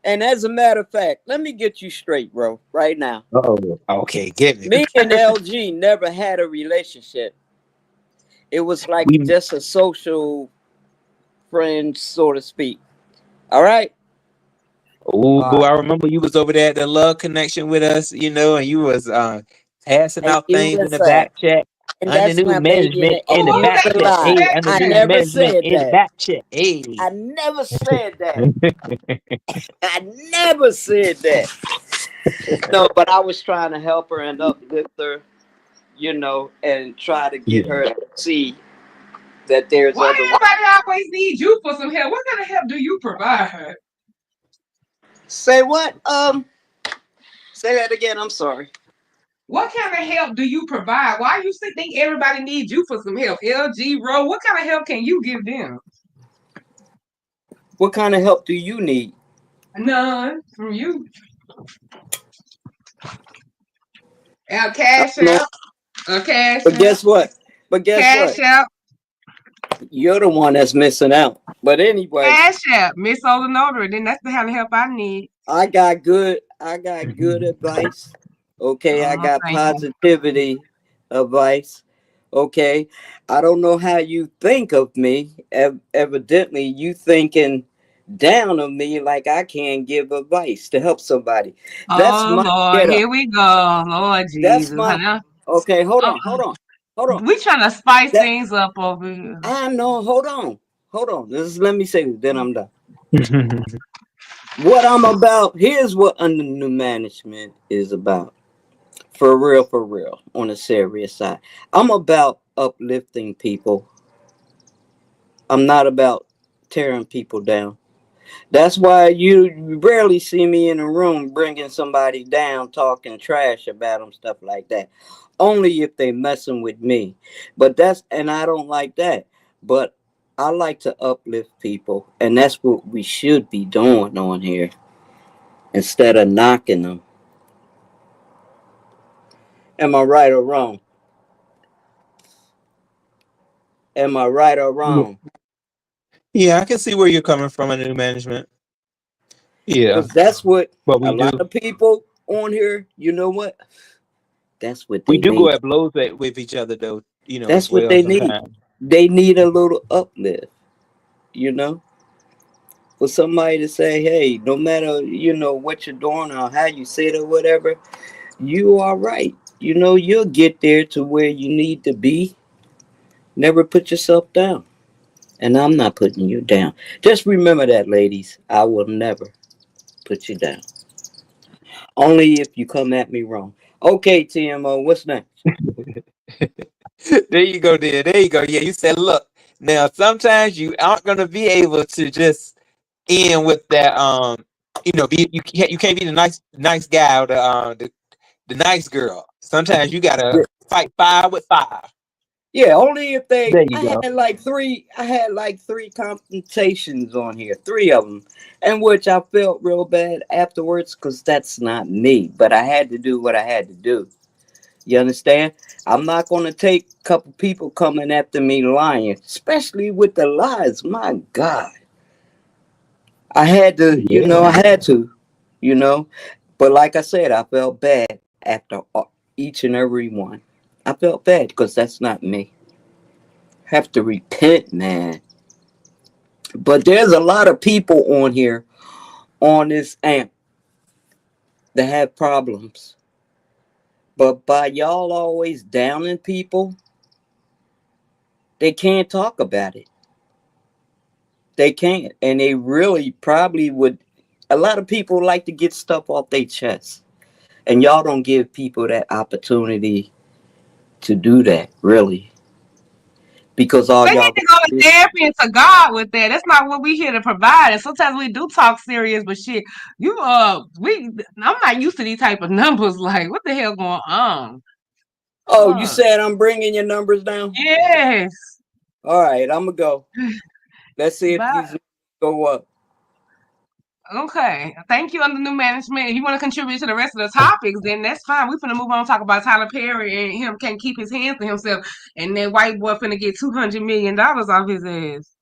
And as a matter of fact, let me get you straight, bro, right now. Oh, okay, get me. Me and LG never had a relationship. It was like We just a social friend, so to speak. All right? Oh, All right. I remember you was over there at the Love Connection with us, and you was passing And out you things in the listen, back chat and under that's new my baby, management Oh, in the who and back that you're a chat. is? lie. Hey, Back under I new there? never management said in the that. back chat. I Hey. never said that. I never said that. No, but I was trying to help her and uplift her, and try to get Yeah. her to see that there's Why other ways. everybody always need you for some help? What kind of help do you provide? Say what? Say that again. I'm sorry. What kind of help do you provide? Why you think everybody needs you for some help? LG Row, what kind of help can you give them? What kind of help do you need? None from you. I Cash don't know. out. Cash But out. guess what? But guess Cash what? out. You're the one that's missing out. But anyway, Cash out. Miss Older Notary. Then that's the kind of help I need. I got good advice. Okay, I Oh, got thank you. positivity advice. Okay. I don't know how you think of me. Evidently you thinking down on me like I can't give advice to help somebody. That's Oh my Lord, get up. here we go. Lord That's Jesus. my Huh? okay, hold Oh, on, hold on, hold on. we trying to spice That things up over here. I know, hold on. Hold on. Let me say this, then I'm done. What I'm about, here's what under new management is about. For real, on a serious side. I'm about uplifting people. I'm not about tearing people down. That's why you rarely see me in a room bringing somebody down, talking trash about them, stuff like that. Only if they messing with me. And I don't like that. But I like to uplift people, and that's what we should be doing on here instead of knocking them. Am I right or wrong? Am I right or wrong? Yeah, I can see where you're coming from under new management. Yeah, Because that's what but a we do lot of people on here, you know what? That's what we they do go need. at blows with each other though, as That's what well they need. sometimes. They need a little uplift, you know, for somebody to say, hey, no matter, what you're doing or how you say it or whatever, you are right. You'll get there to where you need to be. Never put yourself down. And I'm not putting you down. Just remember that, ladies. I will never put you down. Only if you come at me wrong. Okay, TMO, what's next? There you go, there. There you go. Yeah, you said, look. Now, sometimes you aren't gonna be able to just end with that. You can't be the nice guy or the nice girl. Sometimes you gotta Yeah, fight fire with fire. yeah, only if they. There you go. I had like three confrontations on here, three of them, and which I felt real bad afterwards because that's not me. But I had to do what I had to do. You understand? I'm not going to take a couple people coming after me lying, especially with the lies. My God. I had to, I Yeah. had to, you know. But like I said, I felt bad after each and every one. I felt bad because that's not me. Have to repent, man. But there's a lot of people on here, on this amp, that have problems. But by y'all always downing people, they can't talk about it. They can't. And they really probably would. A lot of people like to get stuff off their chest. And y'all don't give people that opportunity to do that, really. Because all They need y'all to go to do. therapy and to God with that. That's not what we here to provide. And sometimes we do talk serious, but shit, I'm not used to these type of numbers. Like, what the hell going on? Oh, you Fuck. said I'm bringing your numbers down? Yes. All right, I'm going to go. Let's see if Bye. these go up. Okay. Thank you under new management. If you want to contribute to the rest of the topics, then that's fine. We finna move on and talk about Tyler Perry and him can't keep his hands to himself. And that white boy finna get $200 million off his ass.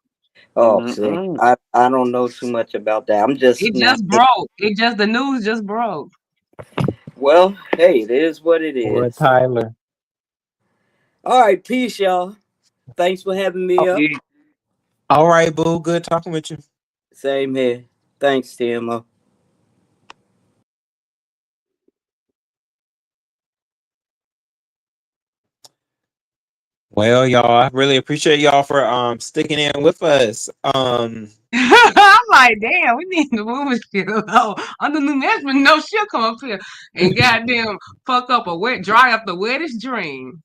Oh, see, Mm-mm. I don't know too much about that. I'm just It not. just broke. The news just broke. Well, hey, it is what it Or is. Tyler. All right, peace, y'all. Thanks for having me Oh, up. Yeah. all right, boo. Good talking with you. Same here. Thanks, TMO. Well, y'all, I really appreciate y'all for sticking in with us. I'm like, damn, we need to move this shit along. Under new management, no shit come up here and goddamn fuck up dry up the wettest dream.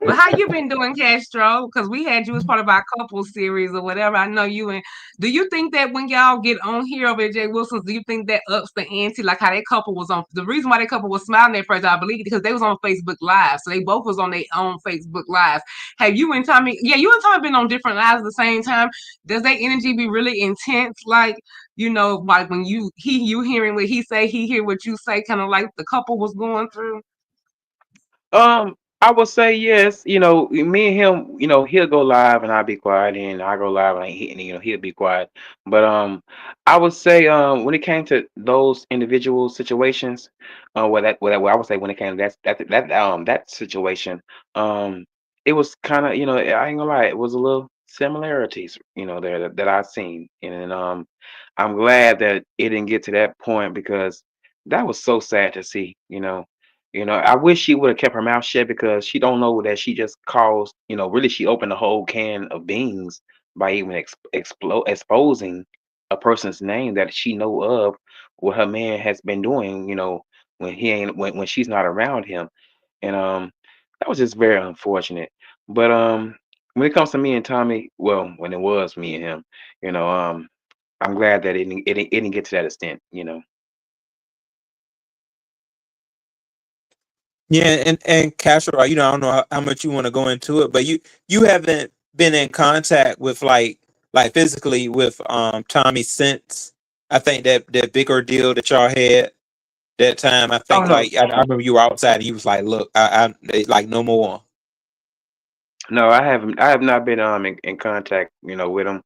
But how you been doing, Castro? Because we had you as part of our couple series or whatever. I know you and do you think that when y'all get on here over at Jay Wilson's, do you think that ups the ante? Like how that couple was on the reason why that couple was smiling at first, I believe, because they was on Facebook Live. So they both was on their own Facebook Live. Have you and Tommy, yeah, you and Tommy been on different lives at the same time. Does that energy be really intense? Like when you hearing what he say, he hear what you say, kind of like the couple was going through? I would say yes. Me and him. He'll go live and I'll be quiet, and I go live and he'll be quiet. But I would say when it came to those individual situations, where I would say when it came to that situation, it was kind of I ain't gonna lie, it was a little similarities there that I seen, and I'm glad that it didn't get to that point because that was so sad to see. I wish she would have kept her mouth shut because she don't know that she just caused, really she opened a whole can of beans by even exposing a person's name that she know of what her man has been doing, when she's not around him. And that was just very unfortunate. But when it comes to me and Tommy, well, when it was me and him, you know, um I'm glad that it didn't get to that extent. Yeah, and Castro, I don't know how much you want to go into it, but you haven't been in contact with like physically with Tommy since I think that big ordeal that y'all had that time. I Oh think no. I remember you were outside. And he was like, "Look, like no more." No, I haven't. I have not been in contact, with him.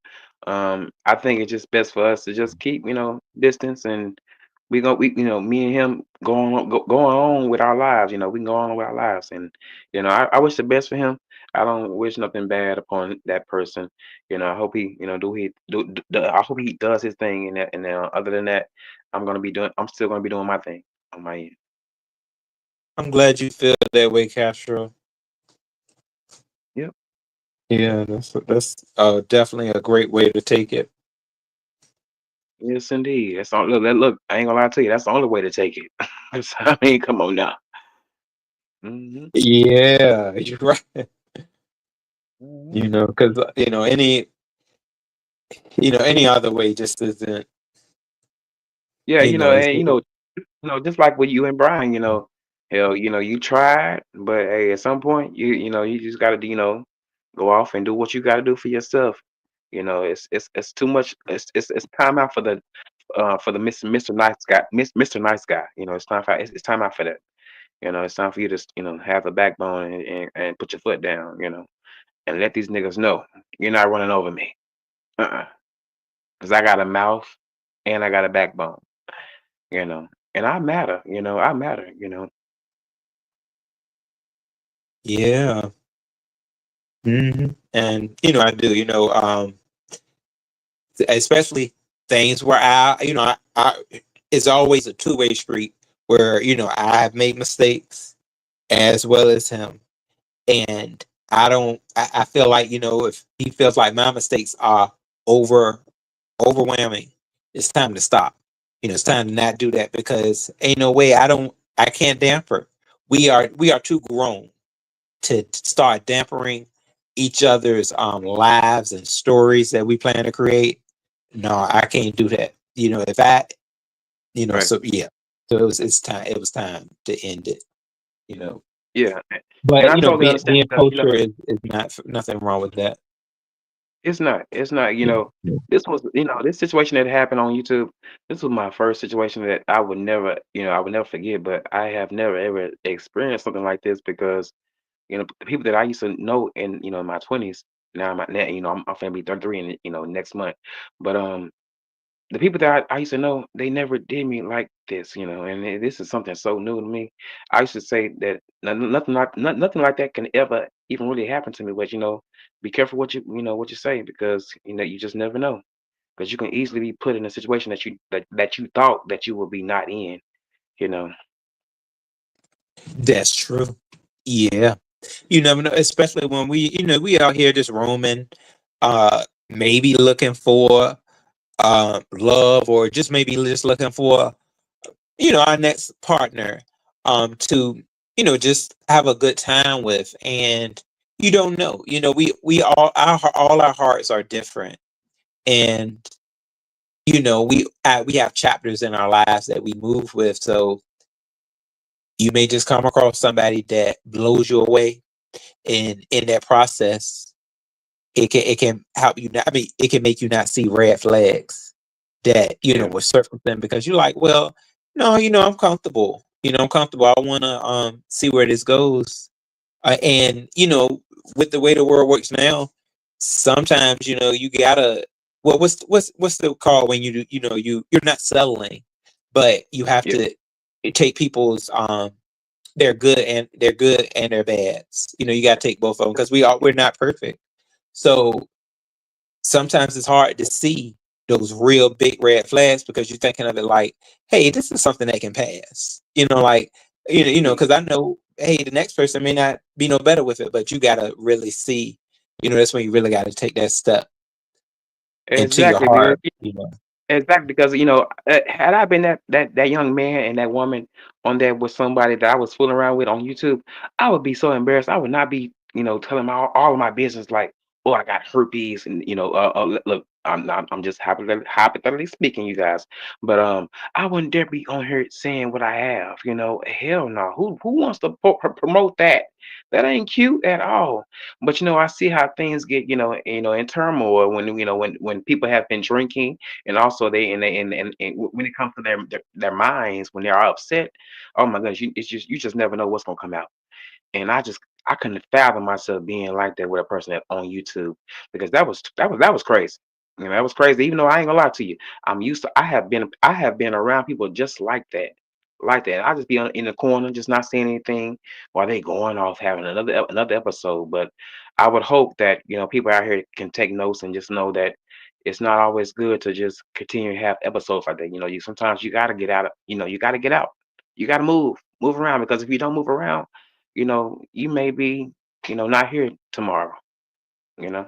I think it's just best for us to just keep, distance, and me and him going on with our lives. We can go on with our lives, and I wish the best for him. I don't wish nothing bad upon that person. I hope he, I hope he does his thing, and other than that, I'm still gonna be doing my thing on my end. I'm glad you feel that way, Castro. Yep. Yeah, that's definitely a great way to take it. Yes, indeed. That's all. Look. I ain't gonna lie to you. That's the only way to take it. I mean, come on now. Hmm. Yeah, you're right. Because any other way just isn't, Yeah, it's, and just like with you and Brian, hell, you tried, but hey, at some point, you just got to, go off and do what you got to do for yourself. It's too much. It's time out for the Mr. Nice Guy, Mr. Nice Guy. It's time out for that. It's time for you to, have a backbone and put your foot down. And let these niggas know you're not running over me. Because I got a mouth and I got a backbone. You know, and I matter. I matter. yeah. And I do. Especially things where it's always a two-way street where I have made mistakes as well as him, and I feel like if he feels like my mistakes are overwhelming, it's time to stop. It's time to not do that because ain't no way I can't damper. We are too grown to start dampering each other's lives and stories that we plan to create. No, I can't do that. If I, Right. so yeah. So it was time to end it, you know. Yeah. And But I totally understand being because kosher is not nothing wrong with that. it's not. It's not. Yeah. Yeah. This situation that happened on YouTube. This was my first situation that I would never forget. But I have never ever experienced something like this because the people that I used to know in my 20s. Now I'm finna be 33 in next month. But the people that I used to know, they never did me like this, and this is something so new to me. I used to say that nothing like that can ever even really happen to me, but be careful what you say because you just never know because you can easily be put in a situation that you thought that you would be not in, you know. That's true. Yeah. You never know, especially when we out here just roaming, maybe looking for love or just maybe just looking for our next partner to just have a good time with, and you don't know, we all our hearts are different, and we have chapters in our lives that we move with, so you may just come across somebody that blows you away, and in that process it can help you not, I mean, it can make you not see red flags that Yeah, will surface them because you're like, well, no, I'm comfortable. I'm comfortable. I want to see where this goes. And with the way the world works now, sometimes you gotta. Well, what's the call when you do, you're not settling, but you have yeah, to take people's their good and their bads. You got to take both of them because we're not perfect. So sometimes it's hard to see those real big red flags because you're thinking of it like, hey, this is something that can pass. Like yeah. because I know, hey, the next person may not be no better with it, but you gotta really see. That's when you really got to take that step into your Exactly, because heart. exactly, because had I been that young man and that woman on there with somebody that I was fooling around with on YouTube, I would be so embarrassed. I would not be, telling all of my business like, oh, I got herpes, and look, I'm just hypothetically speaking, you guys, but I wouldn't dare be on here saying what I have. Hell no. Who wants to promote that? That ain't cute at all. But I see how things get, in turmoil when when people have been drinking, and also when it comes to their minds when they are upset. Oh my goodness, you just never know what's gonna come out. And I couldn't fathom myself being like that with a person that on YouTube because that was crazy. That was crazy. Even though I ain't gonna lie to you, I have been around people just like that, like that. I just be in the corner, just not saying anything while they going off having another episode. But I would hope that people out here can take notes and just know that it's not always good to just continue to have episodes like that. You sometimes you gotta get out. You gotta get out. You gotta move around because if you don't move around, you may be, not here tomorrow, you know.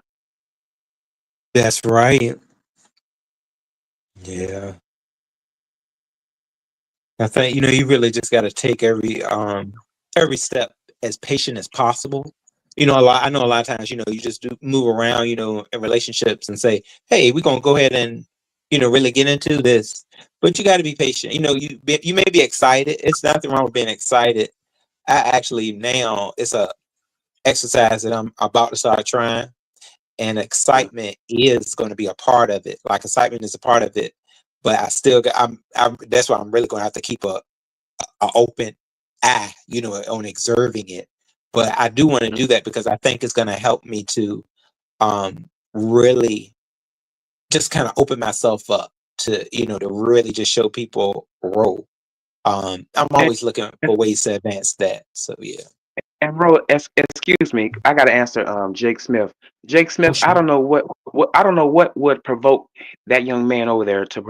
That's right. Yeah. I think you really just got to take every step as patient as possible I know a lot of times, you just do move around, in relationships and say, hey, we're gonna go ahead and, really get into this. But you got to be patient. You may be excited. It's nothing wrong with being excited. I actually now it's a exercise that I'm about to start trying, and Yeah. excitement is going to be a part of it. Like excitement is a part of it, but I still got. I'm that's why I'm really going to have to keep a open eye, on observing it. But I do want to Mhm. do that because I think it's going to help me to really just kind of open myself up to, to really just show people role. I'm And, always looking for ways to advance that. So yeah. and bro, excuse me, I got to answer. Jake Smith. Jake Oh, Smith. I sure. don't know what I don't know what would provoke that young man over there to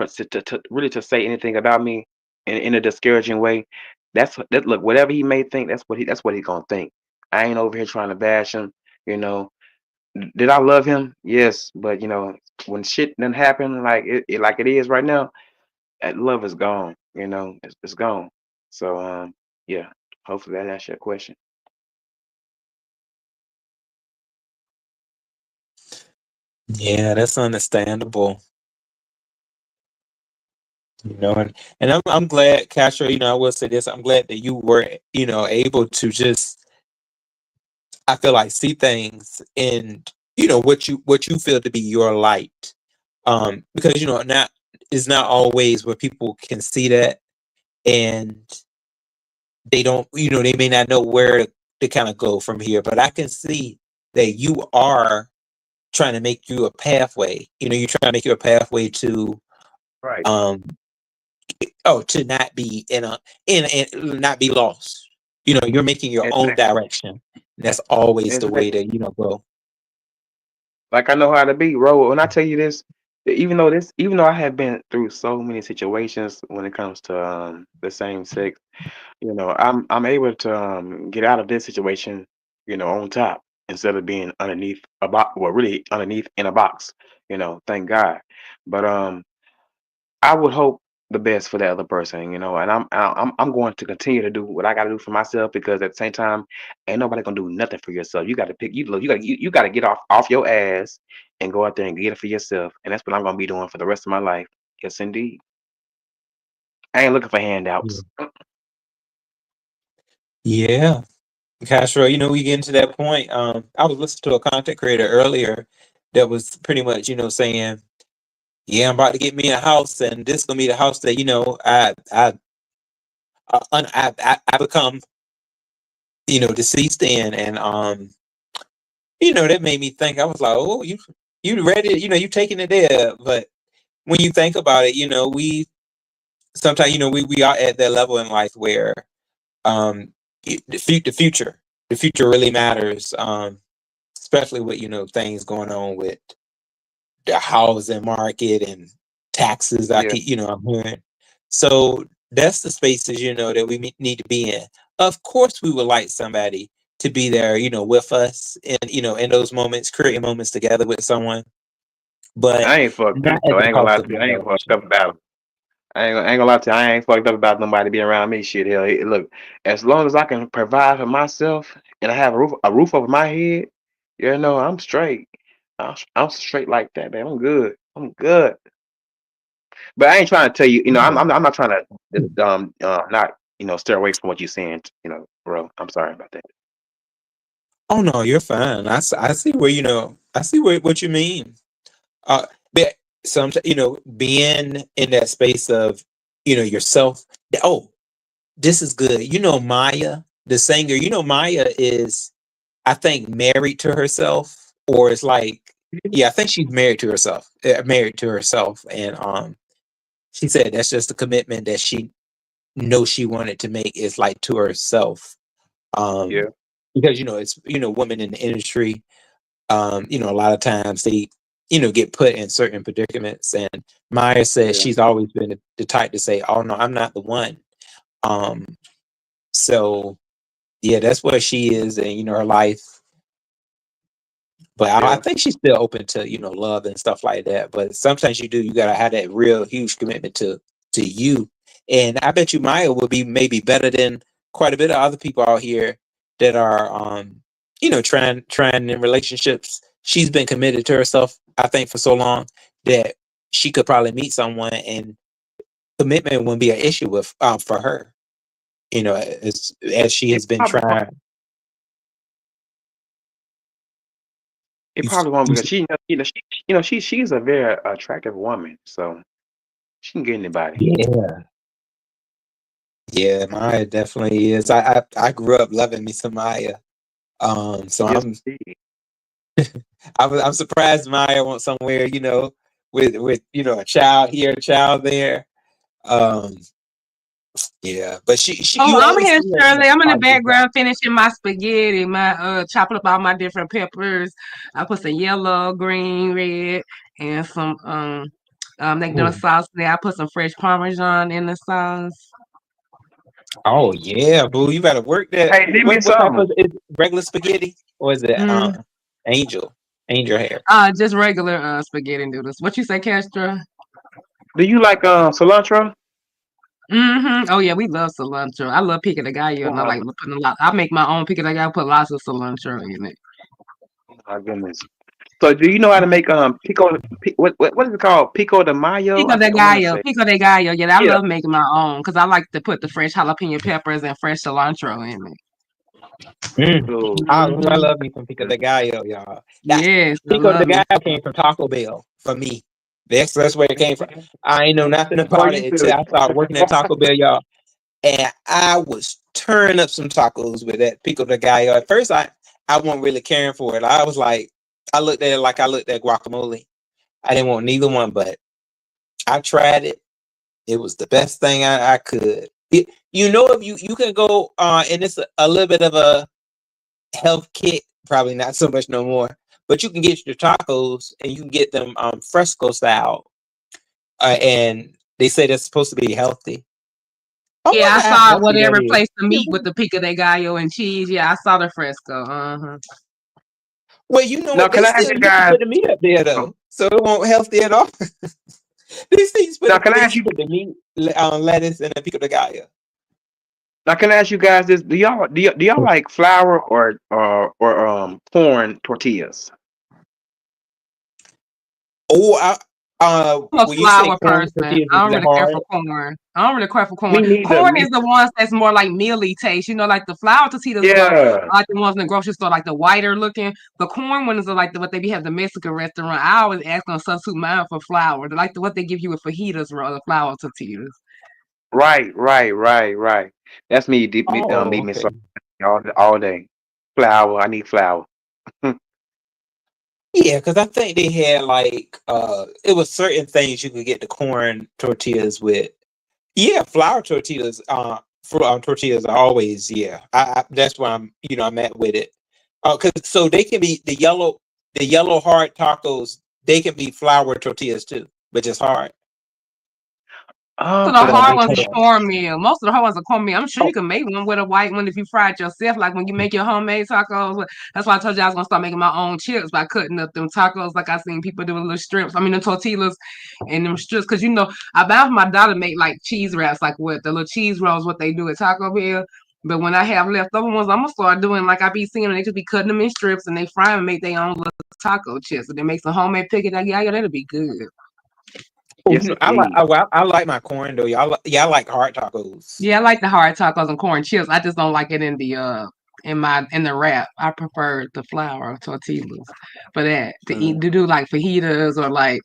really to say anything about me in a discouraging way. That look. Whatever he may think, that's what he's gonna think. I ain't over here trying to bash him. You know. Did I love him? Yes, but when shit didn't happen like it is right now, that love is gone. It's gone. So yeah. Hopefully that answers your question. Yeah, that's understandable. And I'm glad, Castro, I will say this, I'm glad that you were, able to just, I feel like, see things in, what you feel to be your light. Because, not it's not always where people can see that, and they don't, they may not know where to kind of go from here. But I can see that you are trying to make you a pathway. You're trying to make you a pathway to Right. um to not be in not be lost. You're making your own Exactly. direction. That's always the way Exactly. to, go. Like I know how to be, bro. When I tell you this, even though I have been through so many situations when it comes to the same sex, I'm able to get out of this situation, on top instead of being underneath a box. Well, really underneath in a box. Thank God. But I would hope the best for the other person, and I'm going to continue to do what I got to do for myself because at the same time, ain't nobody gonna do nothing for yourself. You got to pick you look, you got to get off your ass and go out there and get it for yourself, and that's what I'm gonna be doing for the rest of my life. Yes, indeed. I ain't looking for handouts. Yeah. Castro, we get into that point. I was listening to a content creator earlier that was pretty much, saying, yeah, I'm about to get me a house, and this gonna be the house that, I become, deceased in. And that made me think. I was like, oh, you ready, you taking it there. But when you think about it, we sometimes, we are at that level in life where the future really matters, especially with, things going on with the housing market and taxes. Yeah, I'm hearing. So that's the spaces, that we need to be in. Of course, we would like somebody to be there, with us, and in those moments, creating moments together with someone, but I ain't fucked not up at though. I the ain't gonna cost lie of to you. my I ain't fucked direction. up about it. I ain't gonna lie to you. I ain't fucked up about nobody being around me. Shit, hell, look. As long as I can provide for myself and I have a roof over my head, I'm straight. I'm straight like that, man. I'm good. I'm good. But I ain't trying to tell you. I'm not trying to not steer away from what you're saying. Bro. I'm sorry about that. Oh no, you're fine. I see where I see what you mean. But sometimes, being in that space of, yourself. Oh, this is good. Maya, the singer. Maya is, I think, married to herself, or it's like, yeah, I think she's married to herself. Married to herself, and she said that's just a commitment that she knows she wanted to make, is like to herself. Um, Yeah, because it's women in the industry. A lot of times they, get put in certain predicaments. And Maya says yeah, she's always been the type to say, "Oh no, I'm not the one." Um, so yeah, that's where she is, and her life. But I yeah, think she's still open to, love and stuff like that. But sometimes you gotta have that real huge commitment to you. And I bet you Maya will be maybe better than quite a bit of other people out here that are trying in relationships. She's been committed to herself, I think, for so long that she could probably meet someone and commitment wouldn't be an issue with for her. As she It has been probably won't. trying. It You, probably won't you, because she's a very attractive woman, so she can get anybody. yeah, yeah, Maya definitely is. I grew up loving me some Maya. So Yes, indeed. I'm surprised Maya went somewhere, with a child here, a child there. Um, yeah, but she Oh, you I'm always here, see her in a Shirley. I'm in the positive light. background finishing my spaghetti, my chopping up all my different peppers. I put some yellow, green, red, and some McDonald's Ooh. sauce there. I put some fresh Parmesan in the sauce. Oh yeah, boo! You better work that. Hey, leave me What type some. of is it regular spaghetti or is it Mm, angel hair? just regular spaghetti noodles. What you say, Castro? Do you like cilantro? Oh yeah, we love cilantro. I love pico de gallo, and I Oh like putting a lot. I make my own pico de gallo. Put lots of cilantro in it. my goodness. So do you know how to make what is it called? Pico de Mayo? Pico de I want to gallo, say. pico de gallo. Yeah, I Yeah. love making my own because I like to put the fresh jalapeno peppers and fresh cilantro in it. Mm. So I Hmm love me some pico de gallo, y'all. That Yes, I pico de love me. gallo came from Taco Bell for me. That's where it came from. I ain't know nothing boy, about you it until should. I started working at Taco Bell, y'all. And I was tearing up some tacos with that pico de gallo. At first, I wasn't really caring for it. I was like, I looked at it like I looked at guacamole. I didn't want neither one, but I tried it. It was the best thing I could. If you can go, and it's a little bit of a health kick, probably not so much no more. But you can get your tacos and you can get them fresco style, and they say that's supposed to be healthy. I Yeah, I wonder how saw it healthy where they that is. replaced the meat with the pico de gallo and cheese. Yeah, I saw the fresco. Uh-huh. Well, you know Now what? They can I ask still you use to guys? put the meat up there Oh, though, so it won't healthy at all. now can I They ask used to you? put the meat, lettuce, and the pico de gallo. Now can I ask you guys this? Do y'all like flour or corn tortillas? Oh, I'm a when you say flour corn person. tortillas, I is don't it really care hard? for corn. I don't really care for corn. Me neither. Corn is the ones that's more like mealy taste. Like the flour tortillas Yeah. are like the ones in the grocery store, like the whiter looking. The corn ones are like what they be have the Mexican restaurant. I always ask them to substitute mine for flour. They're like what they give you with fajitas or the flour tortillas. Right. That's me. Oh, Me okay. so all day. Flour. I need flour. Yeah, because I think they had like it was certain things you could get the corn tortillas with. Yeah, flour tortillas. For tortillas are always that's why I'm at with it. Cause so they can be the yellow hard tacos. They can be flour tortillas too, but just hard. So the They don't hard be Okay. ones are corn. cornmeal. Most of the hard ones are cornmeal. I'm sure you Oh, can make one with a white one if you fry it yourself. Like when you make your homemade tacos. That's why I told you I was gonna start making my own chips by cutting up them tacos like I seen people do with little strips. I mean the tortillas and them strips. Cause I bound for my daughter make like cheese wraps, like what the little cheese rolls, what they do at Taco Bell. But when I have leftover ones, I'm gonna start doing like I be seeing them. They just be cutting them in strips and they fry them and make their own little taco chips. And they make some homemade pickle. Yeah, that'll be good. Yes, indeed. I like my corn though. I like hard tacos. Yeah, I like the hard tacos and corn chips. I just don't like it in the in the wrap. I prefer the flour tortillas for that to Mm. eat to do like fajitas or like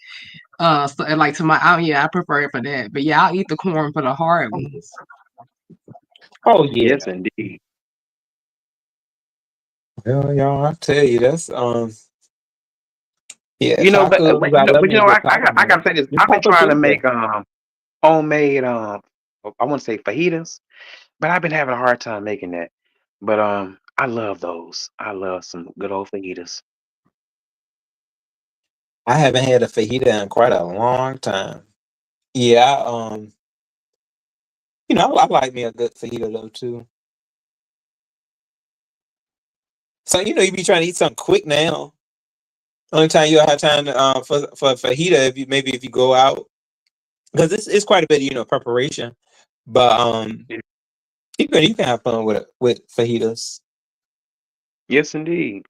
like to my yeah, I prefer it for that. But yeah, I'll eat the corn for the hard ones. Oh Yes, yeah. indeed. Well, y'all, I tell you that's yeah, But tacos. I love me a good I taco, gotta say this. man. I've been Taco trying to Tuesday. make homemade I want to say fajitas, but I've been having a hard time making that. But I love those. I love some good old fajitas. I haven't had a fajita in quite a long time. Yeah, I like me a good fajita though too. So you be trying to eat something quick now. Only time you'll have time for fajita if you go out because it's quite a bit preparation. But you can have fun with fajitas. Yes, indeed.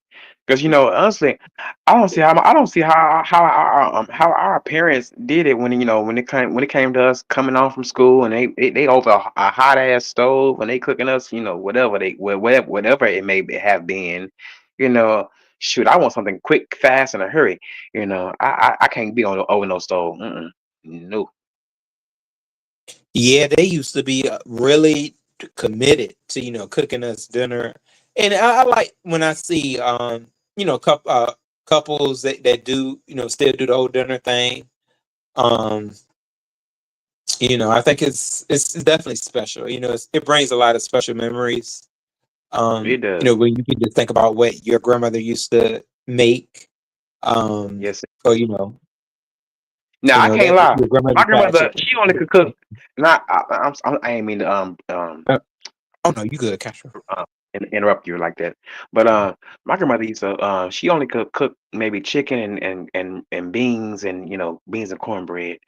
Because honestly, I don't see how our parents did it when when it came to us coming on from school and they over a hot ass stove and they cooking us whatever it have been, you know. Shoot, I want something quick, fast, in a hurry. I can't be on over no stove. Mm-mm. No. Yeah, they used to be really committed to cooking us dinner, and I like when I see couples that do still do the whole dinner thing. Um, I think it's definitely special. It brings a lot of special memories. It does. When you can just think about what your grandmother used to make, Yes. or Now I can't that lie. your grandmother My fried grandmother, chicken. she only could cook. Not, I ain't mean to Uh, oh no, you good, Castro. uh, interrupt you like that. But my grandmother used to. She only could cook maybe chicken and beans and beans and cornbread,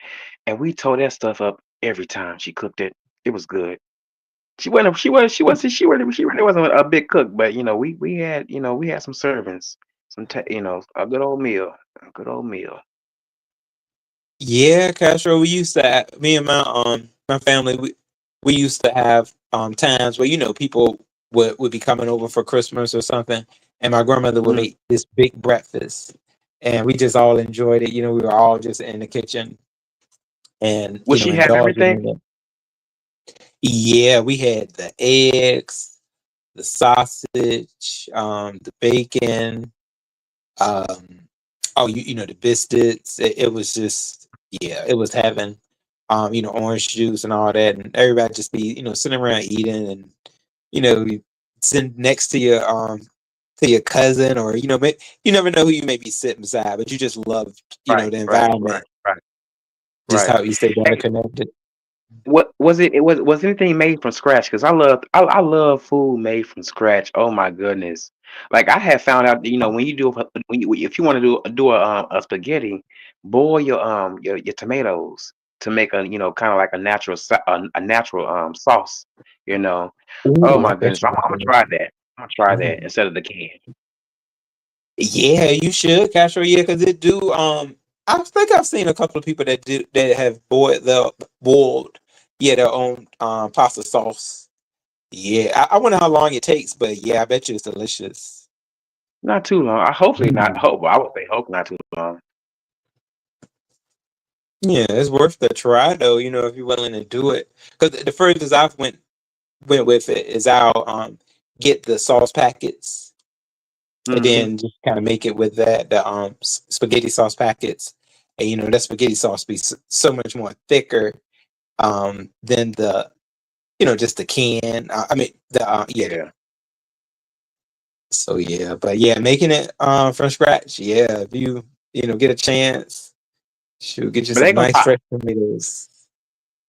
and we tore that stuff up every time she cooked it. It was good. She really wasn't a big cook, but we had some servants, a good old meal, a good old meal. Yeah, Castro. We used to me and my family. We used to have times where people would be coming over for Christmas or something, and my grandmother would Mhm. make this big breakfast, and we just all enjoyed it. We were all just in the kitchen and Would she have indulging everything? in it. Yeah, we had the eggs, the sausage, the bacon, um, oh, the biscuits. It was just, yeah, it was heaven. Orange juice and all that, and everybody just be sitting around eating, and you sit next to your cousin, or you never know who you may be sitting beside, but you just love Right, the right, right, environment, right, just right. how you stay better connected. What was it? Was anything made from scratch? Because I love food made from scratch. Oh my goodness! Like I have found out, when you do if you want to do a spaghetti, boil your tomatoes to make a kind of like a natural a natural sauce. You know, oh Ooh, my that's goodness! I'm gonna try that. I'm gonna try that interesting. instead of the can. Yeah, you should, Castro. Yeah, because it do. I think I've seen a couple of people that have boiled, yeah, their own pasta sauce. Yeah, I wonder how long it takes, but yeah, I bet you it's delicious. Not too long. I hopefully not. Mm. Hope I would say hope not too long. Yeah, it's worth the try though. If you're willing to do it, because the furthest I've went with it is I'll get the sauce packets and Hmm. then just kind of make it with the spaghetti sauce packets, and that spaghetti sauce be so much more thicker than the just the can. I mean the yeah. Yeah, So yeah, but yeah, making it from scratch. Yeah, if you get a chance, shoot, get you but they some gonna. nice fresh tomatoes.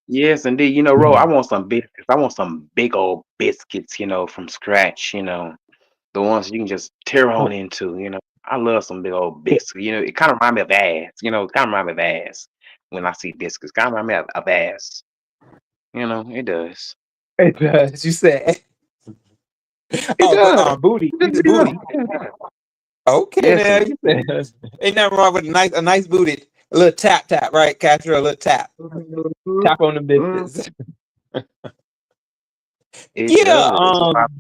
Yes, indeed. Ro, I Mhm. want some biscuits. I want some big old biscuits, from scratch, the ones you can just tear on into, I love some big old biscuits. It kind of reminds me of ass, it kind of reminds me of ass when I see biscuits. Kind of reminds me of ass, it does. It does. You said, It oh, but does. booty. It You said does. booty. Okay, Yes, now indeed. you said ain't nothing wrong with a nice booty. A little tap tap, right? Capture a little tap. Mhm. Tap on the Mhm. biscuits. It Yeah, does. It's a lot.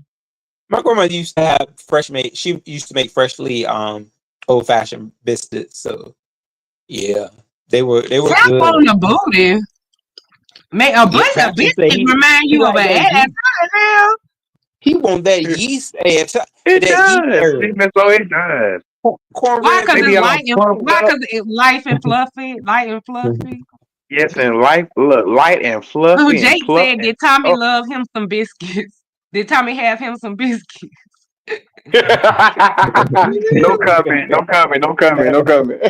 my grandma used to have fresh made. She used to make freshly old fashioned biscuits. So yeah, they were Tap good. on the booty. Make a Yeah, a Pastor say biscuit remind he you of like an that ass. yeast. How the hell? He want that yeast ass, It that yeast does. herb. So it does. Why? Cornbread Cause They it's be biscuits. all light and pumped why? up. Cause it's light and fluffy, light and fluffy. Yes, and light and Oh, fluffy and Jake plump said, and "Did Tommy oh. love him some biscuits? Did Tommy have him some biscuits?" No comment. No comment. No comment. No comment.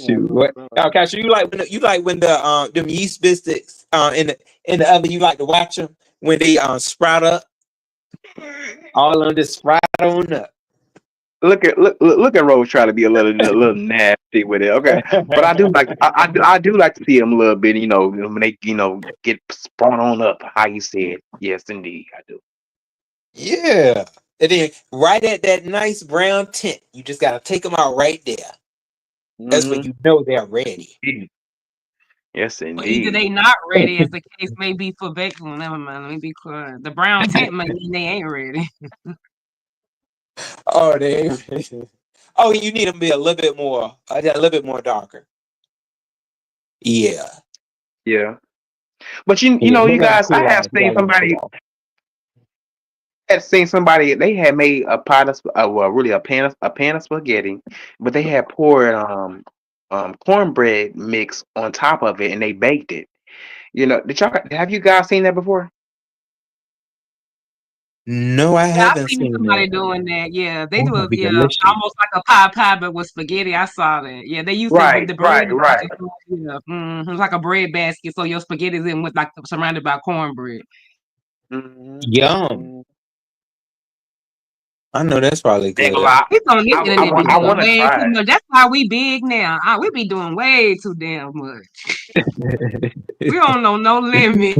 Shoot, what? Oh, Casher, you like when the them yeast biscuits in the oven, you like to watch them when they sprout up, all of them just sprout on up. look at Rose trying to be a little nasty with it. Okay, but I do like to see him a little bit. When they get sprung on up. How you said, yes, indeed, I do. Yeah. And then right at that nice brown tint, you just gotta take them out right there. That's when Mm-hmm. you know they're ready. Yes, Or either indeed. they not ready, as the case may be for Beckham. Never mind, let me be quiet. The brown tent may mean they ain't ready. Oh, they. Oh, you need them to be a little bit more, a little bit more darker. Yeah. Yeah, but you Yeah. know, They you gotta guys, cool off. You gotta let them cool off. had seen somebody. They had made a pot of, well, really a pan of spaghetti, but they had poured cornbread mix on top of it, and they baked it. Have you guys seen that before? No, I Yeah, I haven't seen seen somebody that. doing that. Yeah, they That do would it. be Yeah, delicious. almost like a pie, but with spaghetti. I saw that. Yeah, they used to with Right, the bread. right, right. Yeah, it's like a bread basket. So your spaghetti's in with like surrounded by cornbread. Hmm. Yum. I know that's probably Ain't gonna good. lie. People on this I internet be want I doing want to way too try it. much. That's why we big now. We be doing way too damn much. We don't know no limit.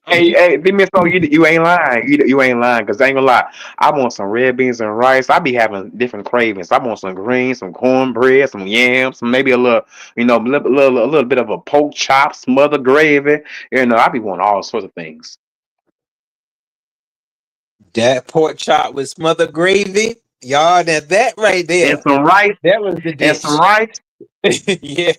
Hey, be Miss O, you ain't lying. You ain't lying, because I ain't gonna lie. I want some red beans and rice. I be having different cravings. I want some greens, some cornbread, some yams, maybe a little, a little bit of a pork chop, smothered gravy. I be wanting all sorts of things. That pork chop with smothered gravy, y'all. That right And there, some rice, that was the and some dish. rice, Yeah.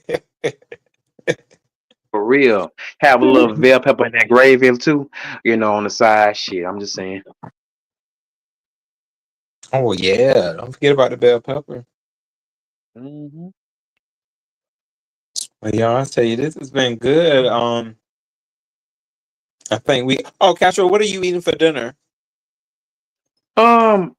for real. Have a little bell pepper in that gravy too, on the side. Shit, I'm just saying. Oh yeah. Don't forget about the bell pepper. Hmm. Well, y'all, I tell you, this has been good. I think we. Oh, Castro, what are you eating for dinner? Um,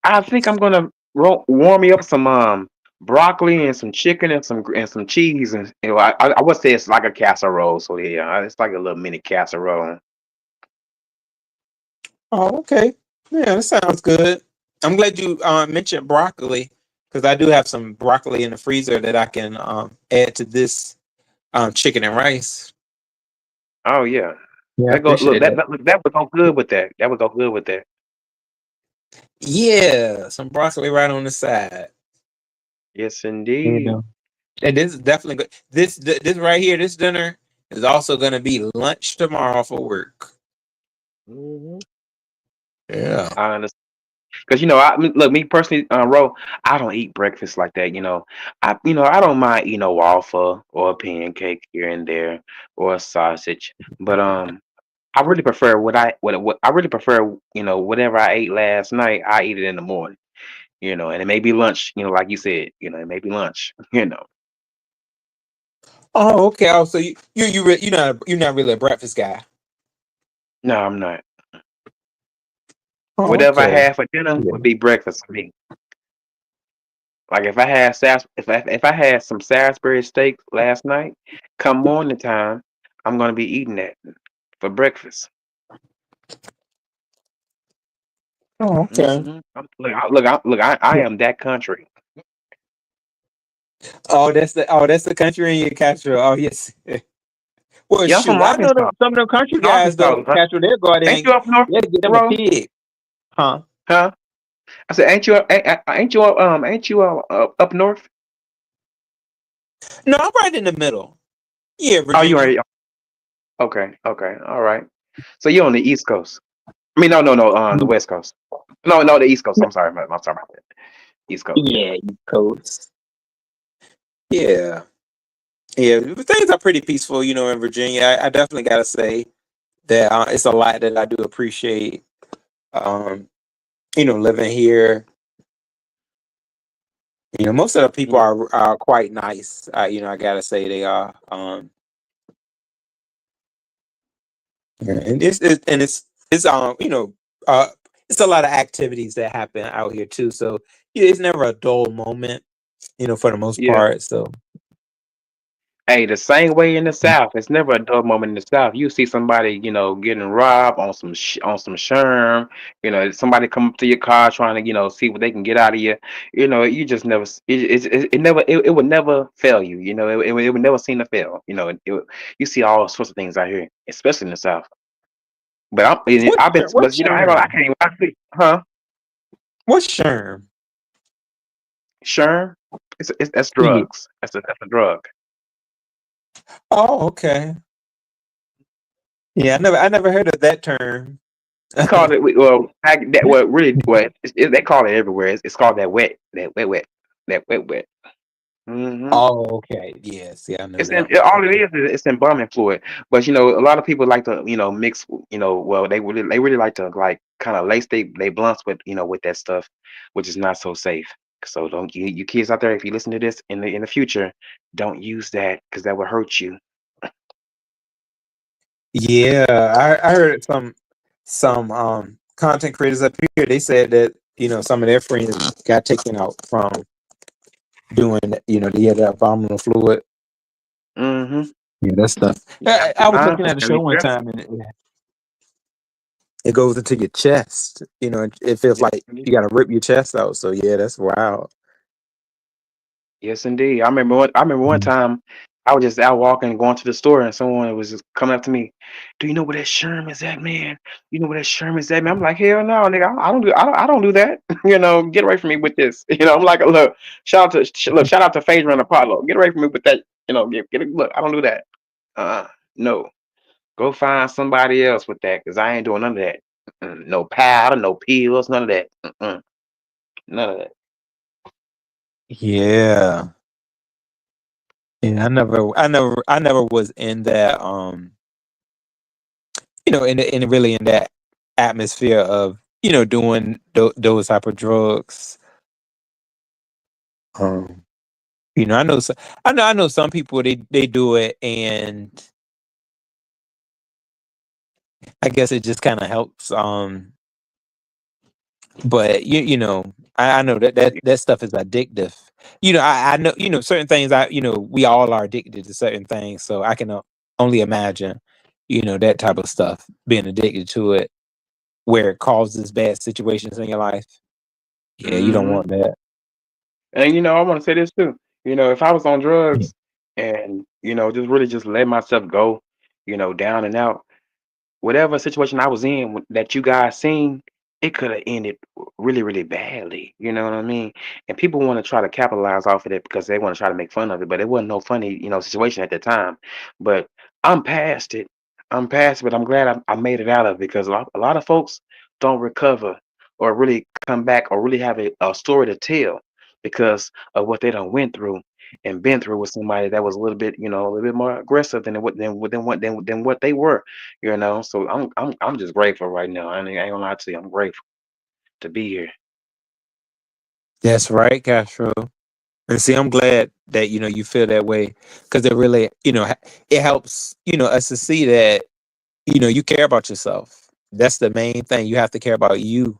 I think I'm gonna warm me up some broccoli and some chicken and some cheese, and I would say it's like a casserole. So yeah, it's like a little mini casserole. Oh, okay. Yeah, that sounds good. I'm glad you mentioned broccoli because I do have some broccoli in the freezer that I can add to this chicken and rice. Oh yeah, Yeah, I that go look appreciate that. that would go good with that. That would go good with that. Yeah, some broccoli right on the side. Yes, You indeed. know, and this is definitely good. This right here, this dinner is also going to be lunch tomorrow for work. Hmm. Yeah. I understand. Because look, me personally, Ro, I don't eat breakfast like that. I don't mind eating a waffle or a pancake here and there or a sausage, but I really prefer what I really prefer. Whatever I ate last night, I eat it in the morning. And it may be lunch. Like you said, it may be lunch. Oh, okay. Oh, so you're not really a breakfast guy. No, I'm not. Oh, Whatever I okay. had for dinner Yeah. would be breakfast for me. Like if I had if I had some Salisbury steak last night, come morning time, I'm gonna be eating that for breakfast. Oh, okay. Look, I am that country. That's the country in your Castro. Oh yes. Well, Yeah, I'm from shoot, I know Arkansas. some of them country guys though. Arkansas, huh? Castro, they'll go out there Ain't and you up north, they'll get them a bro? pig, huh? Huh? I said, ain't you up north? No, I'm right in the middle. Yeah, Oh, you Virginia. are. Okay, okay, all right. So you're on the East Coast. I mean, no, the West Coast. No, the East Coast. I'm sorry, I'm sorry about that. East Coast, yeah. Yeah, East Coast. Yeah, yeah. Things are pretty peaceful, in Virginia. I definitely gotta say that it's a lot that I do appreciate. Um, living here. Most of the people Mm, are quite nice. I gotta say they are. Yeah, and uh, it's a lot of activities that happen out here too. So yeah, it's never a dull moment, for the most yeah, part. So Hey, the same way in the South. It's never a dull moment in the South. You see somebody, getting robbed on on some sherm. Somebody come up to your car trying to, see what they can get out of you. You just never. It never. It would never fail you. It would never seem to fail. You see all sorts of things out here, especially in the South. But I've been, What's but I sherm? can't even. I see, huh? What's sherm? Sherm. That's Yeah. drugs. That's a drug. Oh, okay. Yeah, I never heard of that term. We call it well that what really what they call it everywhere. It's called that wet. Hmm. Oh, okay. Yeah, see, I know that one. All it is it's embalming fluid. But a lot of people like to mix. Well they really like to like kind of lace they blunts with with that stuff, which is not so safe. So don't you kids out there, if you listen to this in the future, don't use that because that will hurt you. Yeah, I heard some content creators up here. They said that some of their friends got taken out from doing the abdominal fluid. Hmm. Yeah, that stuff. Yeah, I was mine looking at a can show be one stressful. time, and it goes into your chest. It feels Yes, like indeed. you got to rip your chest out. So yeah, that's wild. Yes, indeed. I remember one time I was just out walking, going to the store, and someone was just coming up to me. Do you know where that Sherm is at, man? You know where that Sherm is at, man? I'm like, hell no, nigga. I don't do that. Get away from me with this. I'm like, look, shout out to Phaedra and Apollo. Get away from me with that. Look, I don't do that. Uh, no. Go find somebody else with that, cause I ain't doing none of that. No powder, no pills, none of that. None of that. Yeah, yeah. I never was in that. Really in that atmosphere of doing those type of drugs. Um, I know, I know some people they do it, and I guess it just kind of helps. But I know that stuff is addictive. I know certain things. We all are addicted to certain things, so I can only imagine that type of stuff, being addicted to it, where it causes bad situations in your life. Yeah, you don't Hmm. want that. And I want to say this too. If I was on drugs and just really just let myself go, down and out, whatever situation I was in that you guys seen, it could have ended really, really badly. You know what I mean? And people want to try to capitalize off of it because they want to try to make fun of it, but it wasn't no funny, situation at the time. But I'm past it. I'm past it, but I'm glad I made it out of it because a lot of folks don't recover or really come back or really have a story to tell because of what they done went through and been through with somebody that was a little bit, a little bit more aggressive than what they were. So I'm just grateful right now. I ain't gonna lie to you. I'm grateful to be here. That's right, Castro. And see, I'm glad that you feel that way, because it really it helps us to see that you care about yourself. That's the main thing. You have to care about you.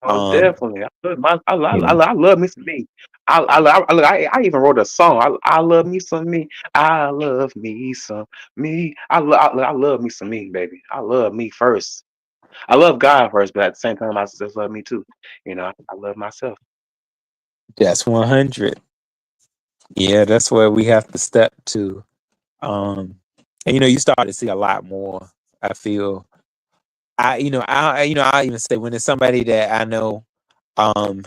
Oh, Um, definitely. I you know, love me some me. I even wrote a song. I love me some me. I love me some me. I love me some me, baby. I love me first. I love God first, but at the same time, I just love me too. I love myself. that's 100. Yeah, that's where we have to step to. Um, and you start to see a lot more. I feel. I even say when it's somebody that I know, um,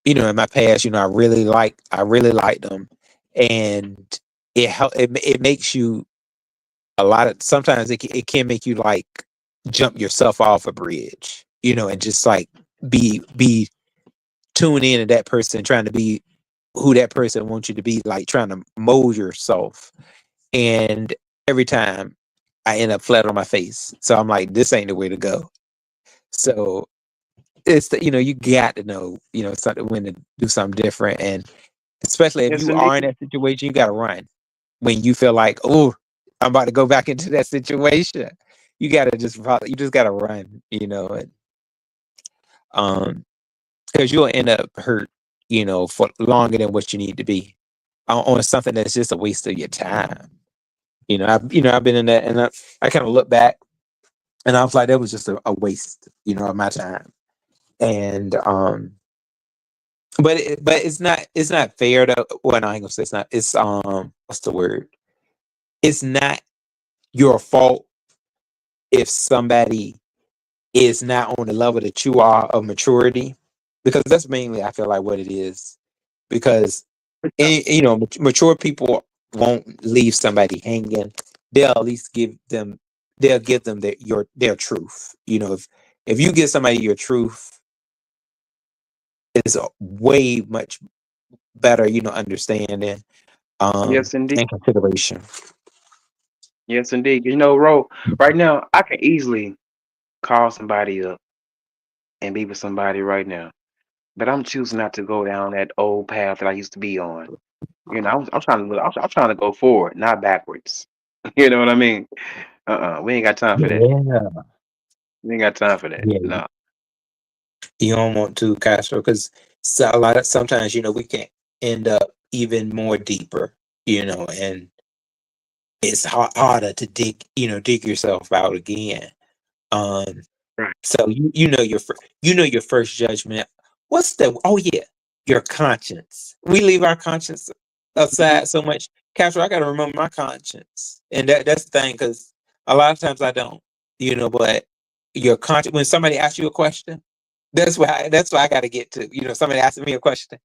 in my past, I really like them, and it makes you a lot of sometimes it can make you like jump yourself off a bridge, and just like be tuned in to that person, trying to be who that person wants you to be, like trying to mold yourself. And every time I end up flat on my face. So I'm like, this ain't the way to go. So it's you got to know, something, when to do something different. And especially if Yes, you are in indeed. that situation, you got to run when you feel like, oh, I'm about to go back into that situation. You got to you just got to run, and um, because you'll end up hurt, for longer than what you need to be on something that's just a waste of your time. I've been in that, and I kind of look back, and I was like, that was just a waste, of my time. And but it's not fair to. Well, no, I ain't gonna say it's not. It's what's the word? It's not your fault if somebody is not on the level that you are of maturity, because that's mainly, I feel like, what it is. Because mature people won't leave somebody hanging. They'll at least give them their truth. If you give somebody your truth, it's a way much better, understanding, Yes, indeed. and consideration. Yes, indeed. Ro, right now I can easily call somebody up and be with somebody right now, but I'm choosing not to go down that old path that I used to be on. I'm trying to I'm trying to go forward, not backwards. You know what I mean? We ain't got time for that. Yeah, We ain't got time for that. yeah. No. You don't want to, Castro, because sometimes we can end up even more deeper, and it's harder to dig yourself out again. Um, Right. so your first judgment. What's the? Oh yeah, your conscience. We leave our conscience aside so much. Castro, I got to remember my conscience, and that's the thing, because a lot of times I don't. But your conscience. When somebody asks you a question, that's why I got to get to. Somebody asking me a question.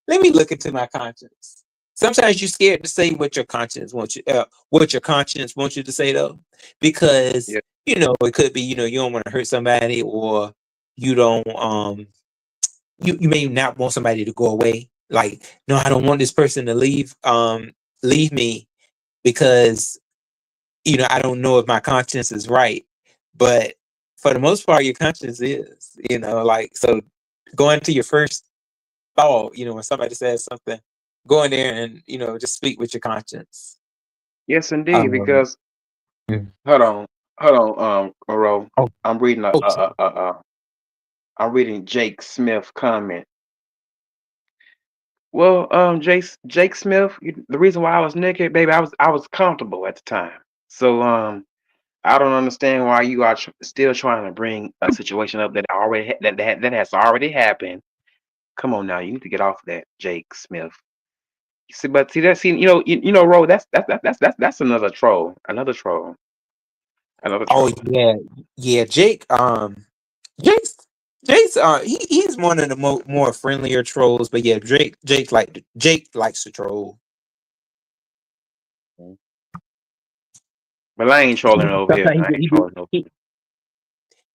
Let me look into my conscience. Sometimes you're scared to say what your conscience wants you to say, though, because Yeah. it could be you don't want to hurt somebody, or you don't you may not want somebody to go away. Like, no, I don't want this person to leave me, because I don't know if my conscience is right. But for the most part, your conscience is, like, so going to your first thought, when somebody says something, go in there and, just speak with your conscience. Yes, indeed. Um, Because mm. hold on, Ro. Oh, I'm reading oh, sorry. I'm reading Jake Smith comment. Well, Jake Smith, the reason why I was naked, baby, I was comfortable at the time. So I don't understand why you are still trying to bring a situation up that already that has already happened. Come on now, you need to get off of that, Jake Smith. See, but see that, Ro, that's another Oh troll. yeah, yeah. Jake's Jake's he's one of the more friendlier trolls, but yeah, Jake likes to troll. Mhm. But I ain't trolling over here. Sometimes I ain't trolling over here.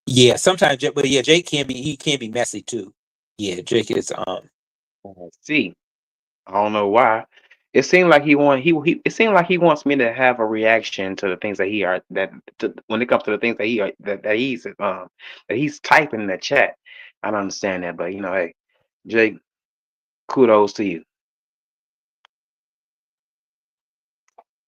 yeah, sometimes, but yeah, Jake can be messy too. Yeah, Jake is See, I don't know why. It seemed like it seemed like he wants me to have a reaction to the things that he are when it comes to the things that that he's typing in the chat. I don't understand that, but hey, Jake, kudos to you.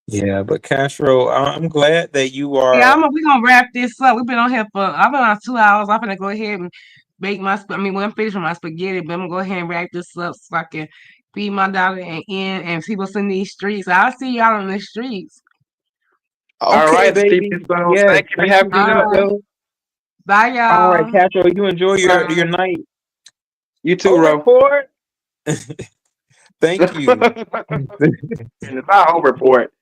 yeah, but Castro, I'm glad that you Yeah, are. we gonna wrap this up. We've been on here for I've been on 2 hours. I'm gonna go ahead and make when I'm finished with my spaghetti, but I'm gonna go ahead and wrap this up so I can feed my daughter and end and people in these streets. I'll see y'all in the streets. All Okay, right, baby. Steven Stones, Yes, thank you for thank you having All me for up, right. though. Bye all right, y'all. Castro. You enjoy your Bye. night. You too, Oh, Ro. report. Thank you. And it's our home report.